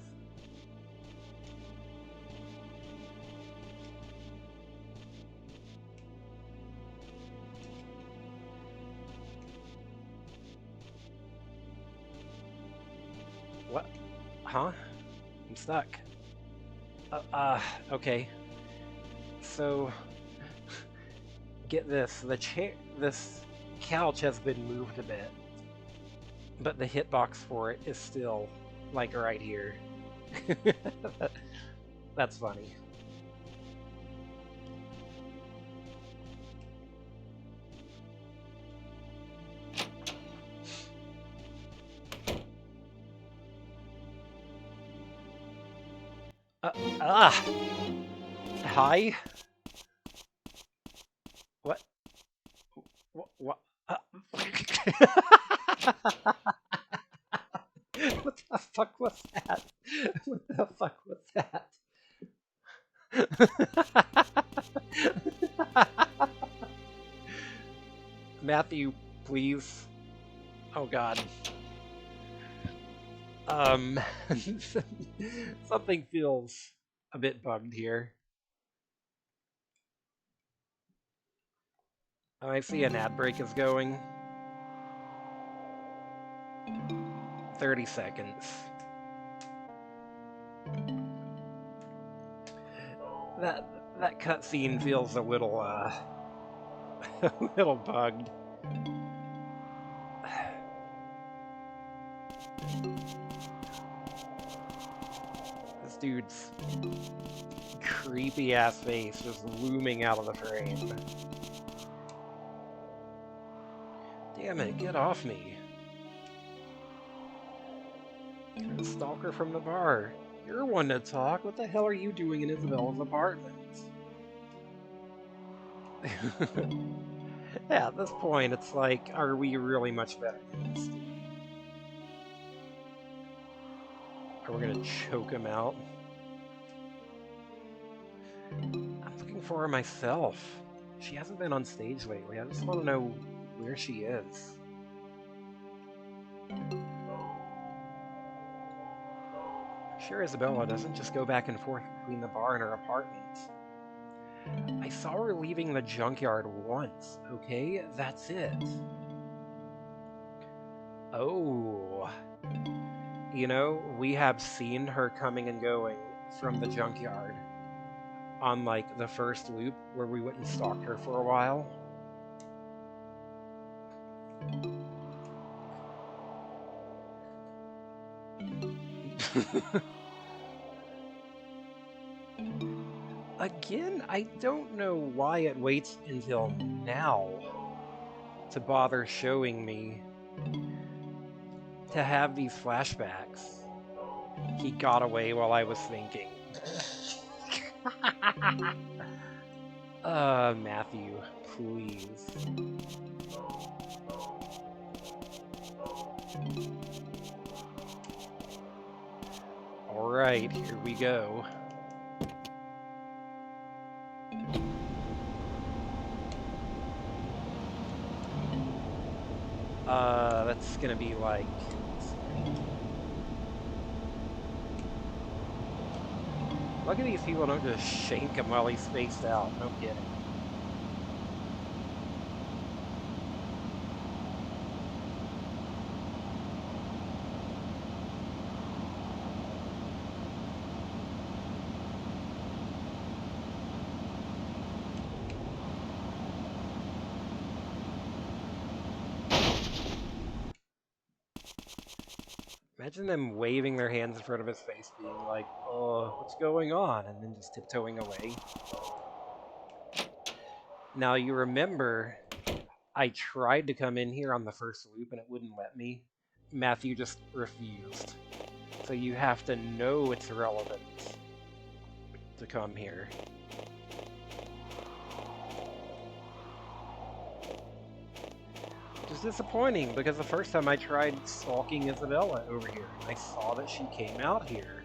What? Huh? I'm stuck. Okay. So, get this. This couch has been moved a bit, but the hitbox for it is still, like, right here. That's funny. Hi? What? What? What the fuck was that? What the fuck was that? Matthew, please. Oh god. Something feels a bit bugged here. I see an ad break is going. 30 seconds. That cutscene feels a little a little bugged. This dude's creepy ass face just looming out of the frame. Damn it, get off me. You're the stalker from the bar. You're one to talk. What the hell are you doing in Isabella's apartment? Yeah, at this point, it's like, are we really much better than this? Are we gonna choke him out? I'm looking for her myself. She hasn't been on stage lately. I just want to know where she is. Sure, Isabella doesn't just go back and forth between the bar and her apartment. I saw her leaving the junkyard once, okay? That's it. Oh. You know, we have seen her coming and going from the junkyard on, like, the first loop where we went and stalked her for a while. Again, I don't know why it waits until now to bother showing me to have these flashbacks. He got away while I was thinking. Matthew, please. Alright, here we go. That's gonna be like... Lucky these people don't just shank him while he's spaced out, no kidding. Imagine them waving their hands in front of his face, being like, oh, what's going on? And then just tiptoeing away. Now, you remember, I tried to come in here on the first loop and it wouldn't let me. Matthew just refused. So you have to know it's relevant to come here. Which is disappointing, because the first time I tried stalking Isabella over here, I saw that she came out here.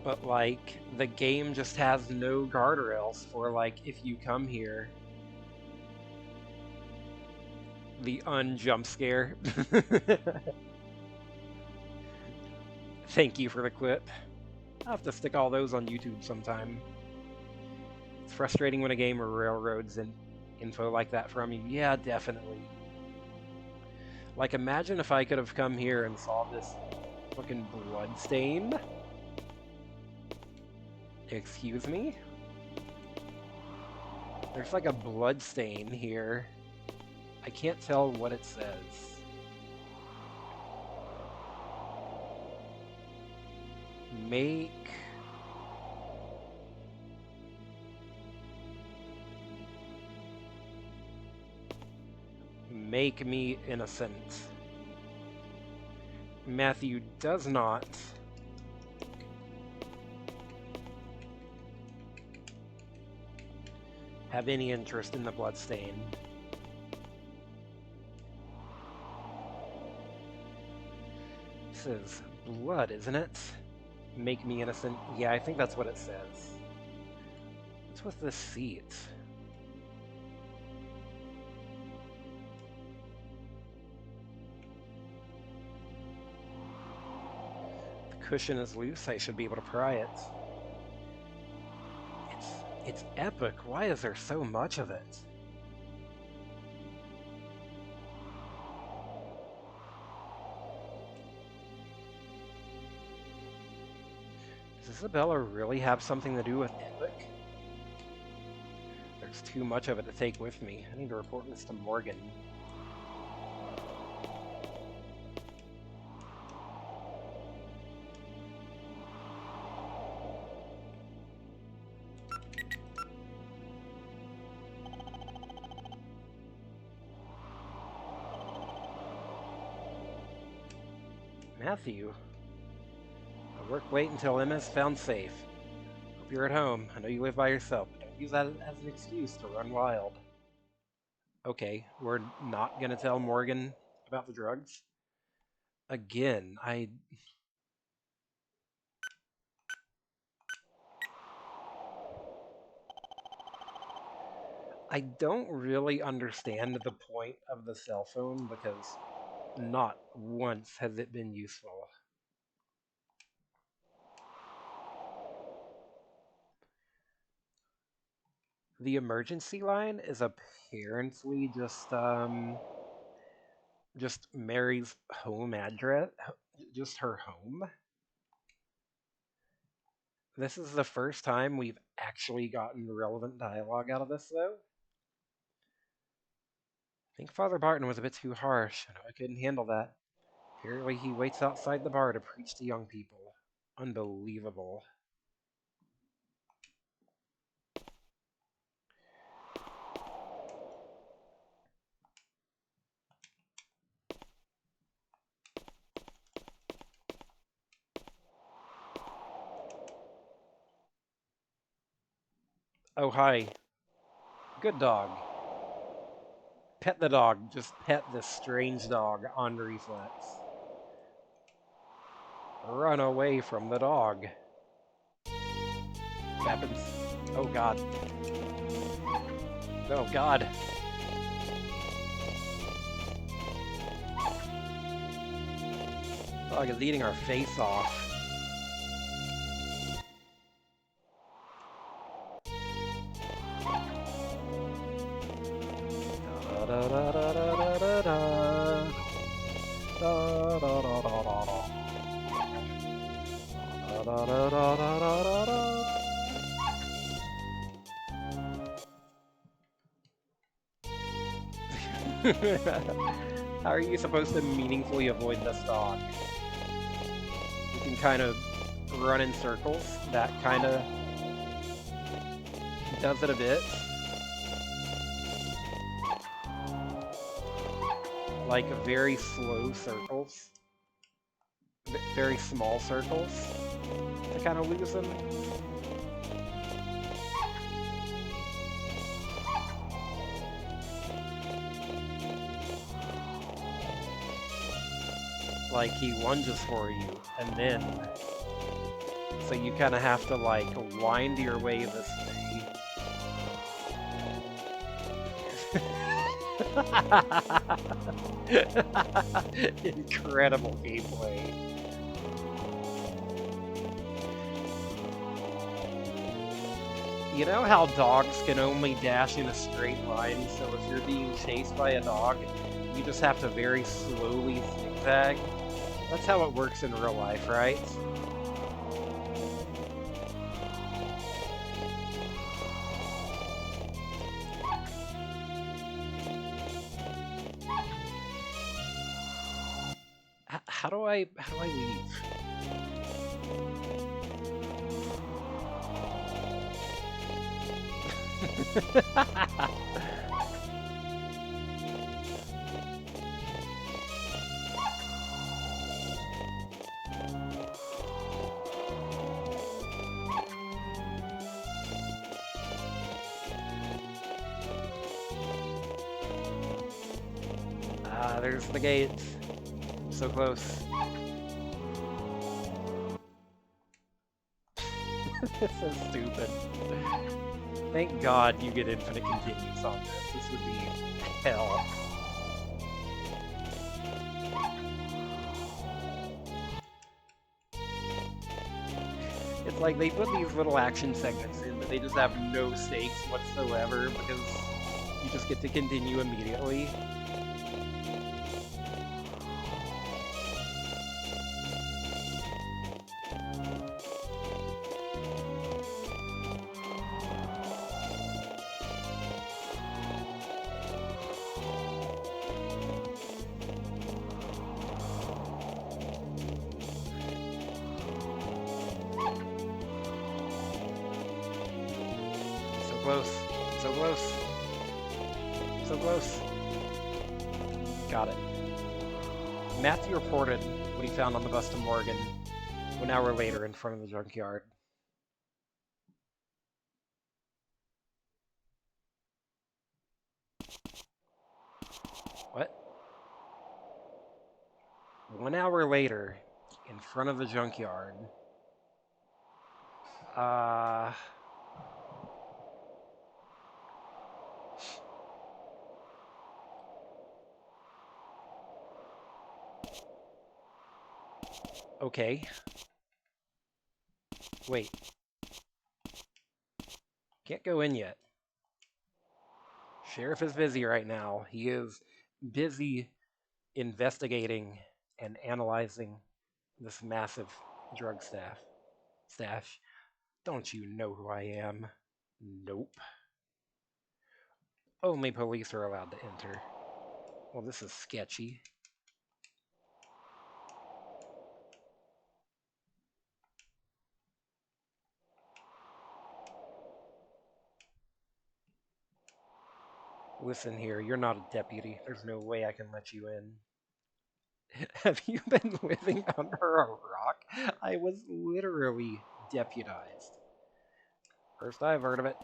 But, like, the game just has no guardrails for, like, if you come here, the un-jump scare. Thank you for the clip. I'll have to stick all those on YouTube sometime. It's frustrating when a game railroads info like that from you. Yeah, definitely. Like, imagine if I could have come here and saw this fucking blood stain. Excuse me? There's like a blood stain here. I can't tell what it says. Make me innocent. Matthew does not have any interest in the bloodstain. This is blood, isn't it? Make me innocent. Yeah, I think that's what it says. What's with this seat? The cushion is loose. I should be able to pry it. It's epic. Why is there so much of it? Does Isabella really have something to do with epic? There's too much of it to take with me. I need to report this to Morgan. Matthew. I work late until Emma's found safe. Hope you're at home. I know you live by yourself, but don't use that as an excuse to run wild. Okay, we're not gonna tell Morgan about the drugs? Again, I I don't really understand the point of the cell phone because not once has it been useful. The emergency line is apparently just Mary's home address, just her home. This is the first time we've actually gotten relevant dialogue out of this, though. I think Father Barton was a bit too harsh. I know I couldn't handle that. Apparently, he waits outside the bar to preach to young people. Unbelievable. Oh, hi. Good dog. Pet the dog. Just pet this strange dog on reflex. Run away from the dog. Happens. Oh, God. Oh, God. Dog is eating our face off. Da da da da da da da. Da da da da da da. Da da da da da da da. How are you supposed to meaningfully avoid this dog? You can kind of run in circles. That kind of does it a bit. Like very slow circles. Very small circles to kind of lose them. Like he lunges for you, and then so you kind of have to like wind your way this way. Incredible gameplay. You know how dogs can only dash in a straight line, so if you're being chased by a dog, you just have to very slowly zigzag? That's how it works in real life, right? How do I leave? Ah, there's the gate. So close. This is stupid. Thank God you get infinite continues on this. This would be hell. It's like they put these little action segments in, but they just have no stakes whatsoever because you just get to continue immediately. So close. So close. So close. Got it. Matthew reported what he found on the bus to Morgan 1 hour later in front of the junkyard. What? 1 hour later in front of the junkyard. Uh... Okay. Wait. Can't go in yet. Sheriff is busy right now. He is busy investigating and analyzing this massive drug stash. Don't you know who I am? Nope. Only police are allowed to enter. Well, this is sketchy. Listen here, you're not a deputy. There's no way I can let you in. Have you been living under a rock? I was literally deputized. First I've heard of it.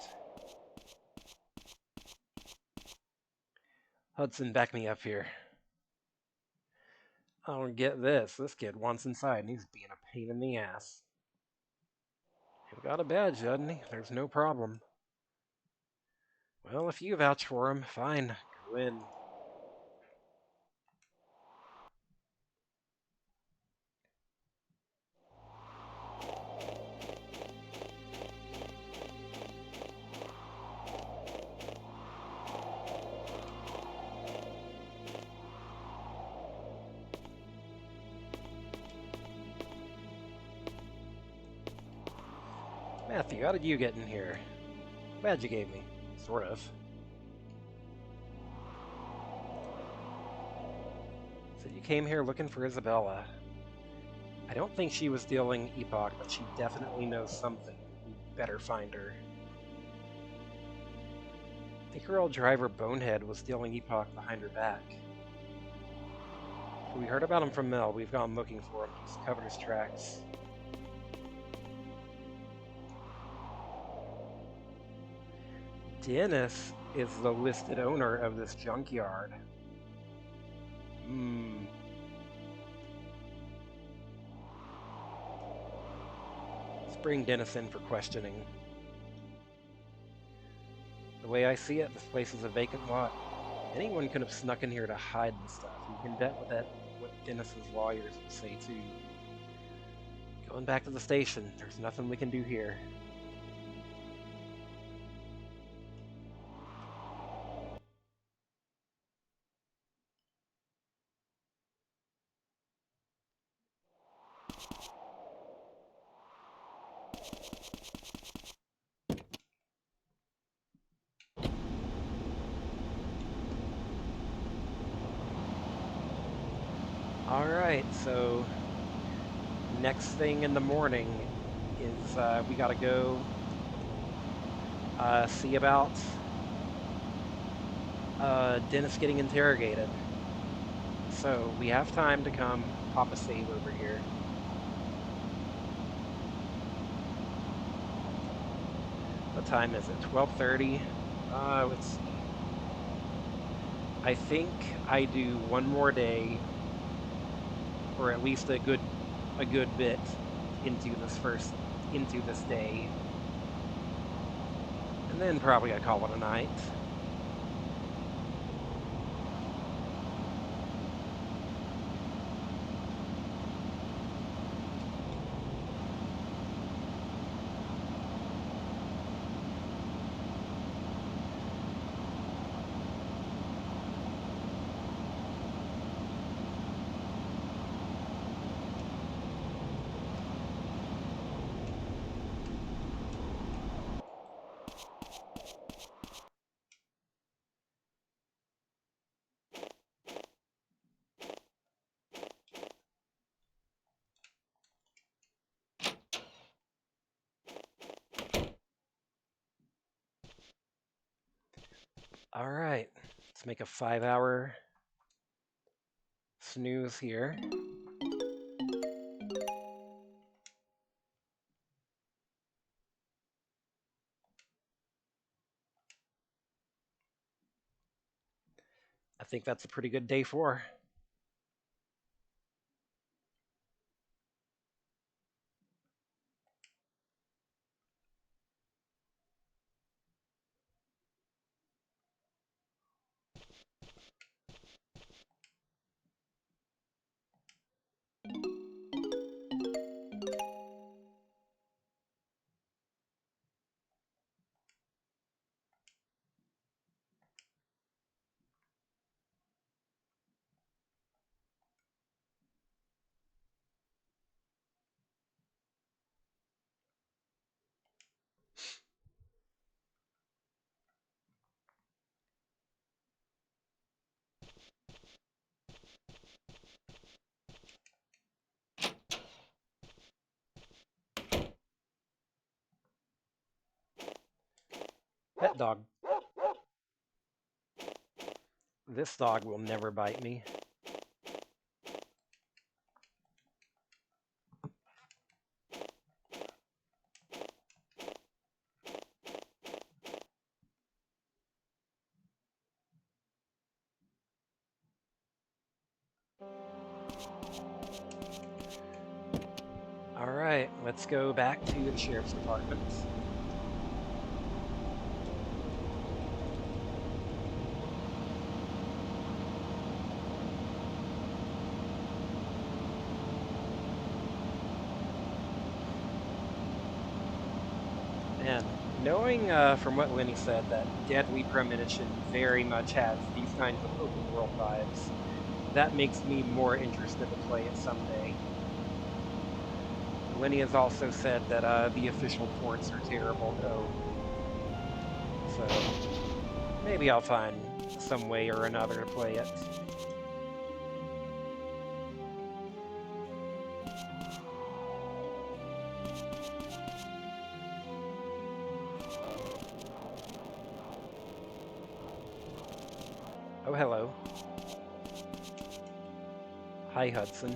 Hudson, back me up here. I don't get this. This kid wants inside and he's being a pain in the ass. He's got a badge, doesn't he? There's no problem. Well, if you vouch for him, fine. Go in. Matthew, how did you get in here? Badge you gave me. Sort of. Said you came here looking for Isabella. I don't think she was stealing Epoch, but she definitely knows something. We better find her. I think her old driver Bonehead was stealing Epoch behind her back. We heard about him from Mel. We've gone looking for him. He's covered his tracks. Dennis is the listed owner of this junkyard. Let's bring Dennis in for questioning. The way I see it, this place is a vacant lot. Anyone could have snuck in here to hide the stuff. You can bet what Dennis's lawyers would say too. Going back to the station. There's nothing we can do here. Alright, so next thing in the morning is we gotta go see about Dennis getting interrogated. So we have time to come pop a save over here. What time is it? 12:30? Let's see. I think I do one more day, or at least a good bit into this day, and then probably I call it a night. All right, let's make a 5-hour snooze here. I think that's a pretty good day 4. Pet dog. This dog will never bite me. Alright, let's go back to the sheriff's department. And knowing from what Lenny said that Deadly Premonition very much has these kinds of open world vibes, that makes me more interested to play it someday. Lenny has also said that the official ports are terrible though, so maybe I'll find some way or another to play it. Oh, hello. Hi, Hudson.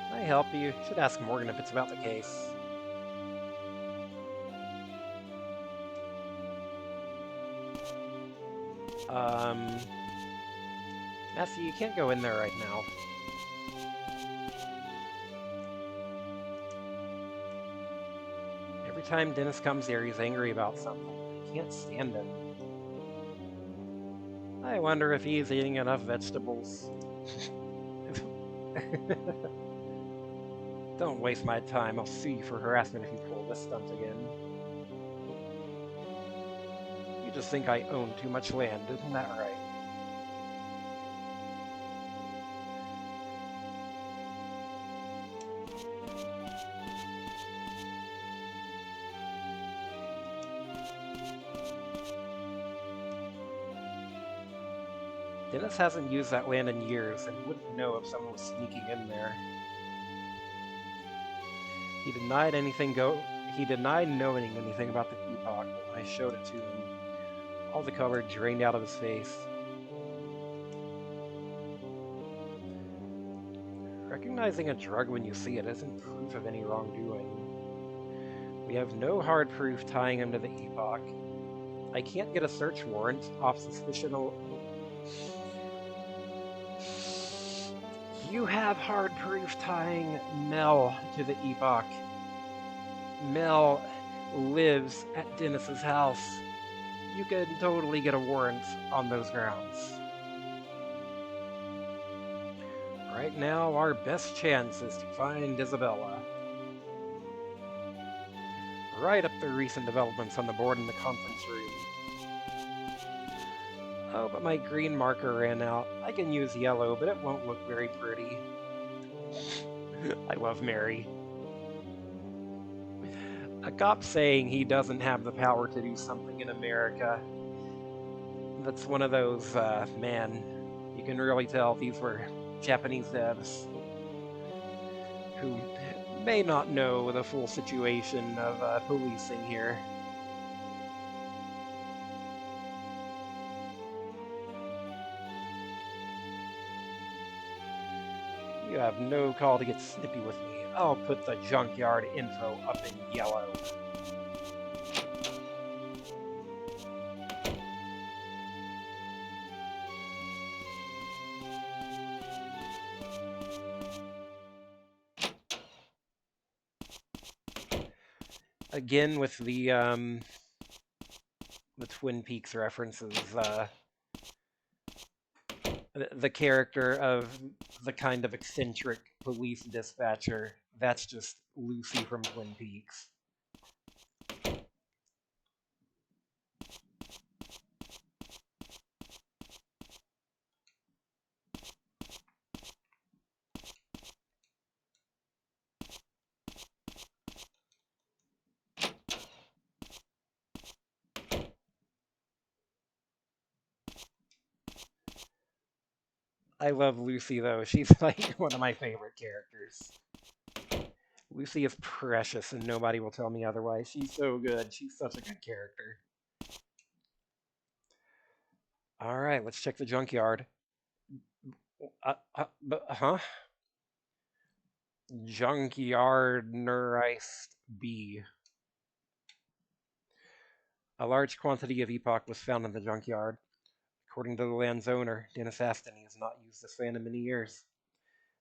Can I help you? Should ask Morgan if it's about the case. Matthew, you can't go in there right now. Every time Dennis comes here, he's angry about something. I can't stand it. I wonder if he's eating enough vegetables. Don't waste my time. I'll sue you for harassment if you pull this stunt again. You just think I own too much land, isn't that right? Dennis hasn't used that land in years and wouldn't know if someone was sneaking in there. He denied knowing anything about the epoch when I showed it to him. All the color drained out of his face. Recognizing a drug when you see it isn't proof of any wrongdoing. We have no hard proof tying him to the epoch. I can't get a search warrant off suspicion. You have hard proof tying Mel to the epoch. Mel lives at Dennis's house. You can totally get a warrant on those grounds. Right now, our best chance is to find Isabella. Write up the recent developments on the board in the conference room. Oh, but my green marker ran out. I can use yellow, but it won't look very pretty. I love Mary. A cop saying he doesn't have the power to do something in America. That's one of those, man, you can really tell these were Japanese devs who may not know the full situation of policing here. You have no call to get snippy with me. I'll put the junkyard info up in yellow. Again with the Twin Peaks references. The character of the kind of eccentric police dispatcher, that's just Lucy from Twin Peaks. I love Lucy though. She's like one of my favorite characters. Lucy is precious and nobody will tell me otherwise. She's so good. She's such a good character. All right, let's check the junkyard. Huh? Junkyard Neurist B. A large quantity of epoch was found in the junkyard. According to the land's owner, Dennis Aston, he has not used this land in many years.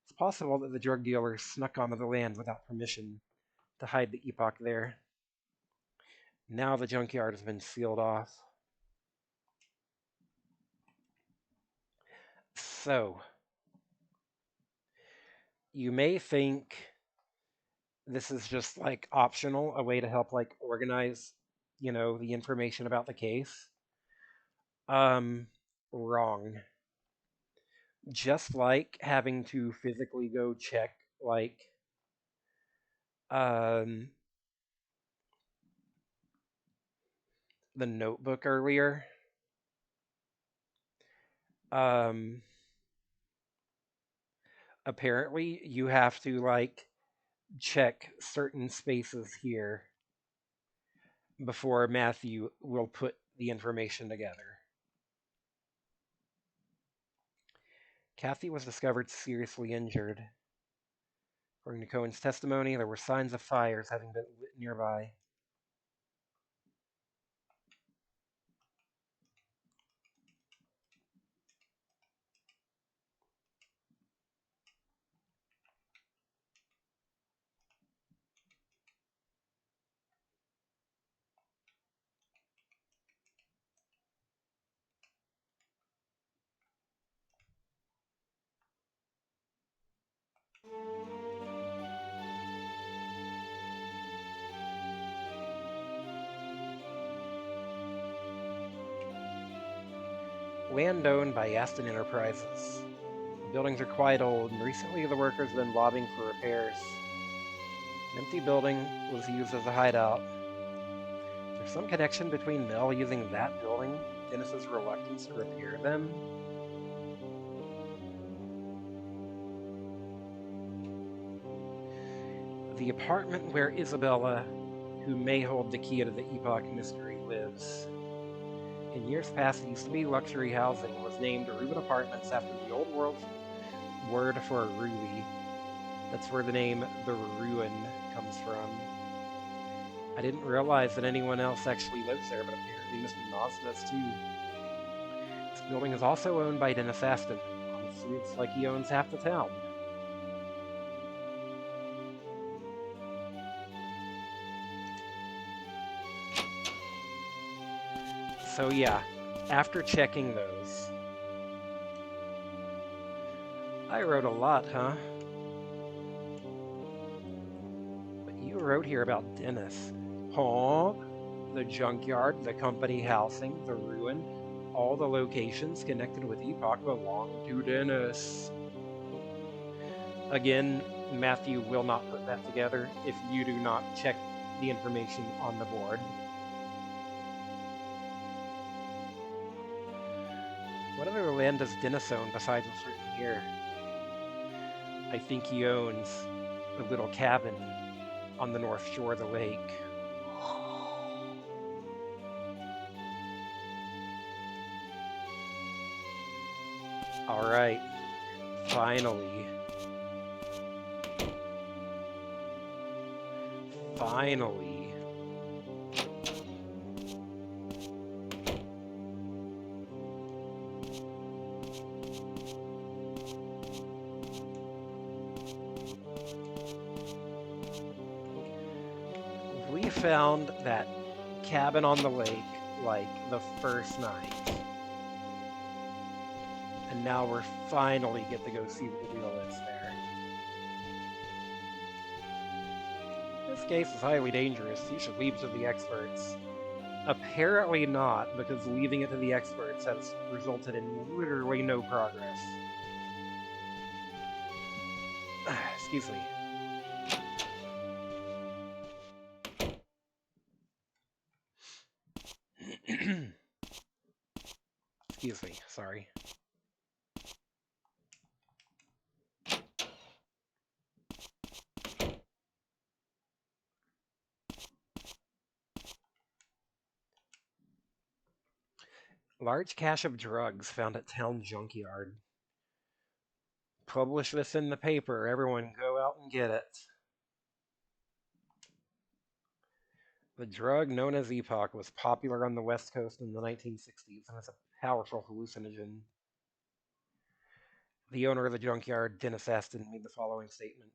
It's possible that the drug dealer snuck onto the land without permission to hide the epoch there. Now the junkyard has been sealed off. So, you may think this is just like optional, a way to help like organize, the information about the case. Wrong. Just like having to physically go check like um the notebook earlier. Um Apparently you have to like check certain spaces here before Matthew will put the information together. Kathy was discovered seriously injured. According to Cohen's testimony, there were signs of fires having been lit nearby. Land owned by Aston Enterprises. The buildings are quite old, and recently the workers have been lobbying for repairs. An empty building was used as a hideout. There's some connection between Mel using that building and Dennis's reluctance to repair them. The apartment where Isabella, who may hold the key to the Epoch mystery, lives. In years past, it used to be luxury housing, was named Ruin Apartments after the old world word for ruby. That's where the name The Ruin comes from. I didn't realize that anyone else actually lives there, but apparently Mr. Nas does too. This building is also owned by Dennis Aston. Honestly, it's like he owns half the town. So yeah, after checking those, I wrote a lot, huh? But you wrote here about Dennis. Huh? The junkyard, the company housing, the ruin, all the locations connected with Epoch belong to Dennis. Again, Matthew will not put that together if you do not check the information on the board. What other land does Dennis own besides what's written here? I think he owns a little cabin on the north shore of the lake. All right, finally. We found that cabin on the lake like, the first night. And now we're finally get to go see what the deal is there. This case is highly dangerous. You should leave it to the experts. Apparently not, because leaving it to the experts has resulted in literally no progress. Excuse me. Excuse me, sorry. Large cache of drugs found at town junkyard. Publish this in the paper. Everyone go out and get it. The drug known as Epoch was popular on the West Coast in the 1960s and is a powerful hallucinogen. The owner of the junkyard, Dennis Aston, made the following statement.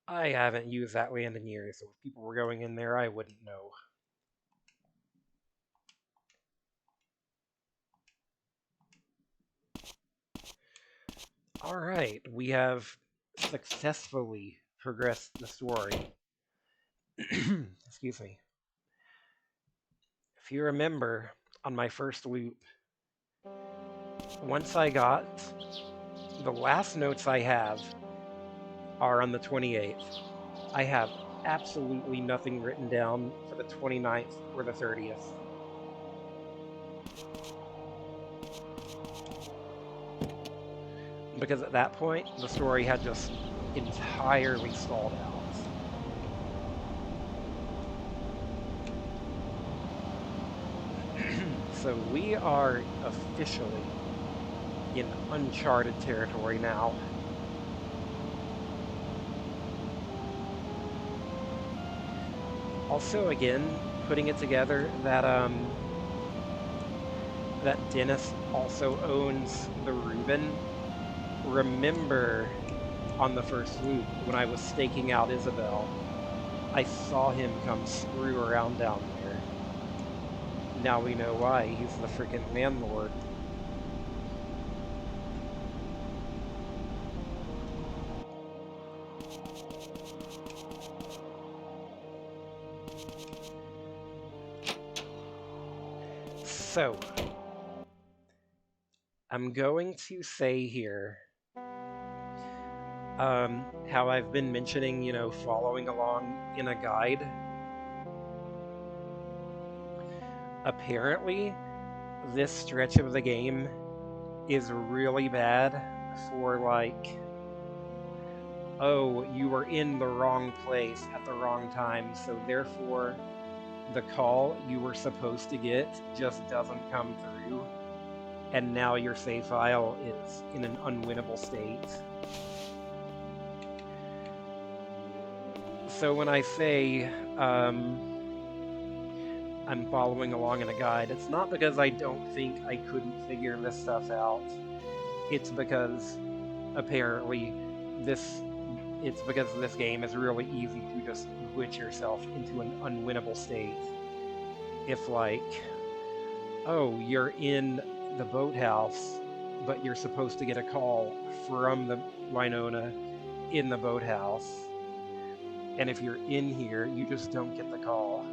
I haven't used that land in years, so if people were going in there, I wouldn't know. Alright, we have successfully progressed the story. Excuse me. If you remember, on my first loop, once I got the last notes I have are on the 28th. I have absolutely nothing written down for the 29th or the 30th. Because at that point, the story had just entirely stalled out. So we are officially in uncharted territory now. Also, again, putting it together that that Dennis also owns the Reuben. Remember, on the first loop, when I was staking out Isabel, I saw him come screw around down there. Now we know why. He's the freaking landlord. So, I'm going to say here how I've been mentioning, following along in a guide. Apparently, this stretch of the game is really bad for, like, oh, you were in the wrong place at the wrong time, so therefore the call you were supposed to get just doesn't come through, and now your save file is in an unwinnable state. So when I say I'm following along in a guide, it's not because I don't think I couldn't figure this stuff out. It's because apparently it's because this game is really easy to just glitch yourself into an unwinnable state. If, like, oh, you're in the boathouse, but you're supposed to get a call from the Winona in the boathouse, and if you're in here, you just don't get the call.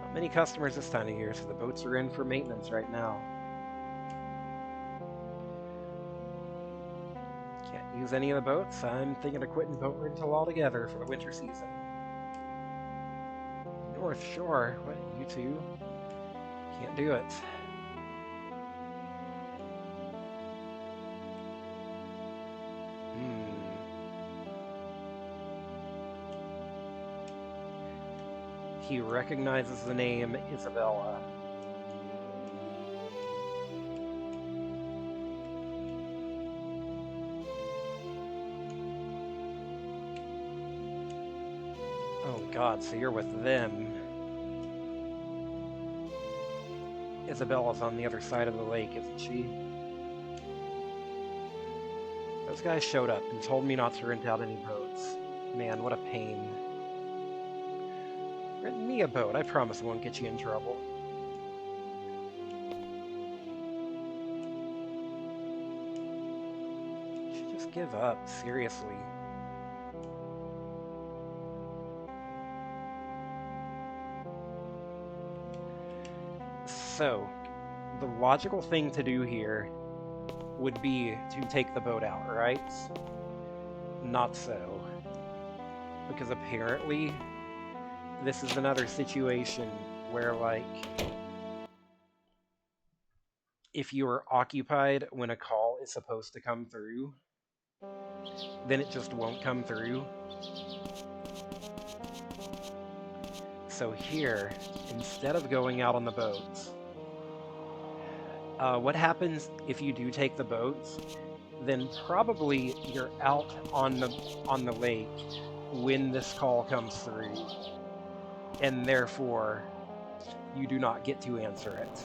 Not many customers this time of year, so the boats are in for maintenance right now. Can't use any of the boats. I'm thinking of quitting boat rental altogether for the winter season. North Shore? What, you two? Can't do it. He recognizes the name Isabella. Oh god, so you're with them. Isabella's on the other side of the lake, isn't she? Those guys showed up and told me not to rent out any boats. Man, what a pain. me a boat. I promise I won't get you in trouble. You should just give up, seriously. So, the logical thing to do here would be to take the boat out, right? Not so. Because apparently, this is another situation where, like, if you are occupied when a call is supposed to come through, then it just won't come through. So here, instead of going out on the boats, what happens if you do take the boats? Then probably you're out on the lake when this call comes through, and therefore you do not get to answer it.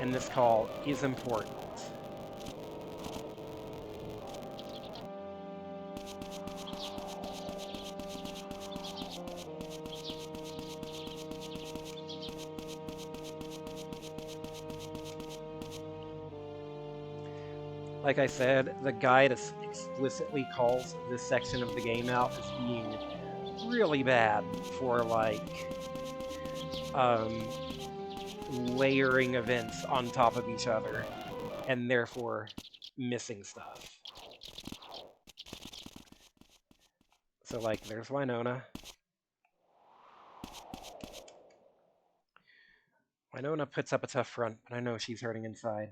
And this call is important. Like I said, the guide explicitly calls this section of the game out as being really bad for, like, layering events on top of each other, and therefore missing stuff. So, like, there's Winona. Winona puts up a tough front, but I know she's hurting inside.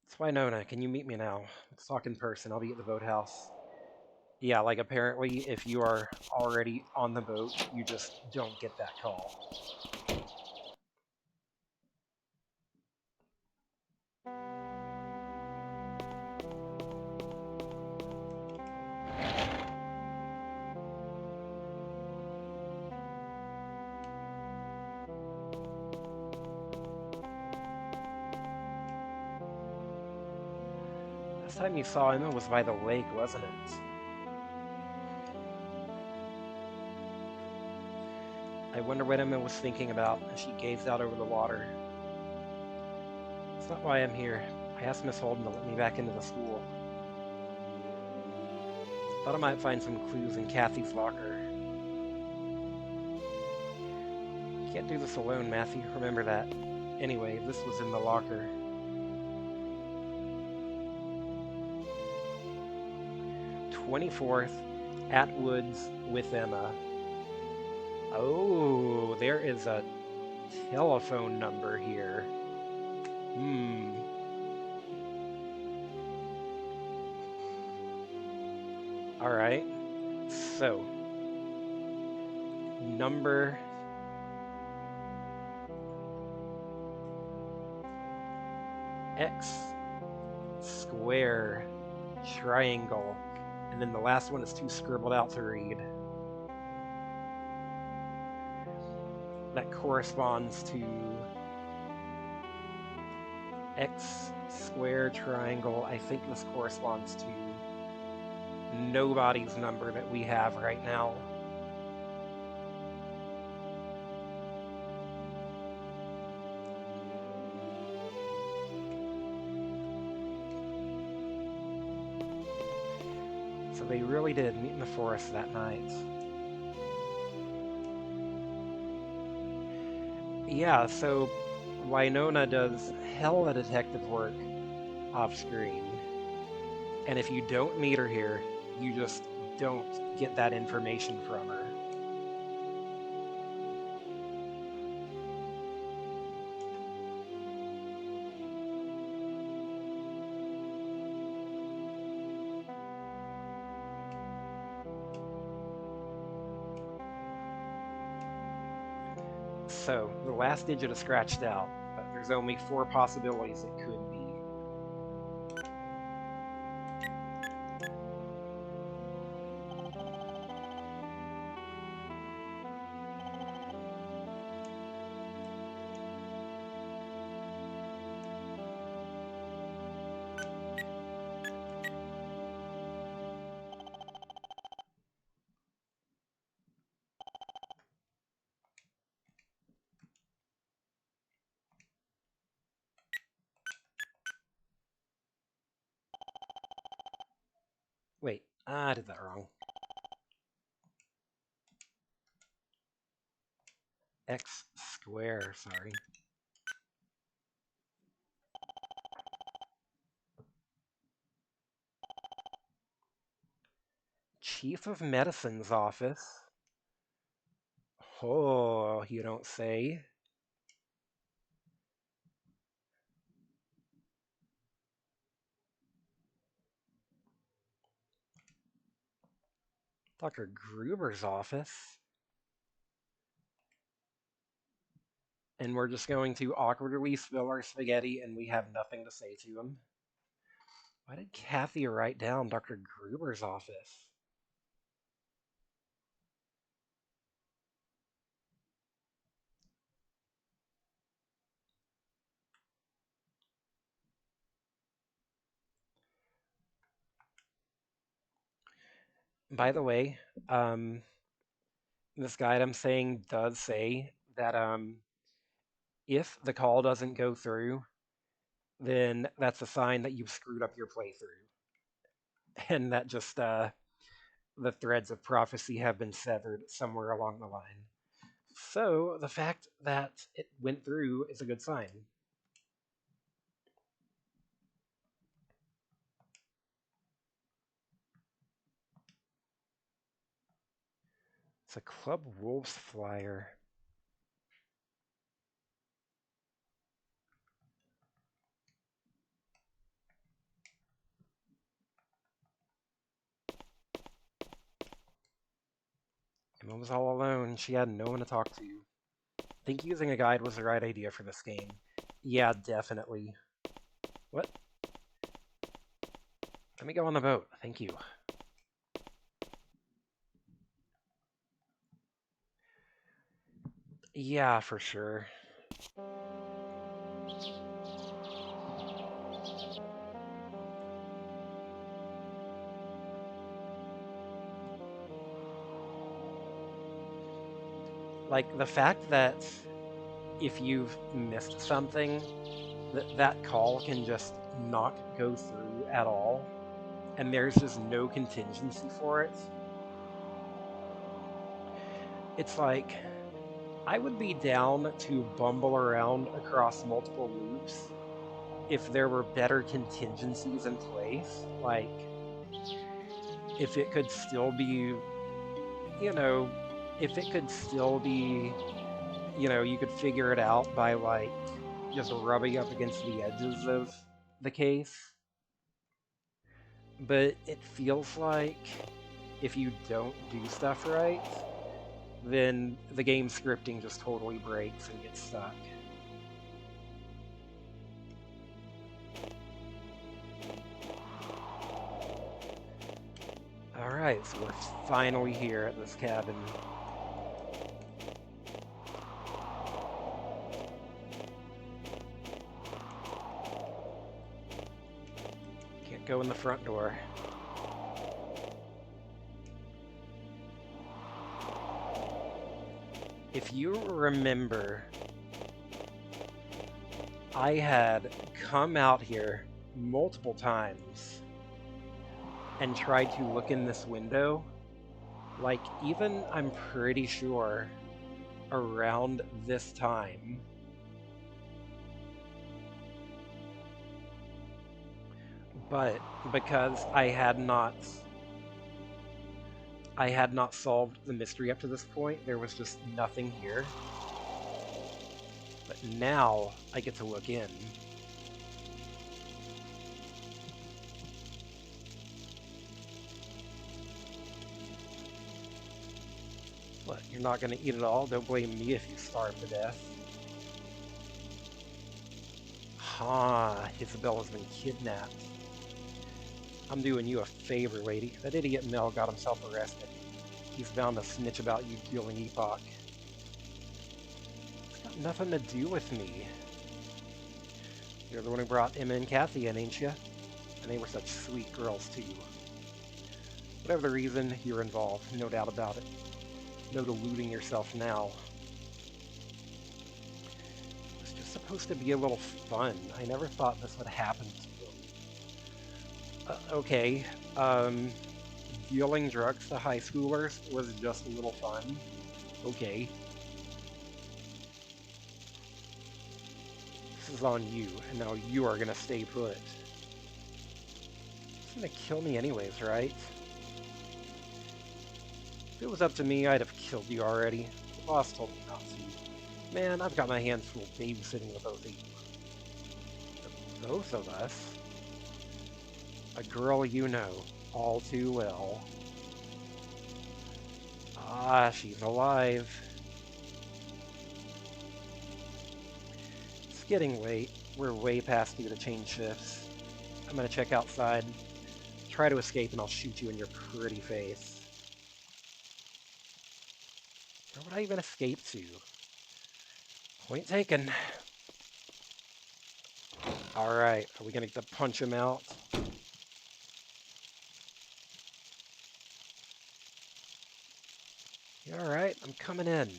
It's Winona. Can you meet me now? Let's talk in person. I'll be at the boathouse. Yeah, like, apparently, if you are already on the boat, you just don't get that call. Last time you saw Emma was by the lake, wasn't it? I wonder what Emma was thinking about as she gazed out over the water. That's not why I'm here. I asked Miss Holden to let me back into the school. Thought I might find some clues in Kathy's locker. Can't do this alone, Matthew. Remember that. Anyway, this was in the locker. "24th, at Woods with Emma." Oh, there is a telephone number here. Alright. So, number X square triangle. And then the last one is too scribbled out to read. That corresponds to X square triangle. I think this corresponds to nobody's number that we have right now. So they really did meet in the forest that night. Yeah, so Winona does hella detective work off screen. And if you don't meet her here, you just don't get that information from her. So, the last digit is scratched out, but there's only 4 possibilities it could be. Ah, I did that wrong. X square, sorry. Chief of Medicine's office. Oh, you don't say. Dr. Gruber's office. And we're just going to awkwardly spill our spaghetti and we have nothing to say to him. Why did Kathy write down Dr. Gruber's office? By the way, this guide I'm saying does say that if the call doesn't go through, then that's a sign that you've screwed up your playthrough. And that just the threads of prophecy have been severed somewhere along the line. So the fact that it went through is a good sign. It's a Club Wolves flyer. Emma was all alone. She had no one to talk to. I think using a guide was the right idea for this game. Yeah, definitely. What? Let me go on the boat. Thank you. Yeah, for sure. Like, the fact that if you've missed something, that call can just not go through at all, and there's just no contingency for it. It's like, I would be down to bumble around across multiple loops if there were better contingencies in place. Like, if it could still be, you know, if it could still be, you could figure it out by, like, just rubbing up against the edges of the case. But it feels like if you don't do stuff right, then the game scripting just totally breaks and gets stuck. Alright, so we're finally here at this cabin. Can't go in the front door. If you remember, I had come out here multiple times and tried to look in this window. Like, even, I'm pretty sure, around this time. But because I had not solved the mystery up to this point, there was just nothing here. But now I get to look in. What, you're not gonna eat it all? Don't blame me if you starve to death. Ha, Isabella's been kidnapped. I'm doing you a favor, lady. That idiot Mel got himself arrested. He's bound to snitch about you killing Epoch. It's got nothing to do with me. You're the one who brought Emma and Kathy in, ain't you? And they were such sweet girls, too. Whatever the reason, you're involved, no doubt about it. No deluding yourself now. It was just supposed to be a little fun. I never thought this would happen to them. Okay, dealing drugs to high schoolers was just a little fun. Okay. This is on you, and now you are gonna stay put. It's gonna kill me anyways, right? If it was up to me, I'd have killed you already. The boss told me not to. Man, I've got my hands full babysitting with both of you. The both of us? A girl you know all too well. Ah, she's alive. It's getting late. We're way past due to change shifts. I'm gonna check outside. Try to escape and I'll shoot you in your pretty face. Where would I even escape to? Point taken. Alright, are we gonna get to punch him out? Alright, I'm coming in.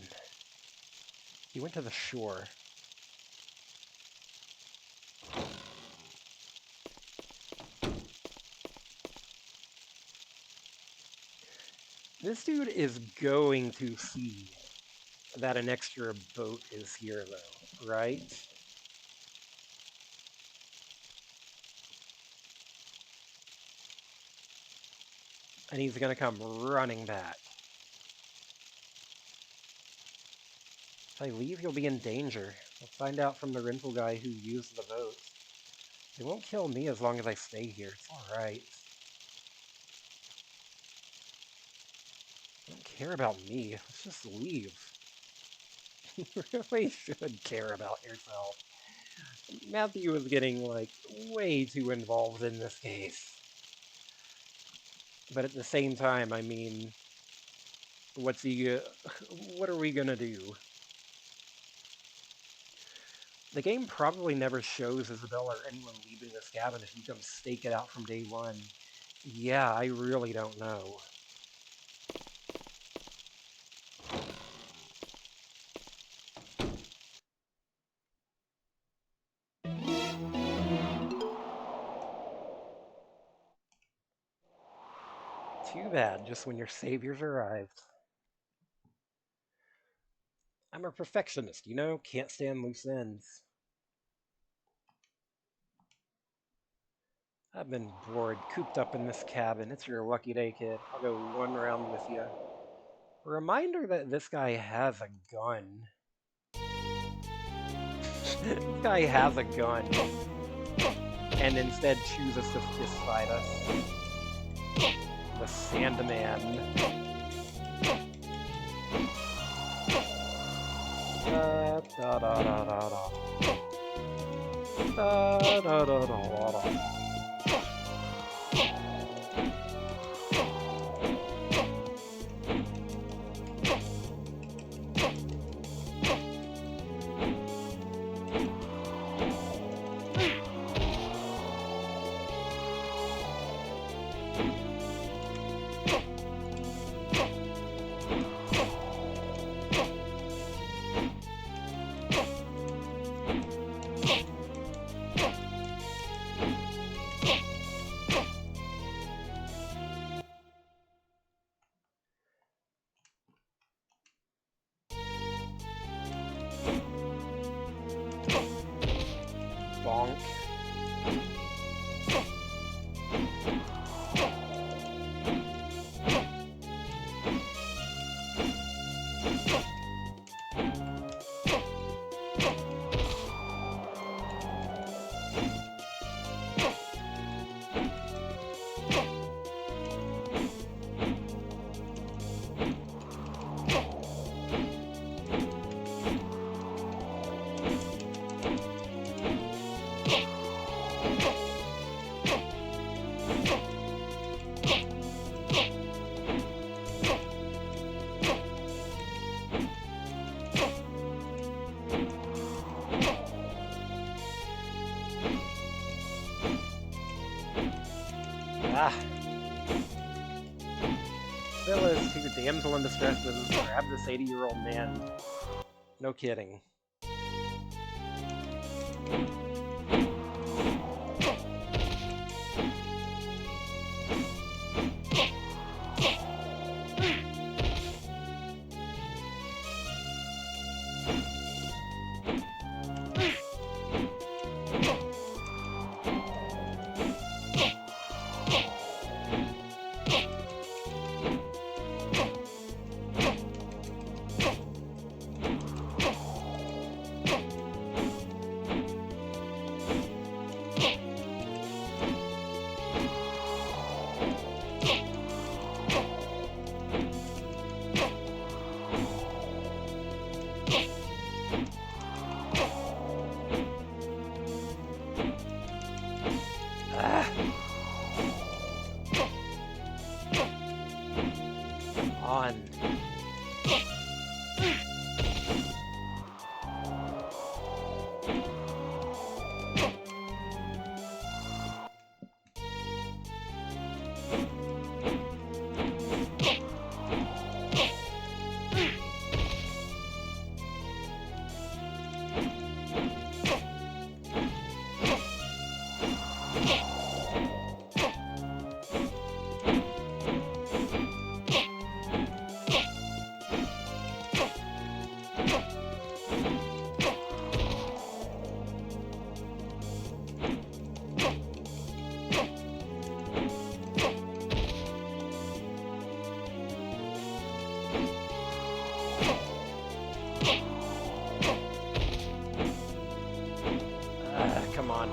He went to the shore. This dude is going to see that an extra boat is here, though, right? And he's gonna come running back. If I leave, you'll be in danger. We'll find out from the rental guy who used the boat. They won't kill me as long as I stay here. It's alright. They don't care about me. Let's just leave. You really should care about yourself. Matthew is getting, like, way too involved in this case. But at the same time, I mean, what are we gonna do? The game probably never shows Isabel or anyone leaving this cabin if you come stake it out from day one. Yeah, I really don't know. Too bad, just when your saviors arrived. I'm a perfectionist, you know? Can't stand loose ends. I've been bored, cooped up in this cabin. It's your lucky day, kid. I'll go one round with you. A reminder that this guy has a gun. This guy has a gun. And instead chooses to fistfight us. The Sandman. Da da da da da da. Da da da da da. Bonk. Ah. Phyllis, who's a damsel in distress, doesn't grab this 80-year-old man. No kidding. Come on.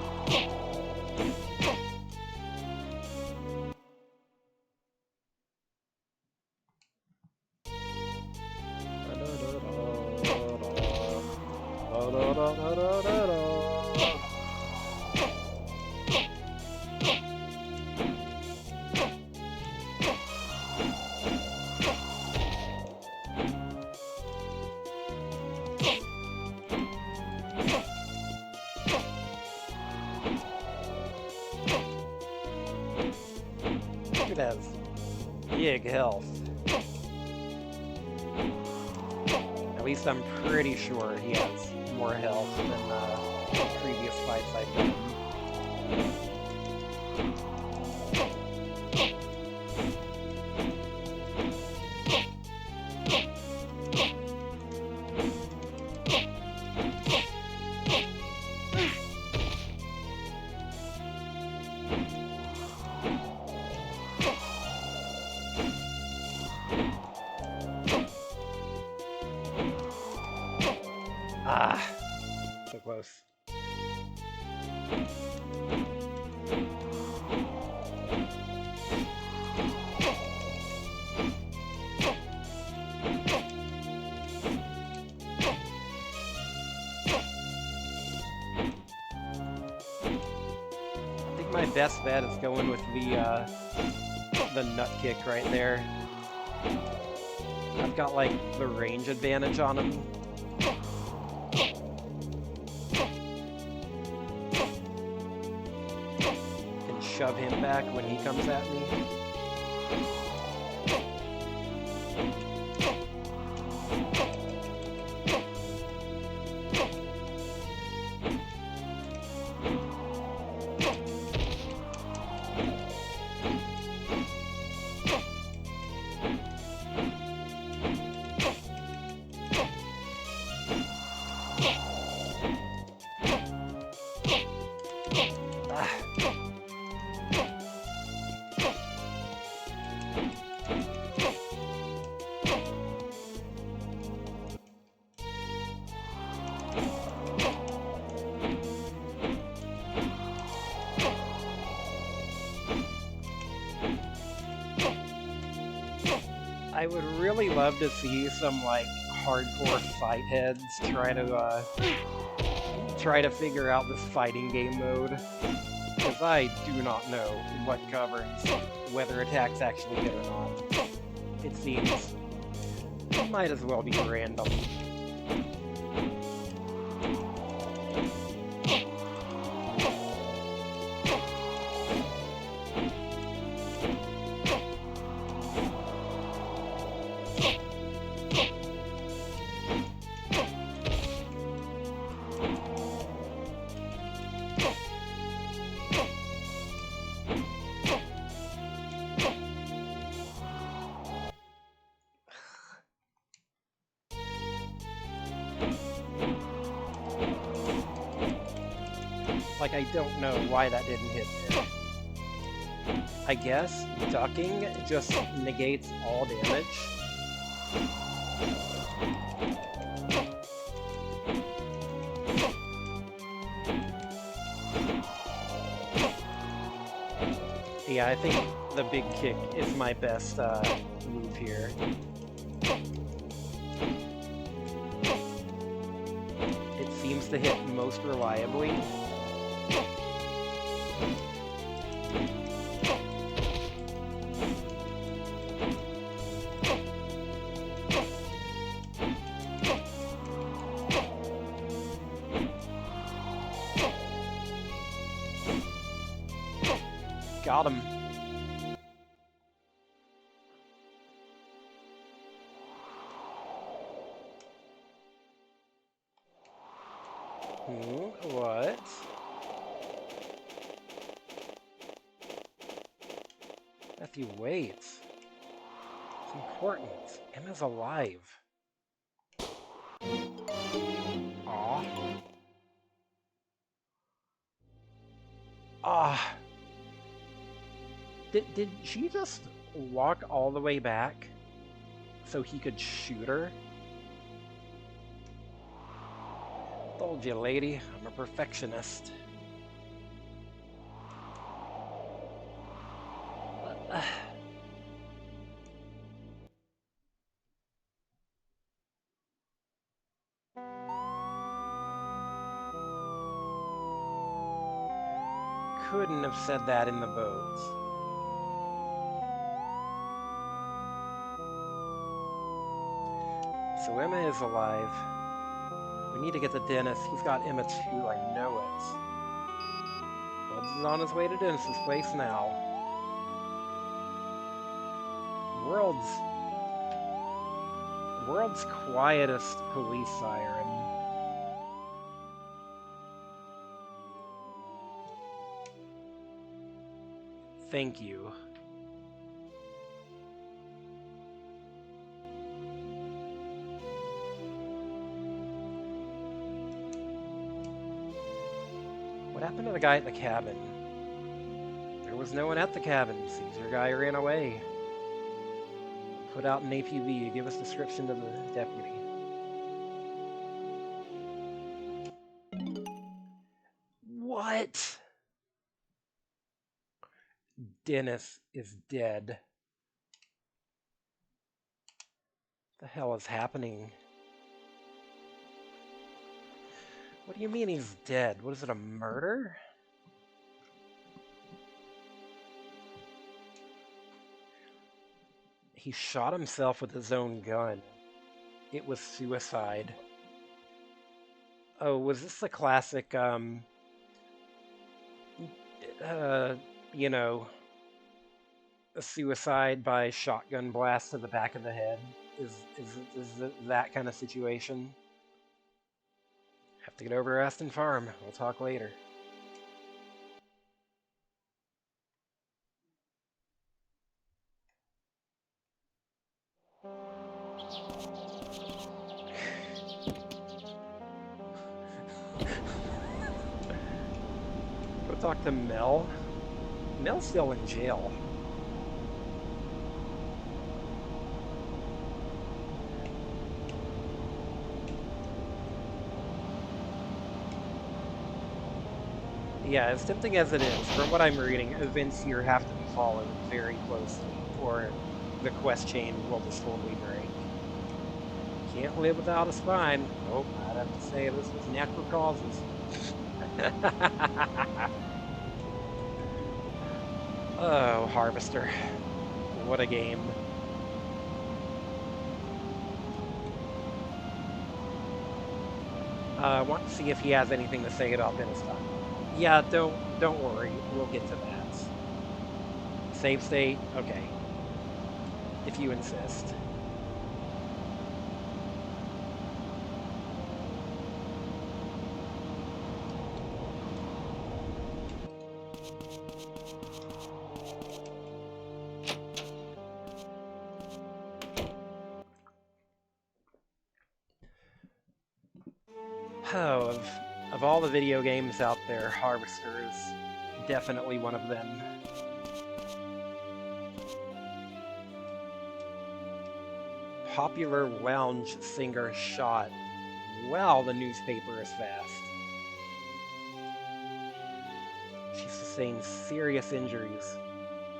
Look at that big health. At least I'm pretty sure he has more health than the previous fights I've done. Ah, so close. I think my best bet is going with the nut kick right there. I've got like the range advantage on him. Can shove him back when he comes at me. I would really love to see some like hardcore fight heads try to figure out this fighting game mode, because I do not know what governs whether attacks actually hit or not. It seems it might as well be random. Like, I don't know why that didn't hit there. I guess ducking just negates all damage. Yeah, I think the big kick is my best move here. It seems to hit most reliably. Got him. What? Matthew, wait. It's important. Emma's alive. Aw. Ah. Did she just walk all the way back so he could shoot her? Told you, lady. I'm a perfectionist. Couldn't have said that in the boat. So Emma is alive. We need to get to Dennis. He's got Emma too, I know it. Buds is on his way to Dennis's place now. World's quietest police siren. Thank you. What happened to the guy at the cabin? There was no one at the cabin. Caesar guy ran away. Put out an APB. Give us description to the deputy. What? Dennis is dead. What the hell is happening? What do you mean he's dead? What is it, a murder? He shot himself with his own gun. It was suicide. Oh, was this the classic, you know, a suicide by shotgun blast to the back of the head? Is it that kind of situation? Have to get over to Aston Farm. We'll talk later. Go talk to Mel. Mel's still in jail. Yeah, as tempting as it is, from what I'm reading, events here have to be followed very closely, or the quest chain will just totally break. Can't live without a spine. Nope, I'd have to say this was natural causes. Oh, Harvester. What a game. I want to see if he has anything to say about Dennis time. Yeah, don't worry. We'll get to that. Save state? Okay. If you insist. Oh, of all the video games out there, Harvester is definitely one of them. Popular lounge singer shot. Wow, the newspaper is fast. She sustained serious injuries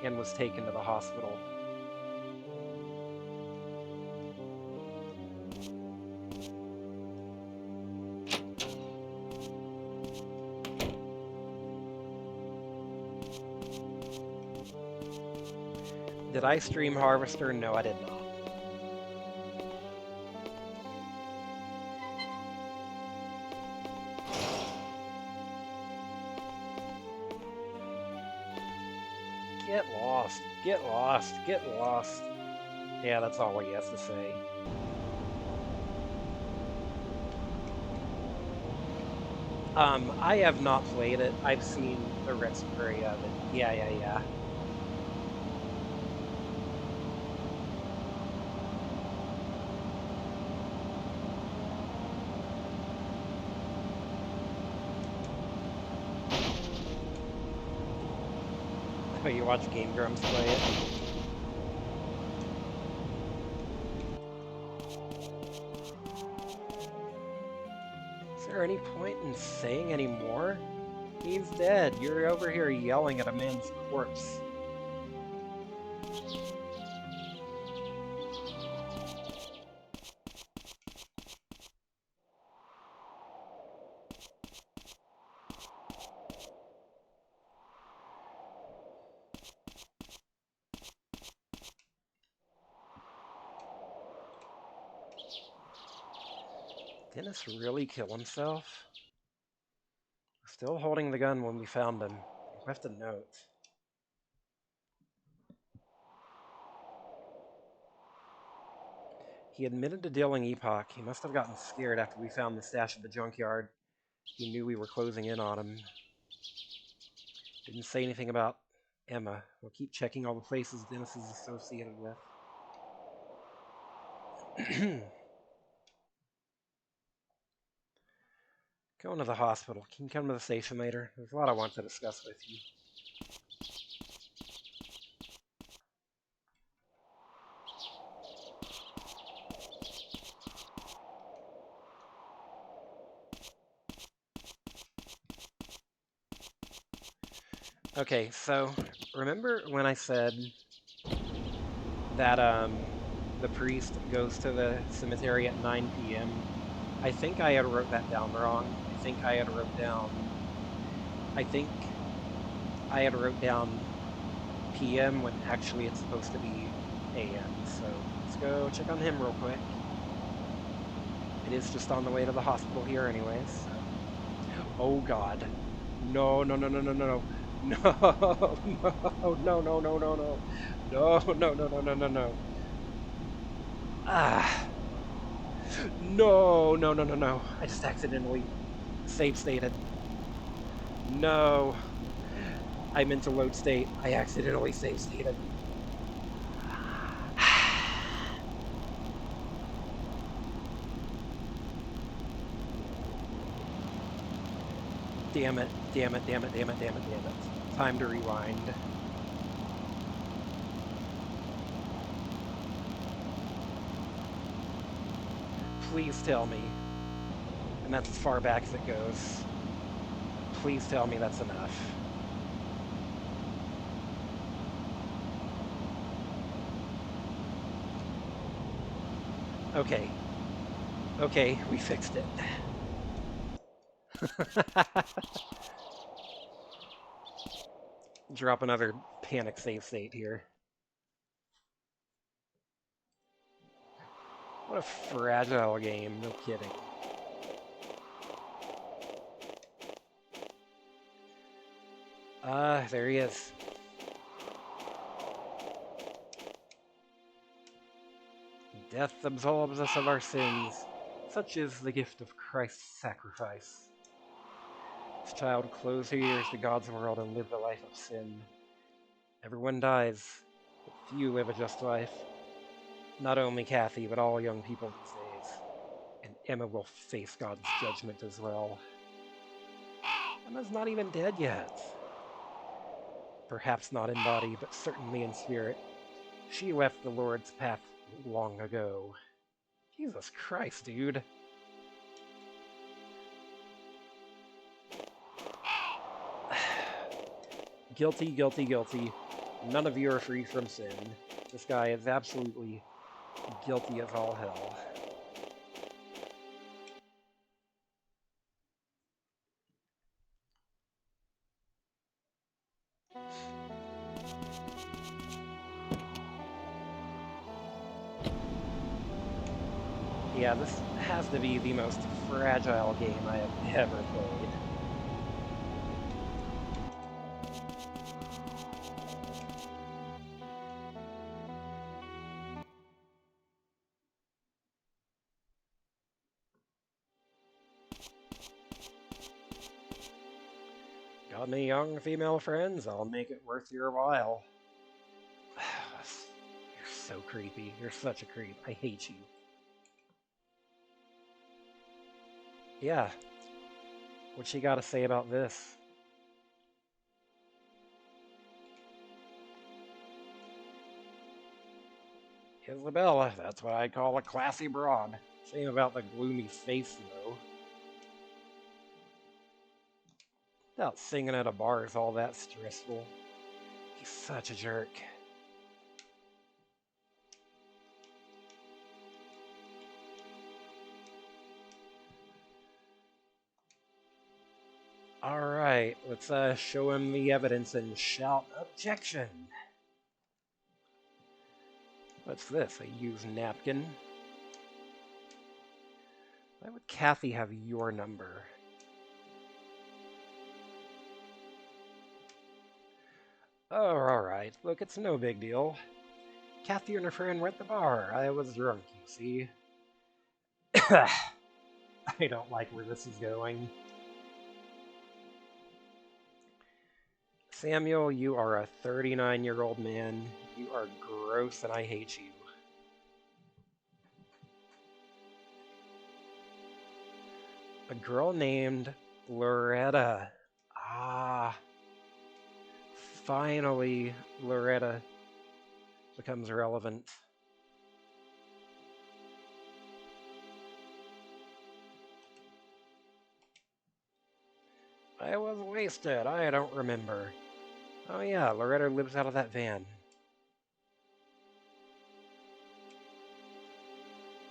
and was taken to the hospital. Did I stream Harvester? No, I did not. Get lost, get lost, get lost. Yeah, that's all he has to say. I have not played it. I've seen the Let's Play of it. Yeah, yeah, yeah. Oh, you watch Game Grumps play it? Is there any point in saying any more? He's dead. You're over here yelling at a man's corpse. Dennis really kill himself? Still holding the gun when we found him. He left a note. He admitted to dealing Epoch. He must have gotten scared after we found the stash at the junkyard. He knew we were closing in on him. Didn't say anything about Emma. We'll keep checking all the places Dennis is associated with. Going to the hospital. Can you come to the station later? There's a lot I want to discuss with you. Okay, so remember when I said that the priest goes to the cemetery at 9 p.m.? I think I had wrote that down wrong. I think I had wrote down PM when actually it's supposed to be AM. So let's go check on him real quick. It is just on the way to the hospital here anyways. So. Oh god. No, no, no, no, no, no, no. No, no, no, no, no, no, no. No, no, no, no, no, no, no. Ah. No, no, no, no, no. I just accidentally save stated. No. I meant to load state. I accidentally save stated. Damn it, damn it, damn it, damn it, damn it, damn it. Time to rewind. Please tell me. And that's as far back as it goes. Please tell me that's enough. Okay. Okay, we fixed it. Drop another panic save state here. What a fragile game, no kidding. There he is. Death absolves us of our sins. Such is the gift of Christ's sacrifice. This child close her ears to God's world and live the life of sin. Everyone dies, but few live a just life. Not only Kathy, but all young people these days. And Emma will face God's judgment as well. Emma's not even dead yet. Perhaps not in body, but certainly in spirit. She left the Lord's path long ago. Jesus Christ, dude. Guilty, guilty, guilty. None of you are free from sin. This guy is absolutely guilty as all hell. Yeah, this has to be the most fragile game I have ever played. Got any young female friends? I'll make it worth your while. You're so creepy. You're such a creep. I hate you. Yeah. What she got to say about this? Isabella, that's what I call a classy broad. Shame about the gloomy face, though. Doubt singing at a bar is all that stressful. He's such a jerk. Alright, let's show him the evidence and shout objection. What's this? A used napkin? Why would Kathy have your number? Oh, alright. Look, it's no big deal. Kathy and her friend were at the bar. I was drunk, you see. I don't like where this is going. Samuel, you are a 39-year-old man. You are gross and I hate you. A girl named Loretta. Ah. Finally, Loretta becomes relevant. I was wasted. I don't remember. Oh yeah, Loretta lives out of that van.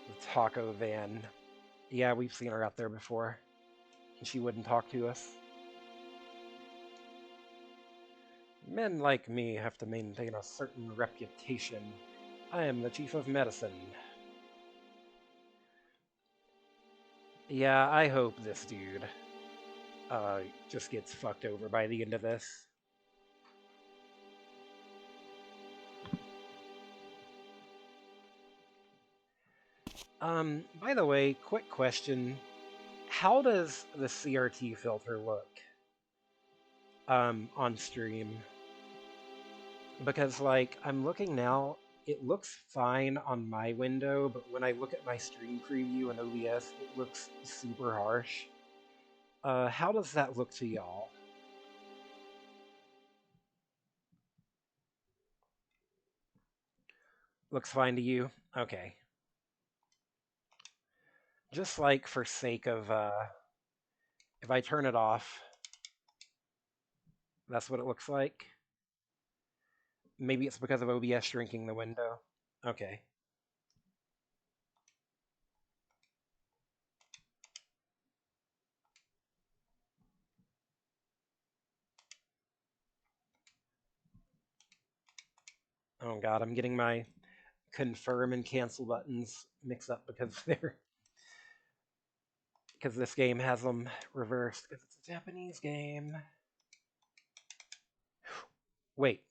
The taco van. Yeah, we've seen her out there before. And she wouldn't talk to us. Men like me have to maintain a certain reputation. I am the chief of medicine. Yeah, I hope this dude just gets fucked over by the end of this. By the way, quick question. How does the CRT filter look on stream? Because, like, I'm looking now, it looks fine on my window, but when I look at my stream preview in OBS, it looks super harsh. How does that look to y'all? Looks fine to you? Okay. Just like for sake of, if I turn it off, that's what it looks like. Maybe it's because of OBS shrinking the window. Okay. Oh god, I'm getting my confirm and cancel buttons mixed up because this game has them reversed because it's a Japanese game. Wait.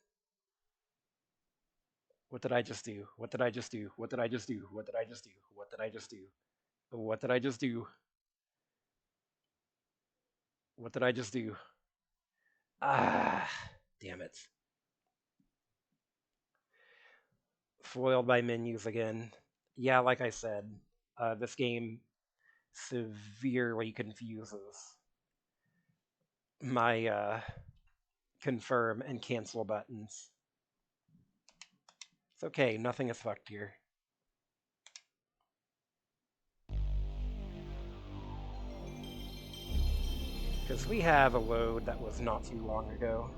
What did I just do? What did I just do? What did I just do? What did I just do? What did I just do? What did I just do? What did I just do? Ah, damn it. Foiled by menus again. Yeah, like I said, this game severely confuses my confirm and cancel buttons. It's okay, nothing is fucked here. Because we have a load that was not too long ago.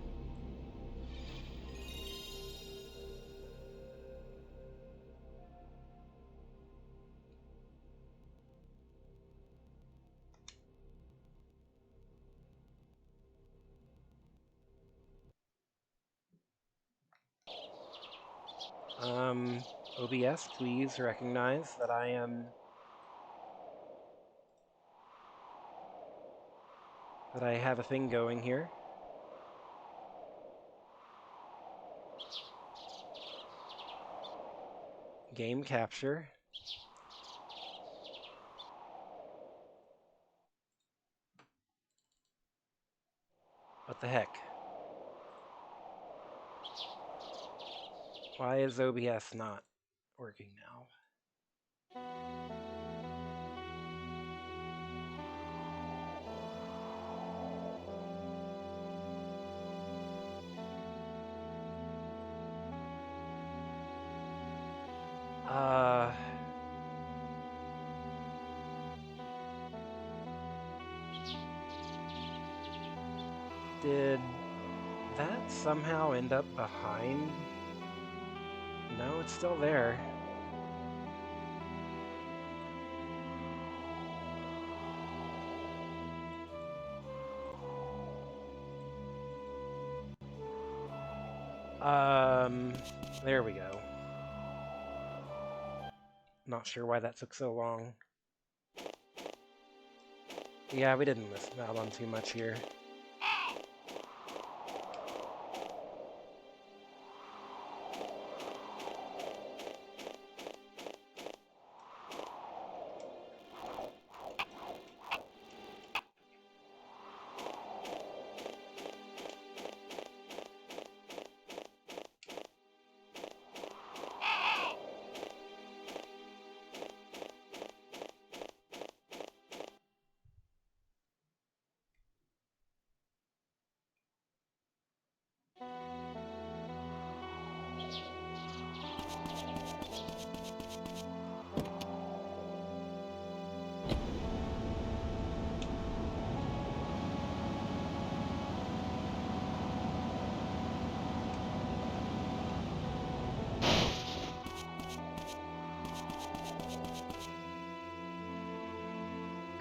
OBS, please recognize that I have a thing going here. Game capture. What the heck? Why is OBS not working now? Did that somehow end up behind? No, it's still there. There we go. Not sure why that took so long. Yeah, we didn't miss out on too much here.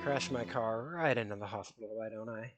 Crash my car right into the hospital, why don't I?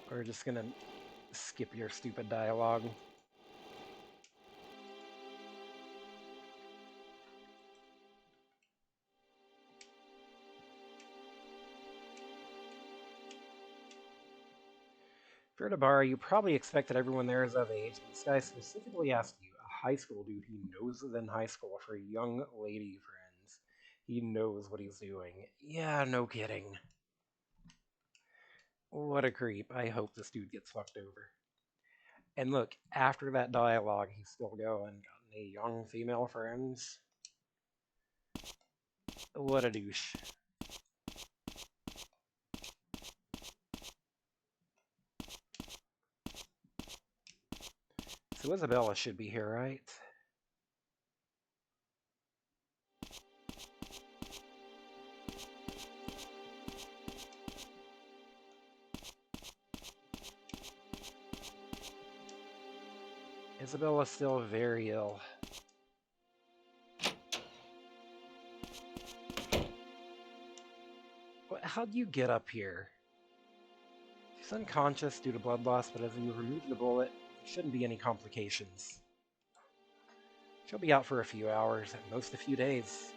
We're just gonna skip your stupid dialogue. If you're at a bar, you probably expect that everyone there is of age, but this guy specifically asked you, a high school dude he knows is in high school, for young lady friends. He knows what he's doing. Yeah, no kidding. What a creep. I hope this dude gets fucked over. And look, after that dialogue, he's still going. Got any young female friends? What a douche. So Isabella should be here, right? Isabella's still very ill. How'd you get up here? She's unconscious due to blood loss, but as you remove the bullet, there shouldn't be any complications. She'll be out for a few hours, at most a few days.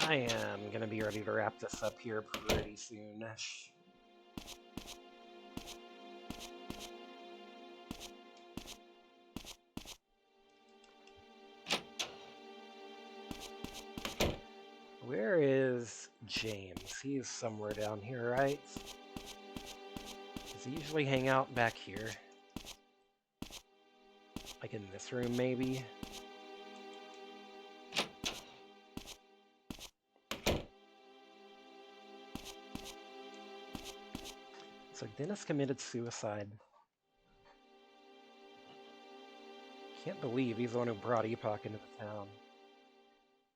I am gonna be ready to wrap this up here pretty soon-ish. Where is James? He's somewhere down here, right? Does he usually hang out back here? Like in this room, maybe? So Dennis committed suicide. Can't believe he's the one who brought Epoch into the town.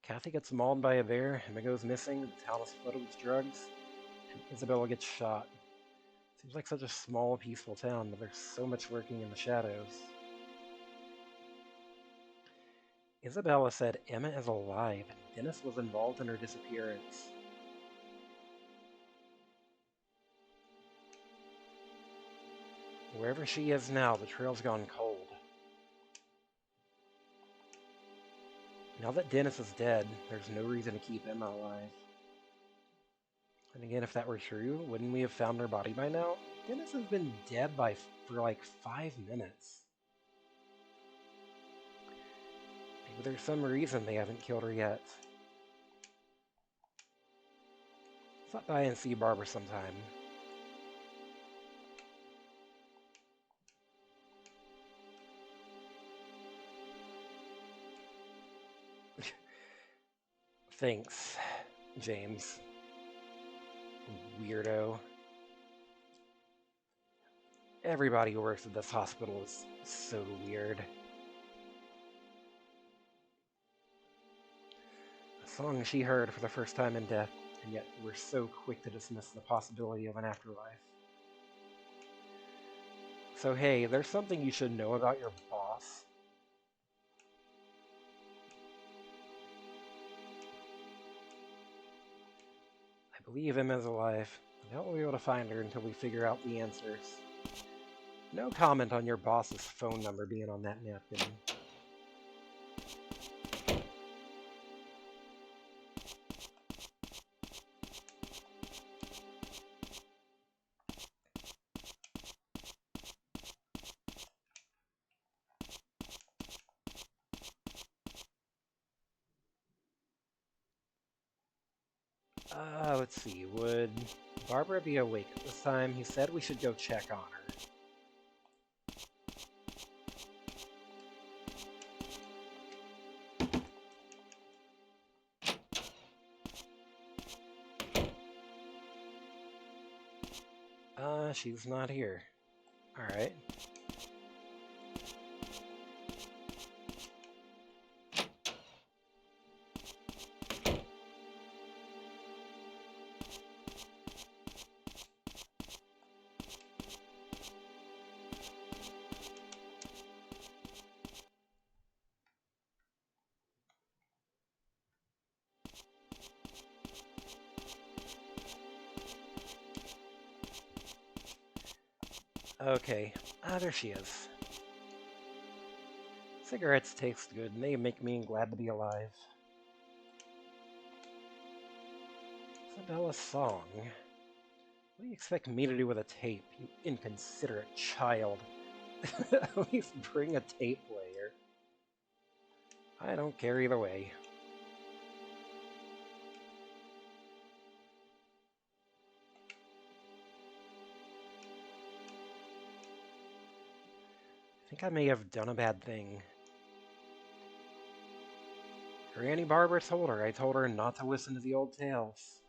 Kathy gets mauled by a bear, Emma goes missing, the town is flooded with drugs, and Isabella gets shot. Seems like such a small, peaceful town, but there's so much lurking in the shadows. Isabella said Emma is alive, and Dennis was involved in her disappearance. Wherever she is now, the trail's gone cold. Now that Dennis is dead, there's no reason to keep Emma alive. And again, if that were true, wouldn't we have found her body by now? Dennis has been dead for like 5 minutes. Maybe there's some reason they haven't killed her yet. Stop by and see Barbara sometime. Thanks, James. Weirdo. Everybody who works at this hospital is so weird. A song she heard for the first time in death, and yet we're so quick to dismiss the possibility of an afterlife. So hey, there's something you should know about your boss. I believe Emma's alive. I won't be able to find her until we figure out the answers. No comment on your boss's phone number being on that napkin. Let's see, would Barbara be awake at this time? He said we should go check on her. She's not here. Alright. Okay, there she is. Cigarettes taste good, and they make me glad to be alive. Isabella's song. What do you expect me to do with a tape, you inconsiderate child? At least bring a tape player. I don't care either way. I think I may have done a bad thing. Granny Barbara told her I told her not to listen to the old tales.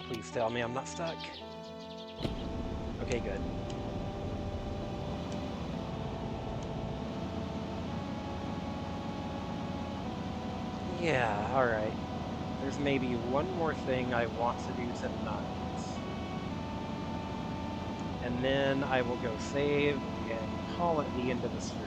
Please tell me I'm not stuck. Okay, good. Yeah, alright. There's maybe one more thing I want to do tonight. And then I will go save and call it the end of the stream.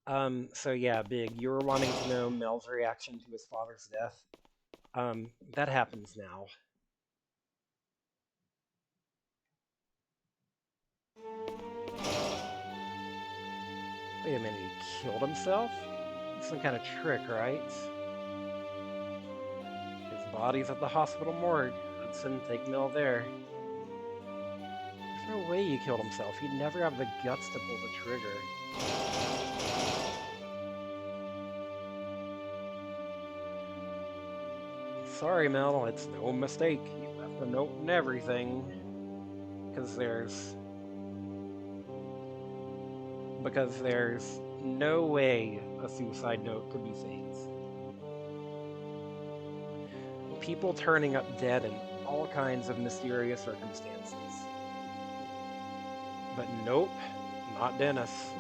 So yeah, Big, you were wanting to know Mel's reaction to his father's death. That happens now. Wait a minute, he killed himself? Some kind of trick, right? His body's at the hospital morgue. Hudson, take Mel there. There's no way he killed himself. He'd never have the guts to pull the trigger. Sorry, Mel, it's no mistake. You left a note and everything. Because there's no way a suicide note could be faked. People turning up dead in all kinds of mysterious circumstances. But nope, not Dennis.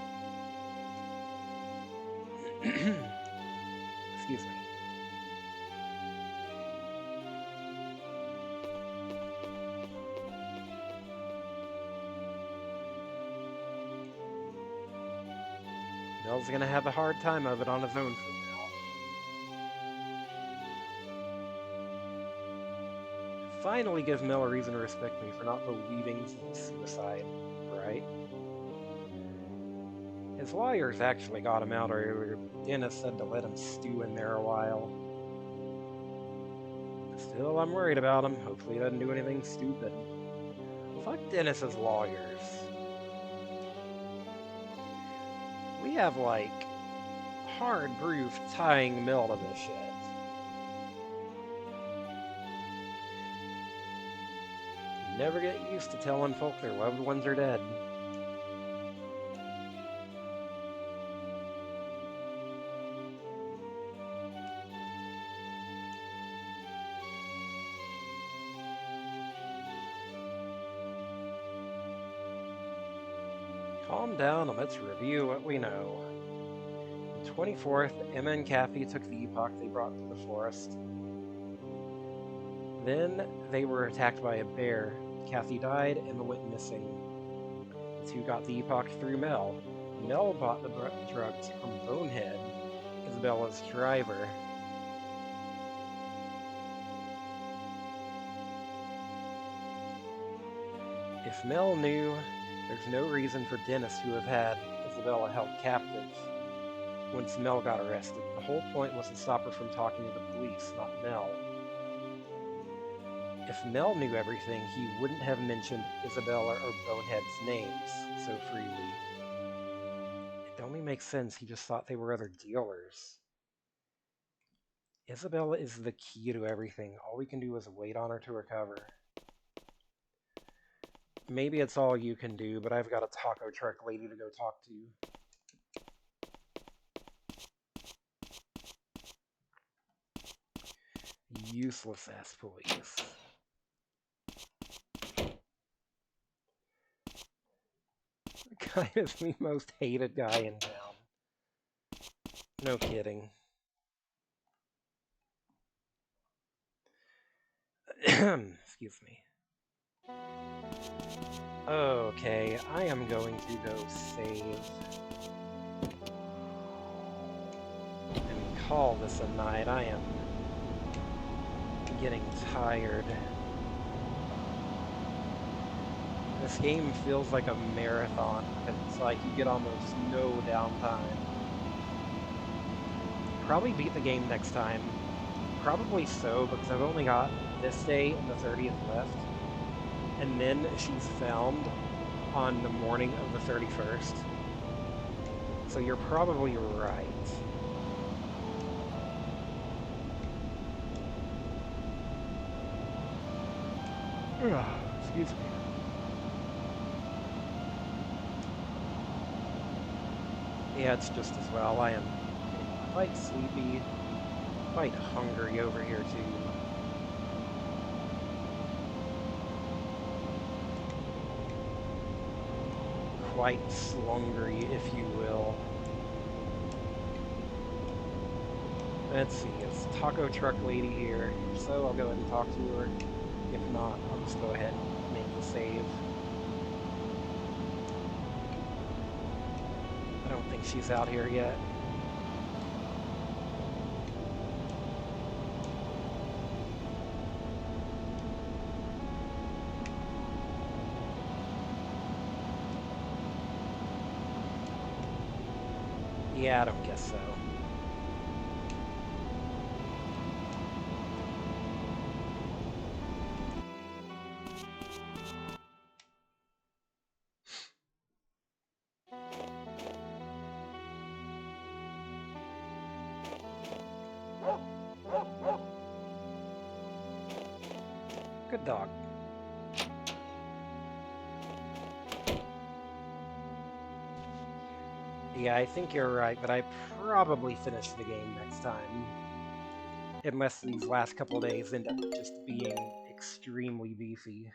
Excuse me. Mel's gonna have a hard time of it on his own from now. Finally give Mel a reason to respect me for not believing he's suicide, right? His lawyers actually got him out earlier. Dennis said to let him stew in there a while. Still, I'm worried about him. Hopefully he doesn't do anything stupid. Fuck Dennis's lawyers. We have, like, hard proof tying Mel to this shit. You never get used to telling folk their loved ones are dead. Calm down and let's review what we know. The 24th, Emma and Kathy took the epoch they brought to the forest. Then they were attacked by a bear. Kathy died, Emma went missing. The two got the epoch through Mel. Mel bought the drugs from Bonehead, Isabella's driver. If Mel knew, there's no reason for Dennis to have had Isabella held captive once Mel got arrested. The whole point was to stop her from talking to the police, not Mel. If Mel knew everything, he wouldn't have mentioned Isabella or Bonehead's names so freely. It only makes sense he just thought they were other dealers. Isabella is the key to everything. All we can do is wait on her to recover. Maybe it's all you can do, but I've got a taco truck lady to go talk to. Useless ass police. The guy is the most hated guy in town. No kidding. Excuse me. Okay, I am going to go save and call this a night. I am getting tired. This game feels like a marathon, because it's like you get almost no downtime. Probably beat the game next time. Probably so, because I've only got this day and the 30th left. And then she's found on the morning of the 31st. So you're probably right. Excuse me. Yeah, it's just as well. I am getting quite sleepy, quite hungry over here too. Quite slungery, if you will. Let's see, is Taco Truck Lady here? If so, I'll go ahead and talk to her. If not, I'll just go ahead and make the save. I don't think she's out here yet. Yeah, I don't guess so. Good dog. Yeah, I think you're right, but I probably finish the game next time. Unless these last couple days end up just being extremely beefy.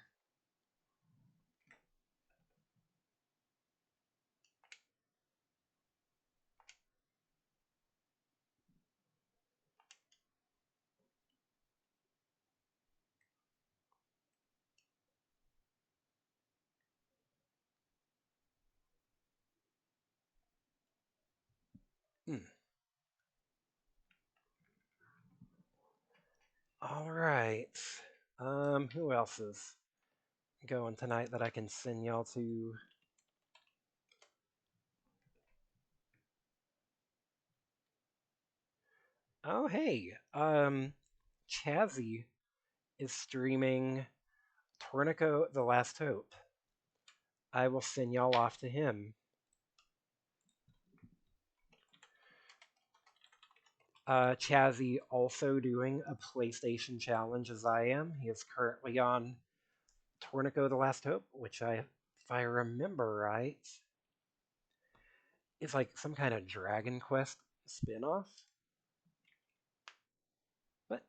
Hmm. All right. Who else is going tonight that I can send y'all to? Oh, hey. Chazzy is streaming Tornico The Last Hope. I will send y'all off to him. Chazzy also doing a PlayStation challenge as I am. He is currently on Tornico The Last Hope, which if I remember right, is like some kind of Dragon Quest spin-off. But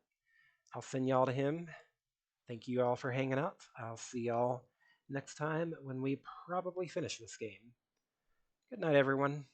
I'll send y'all to him. Thank you all for hanging out. I'll see y'all next time when we probably finish this game. Good night, everyone.